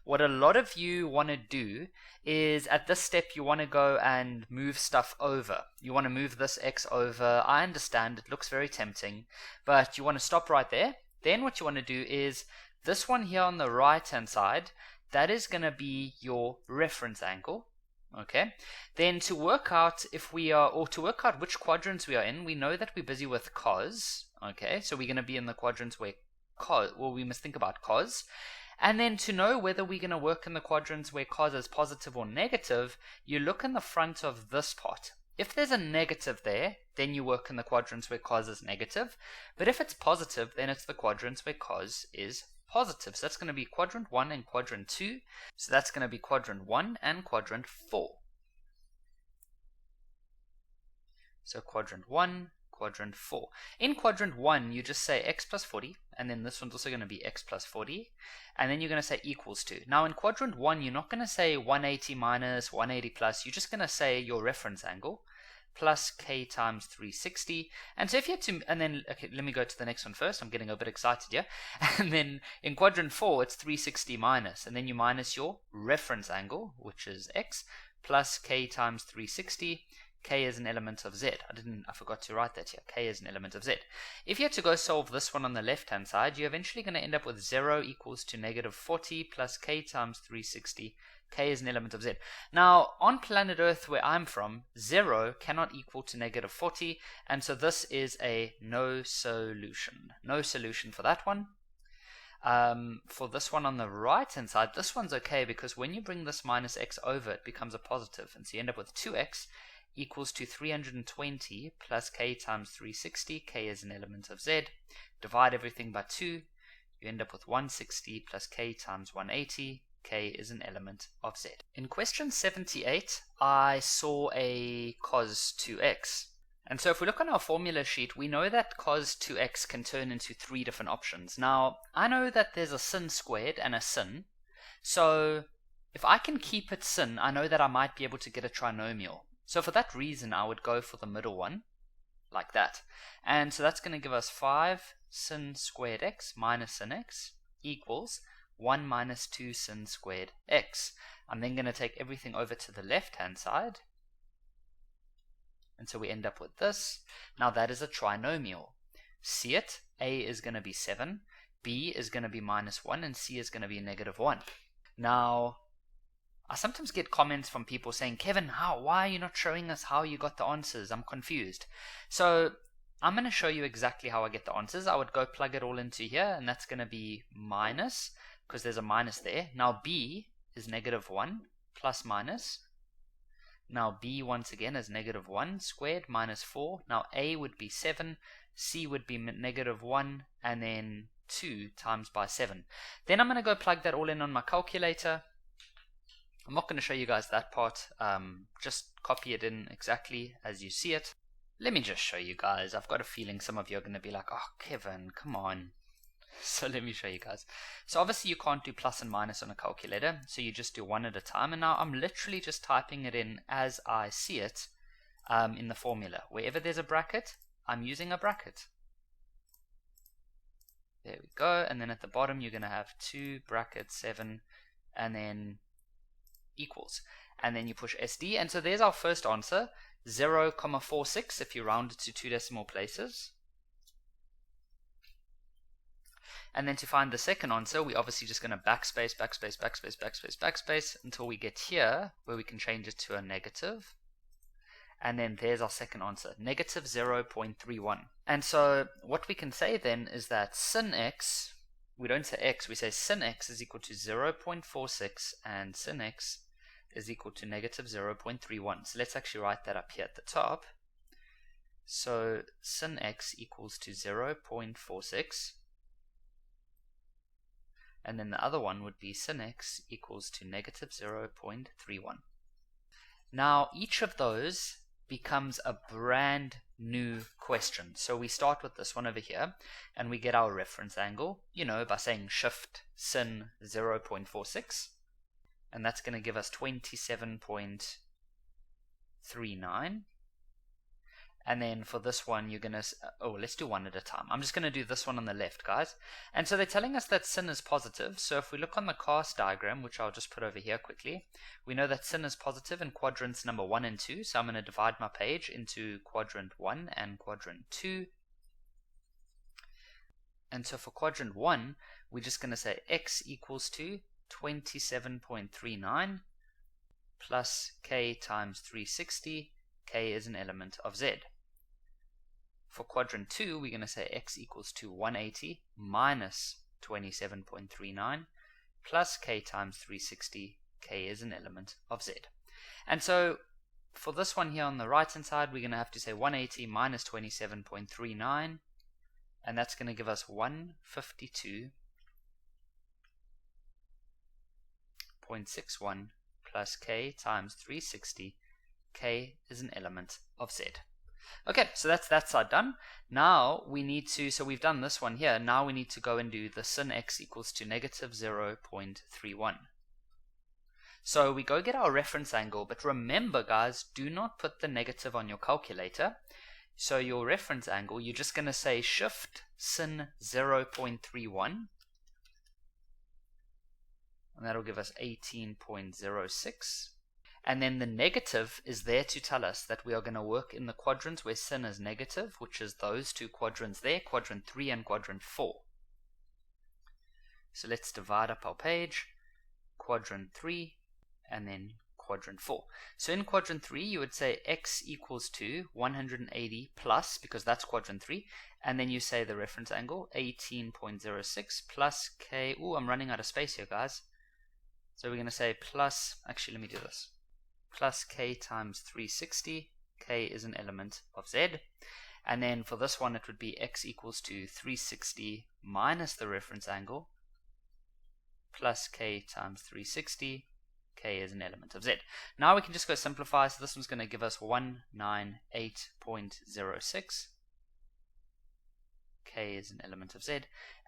Speaker 1: What a lot of you want to do is at this step you want to go and move stuff over. You want to move this x over. I understand it looks very tempting, but you want to stop right there. Then what you want to do is this one here on the right hand side, that is going to be your reference angle. Okay, then to work out if we are, or to work out which quadrants we are in, we know that we're busy with cos. Okay, so we're going to be in the quadrants where cos, well, we must think about cos. And then to know whether we're going to work in the quadrants where cos is positive or negative, you look in the front of this part. If there's a negative there, then you work in the quadrants where cos is negative. But if it's positive, then it's the quadrants where cos is positive. So that's going to be quadrant 1 and quadrant 2. So that's going to be quadrant 1 and quadrant 4. So quadrant 1, quadrant 4. In quadrant 1, you just say x plus 40, and then this one's also going to be x plus 40, and then you're going to say equals to. Now in quadrant 1, you're not going to say 180 minus 180 plus, you're just going to say your reference angle, plus k times 360. And so if you had to, and then, okay, let me go to the next one first. I'm getting a bit excited here. And then in quadrant 4, it's 360 minus, and then you minus your reference angle, which is x, plus k times 360. K is an element of z. I forgot to write that here. K is an element of z. If you had to go solve this one on the left hand side, you're eventually going to end up with 0 equals to negative 40 plus k times 360. K is an element of z. Now, on planet Earth where I'm from, 0 cannot equal to negative 40, and so this is a no solution. No solution for that one. For this one on the right hand side, this one's okay because when you bring this minus x over, it becomes a positive, and so you end up with 2x equals to 320 plus k times 360. K is an element of z. Divide everything by 2. You end up with 160 plus k times 180. K is an element of z. In question 78, I saw a cos 2x. And so if we look on our formula sheet, we know that cos 2x can turn into 3 different options. Now, I know that there's a sin squared and a sin. So if I can keep it sin, I know that I might be able to get a trinomial. So for that reason, I would go for the middle one, like that. And so that's going to give us 5 sin squared x minus sin x equals 1 minus 2 sin squared x. I'm then going to take everything over to the left-hand side. And so we end up with this. Now that is a trinomial. See it? A is going to be 7, B is going to be minus 1, and C is going to be negative 1. Now, I sometimes get comments from people saying, Kevin, why are you not showing us how you got the answers? I'm confused. So I'm going to show you exactly how I get the answers. I would go plug it all into here, and that's going to be minus, because there's a minus there. Now B is negative 1 plus minus. Now B once again is negative 1 squared minus 4. Now A would be 7, C would be negative 1, and then 2 times by 7. Then I'm going to go plug that all in on my calculator. I'm not going to show you guys that part, just copy it in exactly as you see it. Let me just show you guys. I've got a feeling some of you are going to be like, oh Kevin, come on. So let me show you guys. So obviously you can't do plus and minus on a calculator, so you just do one at a time. And now I'm literally just typing it in as I see it in the formula. Wherever there's a bracket, I'm using a bracket. There we go. And then at the bottom you're going to have 2 brackets 7 and then equals, and then you push SD, and so there's our first answer, 0,46 if you round it to 2 decimal places. And then to find the second answer, we're obviously just going to backspace, backspace, backspace, backspace, backspace until we get here where we can change it to a negative. And then there's our second answer, negative 0.31. And so what we can say then is that sin x we don't say x, we say sin x is equal to 0.46 and sin x is equal to negative 0.31. So let's actually write that up here at the top. So sin x equals to 0.46, and then the other one would be sin x equals to negative 0.31. Now each of those becomes a brand new question. So we start with this one over here, and we get our reference angle, by saying shift sin 0.46, and that's going to give us 27.39. And then for this one, you're going to, let's do one at a time. I'm just going to do this one on the left, guys. And so they're telling us that sin is positive. So if we look on the Cos diagram, which I'll just put over here quickly, we know that sin is positive in quadrants number 1 and 2. So I'm going to divide my page into quadrant 1 and quadrant 2. And so for quadrant 1, we're just going to say x equals to 27.39 plus k times 360. K is an element of z. For quadrant 2, we're going to say x equals to 180 minus 27.39 plus k times 360. K is an element of z. And so for this one here on the right hand side, we're going to have to say 180 minus 27.39, and that's going to give us 152.61 plus k times 360. K is an element of z. Okay, so that's that side done. Now we need to, so we've done this one here, now we need to go and do the sin x equals to negative 0.31. So we go get our reference angle, but remember guys, do not put the negative on your calculator. So your reference angle, you're just going to say shift sin 0.31, and that'll give us 18.06. And then the negative is there to tell us that we are going to work in the quadrants where sin is negative, which is those two quadrants there, quadrant 3 and quadrant 4. So let's divide up our page, quadrant 3 and then quadrant 4. So in quadrant 3, you would say x equals to 180 plus, because that's quadrant 3, and then you say the reference angle, 18.06 plus k, I'm running out of space here guys. So we're going to say plus, actually let me do this. Plus k times 360, k is an element of z. And then for this one, it would be x equals to 360 minus the reference angle, plus k times 360, k is an element of z. Now we can just go simplify, so this one's going to give us 198.06, k is an element of z.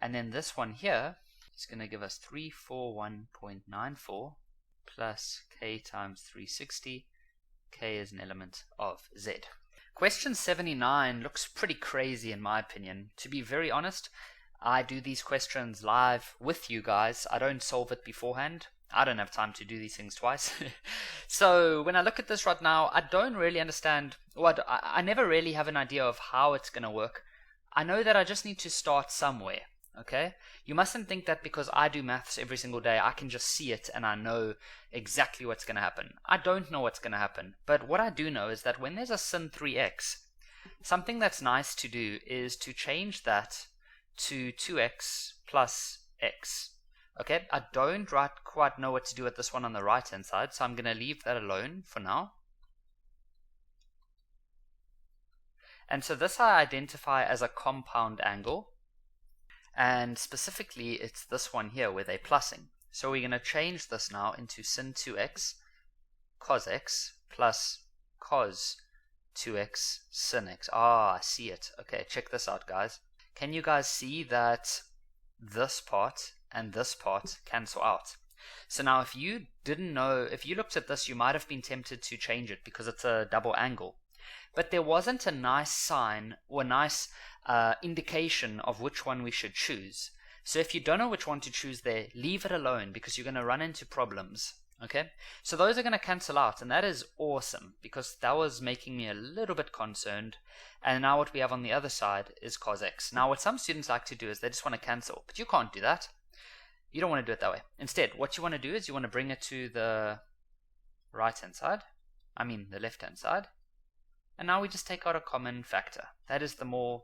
Speaker 1: And then this one here is going to give us 341.94, plus k times 360, k is an element of z. Question 79 looks pretty crazy in my opinion. To be very honest, I do these questions live with you guys. I don't solve it beforehand. I don't have time to do these things twice. So when I look at this right now, I don't really understand, I never really have an idea of how it's going to work. I know that I just need to start somewhere. Okay, you mustn't think that because I do maths every single day, I can just see it and I know exactly what's going to happen. I don't know what's going to happen, but what I do know is that when there's a sin 3x, something that's nice to do is to change that to 2x plus x. Okay, I don't quite know what to do with this one on the right hand side, so I'm going to leave that alone for now. And so this I identify as a compound angle. And specifically, it's this one here where they're plussing. So we're going to change this now into sin 2x cos x plus cos 2x sin x. I see it. Okay, check this out, guys. Can you guys see that this part and this part cancel out? So now if you didn't know, if you looked at this, you might have been tempted to change it because it's a double angle. But there wasn't a nice sign or a nice indication of which one we should choose. So if you don't know which one to choose there, leave it alone because you're going to run into problems. Okay, so those are going to cancel out, and that is awesome because that was making me a little bit concerned. And now what we have on the other side is cos x. Now what some students like to do is they just want to cancel, but you can't do that. You don't want to do it that way. Instead, what you want to do is you want to bring it to the right hand side, the left hand side. And now we just take out a common factor. That is the more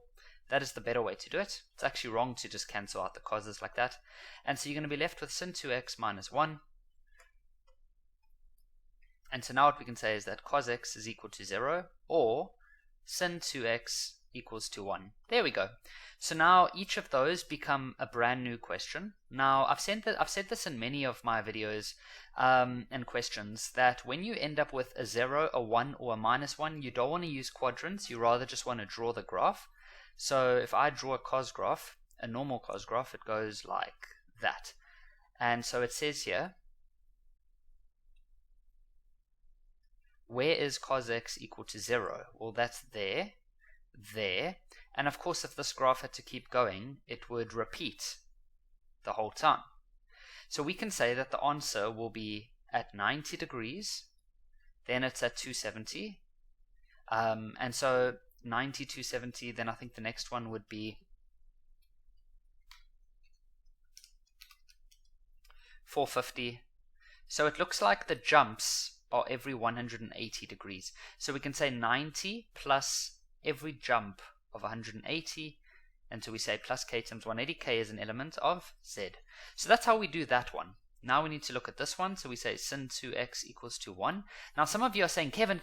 Speaker 1: That is the better way to do it. It's actually wrong to just cancel out the causes like that. And so you're going to be left with sin 2x minus 1. And so now what we can say is that cos x is equal to 0, or sin 2x equals to 1. There we go. So now each of those become a brand new question. Now I've said this in many of my videos and questions, that when you end up with a 0, a 1, or a minus 1, you don't want to use quadrants, you rather just want to draw the graph. So if I draw a cos graph, a normal cos graph, it goes like that. And so it says here, where is cos x equal to 0? Well, that's there, there, and of course if this graph had to keep going, it would repeat the whole time. So we can say that the answer will be at 90 degrees, then it's at 270, and so 90, 270, then I think the next one would be 450. So it looks like the jumps are every 180 degrees. So we can say 90 plus every jump of 180, and so we say plus k times 180. K is an element of z. So that's how we do that one. Now we need to look at this one. So we say sin 2x equals to 1. Now some of you are saying, Kevin,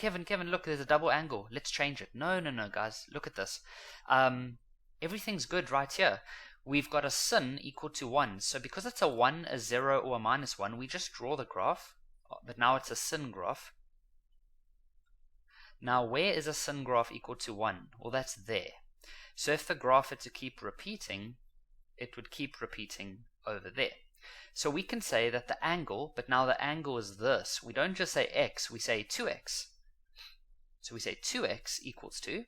Speaker 1: look, there's a double angle. Let's change it. No, guys. Look at this. Everything's good right here. We've got a sin equal to 1. So because it's a 1, a 0, or a minus 1, we just draw the graph. But now it's a sin graph. Now where is a sin graph equal to 1? Well, that's there. So if the graph had to keep repeating, it would keep repeating over there. So we can say that the angle, but now the angle is this. We don't just say x, we say 2x. So we say 2x equals to.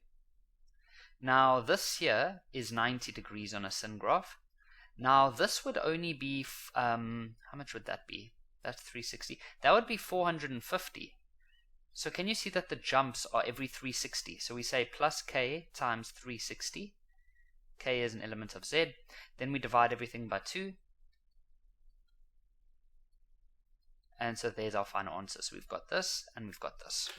Speaker 1: Now this here is 90 degrees on a sin graph. Now this would only be, how much would that be? That's 360. That would be 450. So can you see that the jumps are every 360? So we say plus k times 360. K is an element of z. Then we divide everything by 2. And so there's our final answer. So we've got this and we've got this.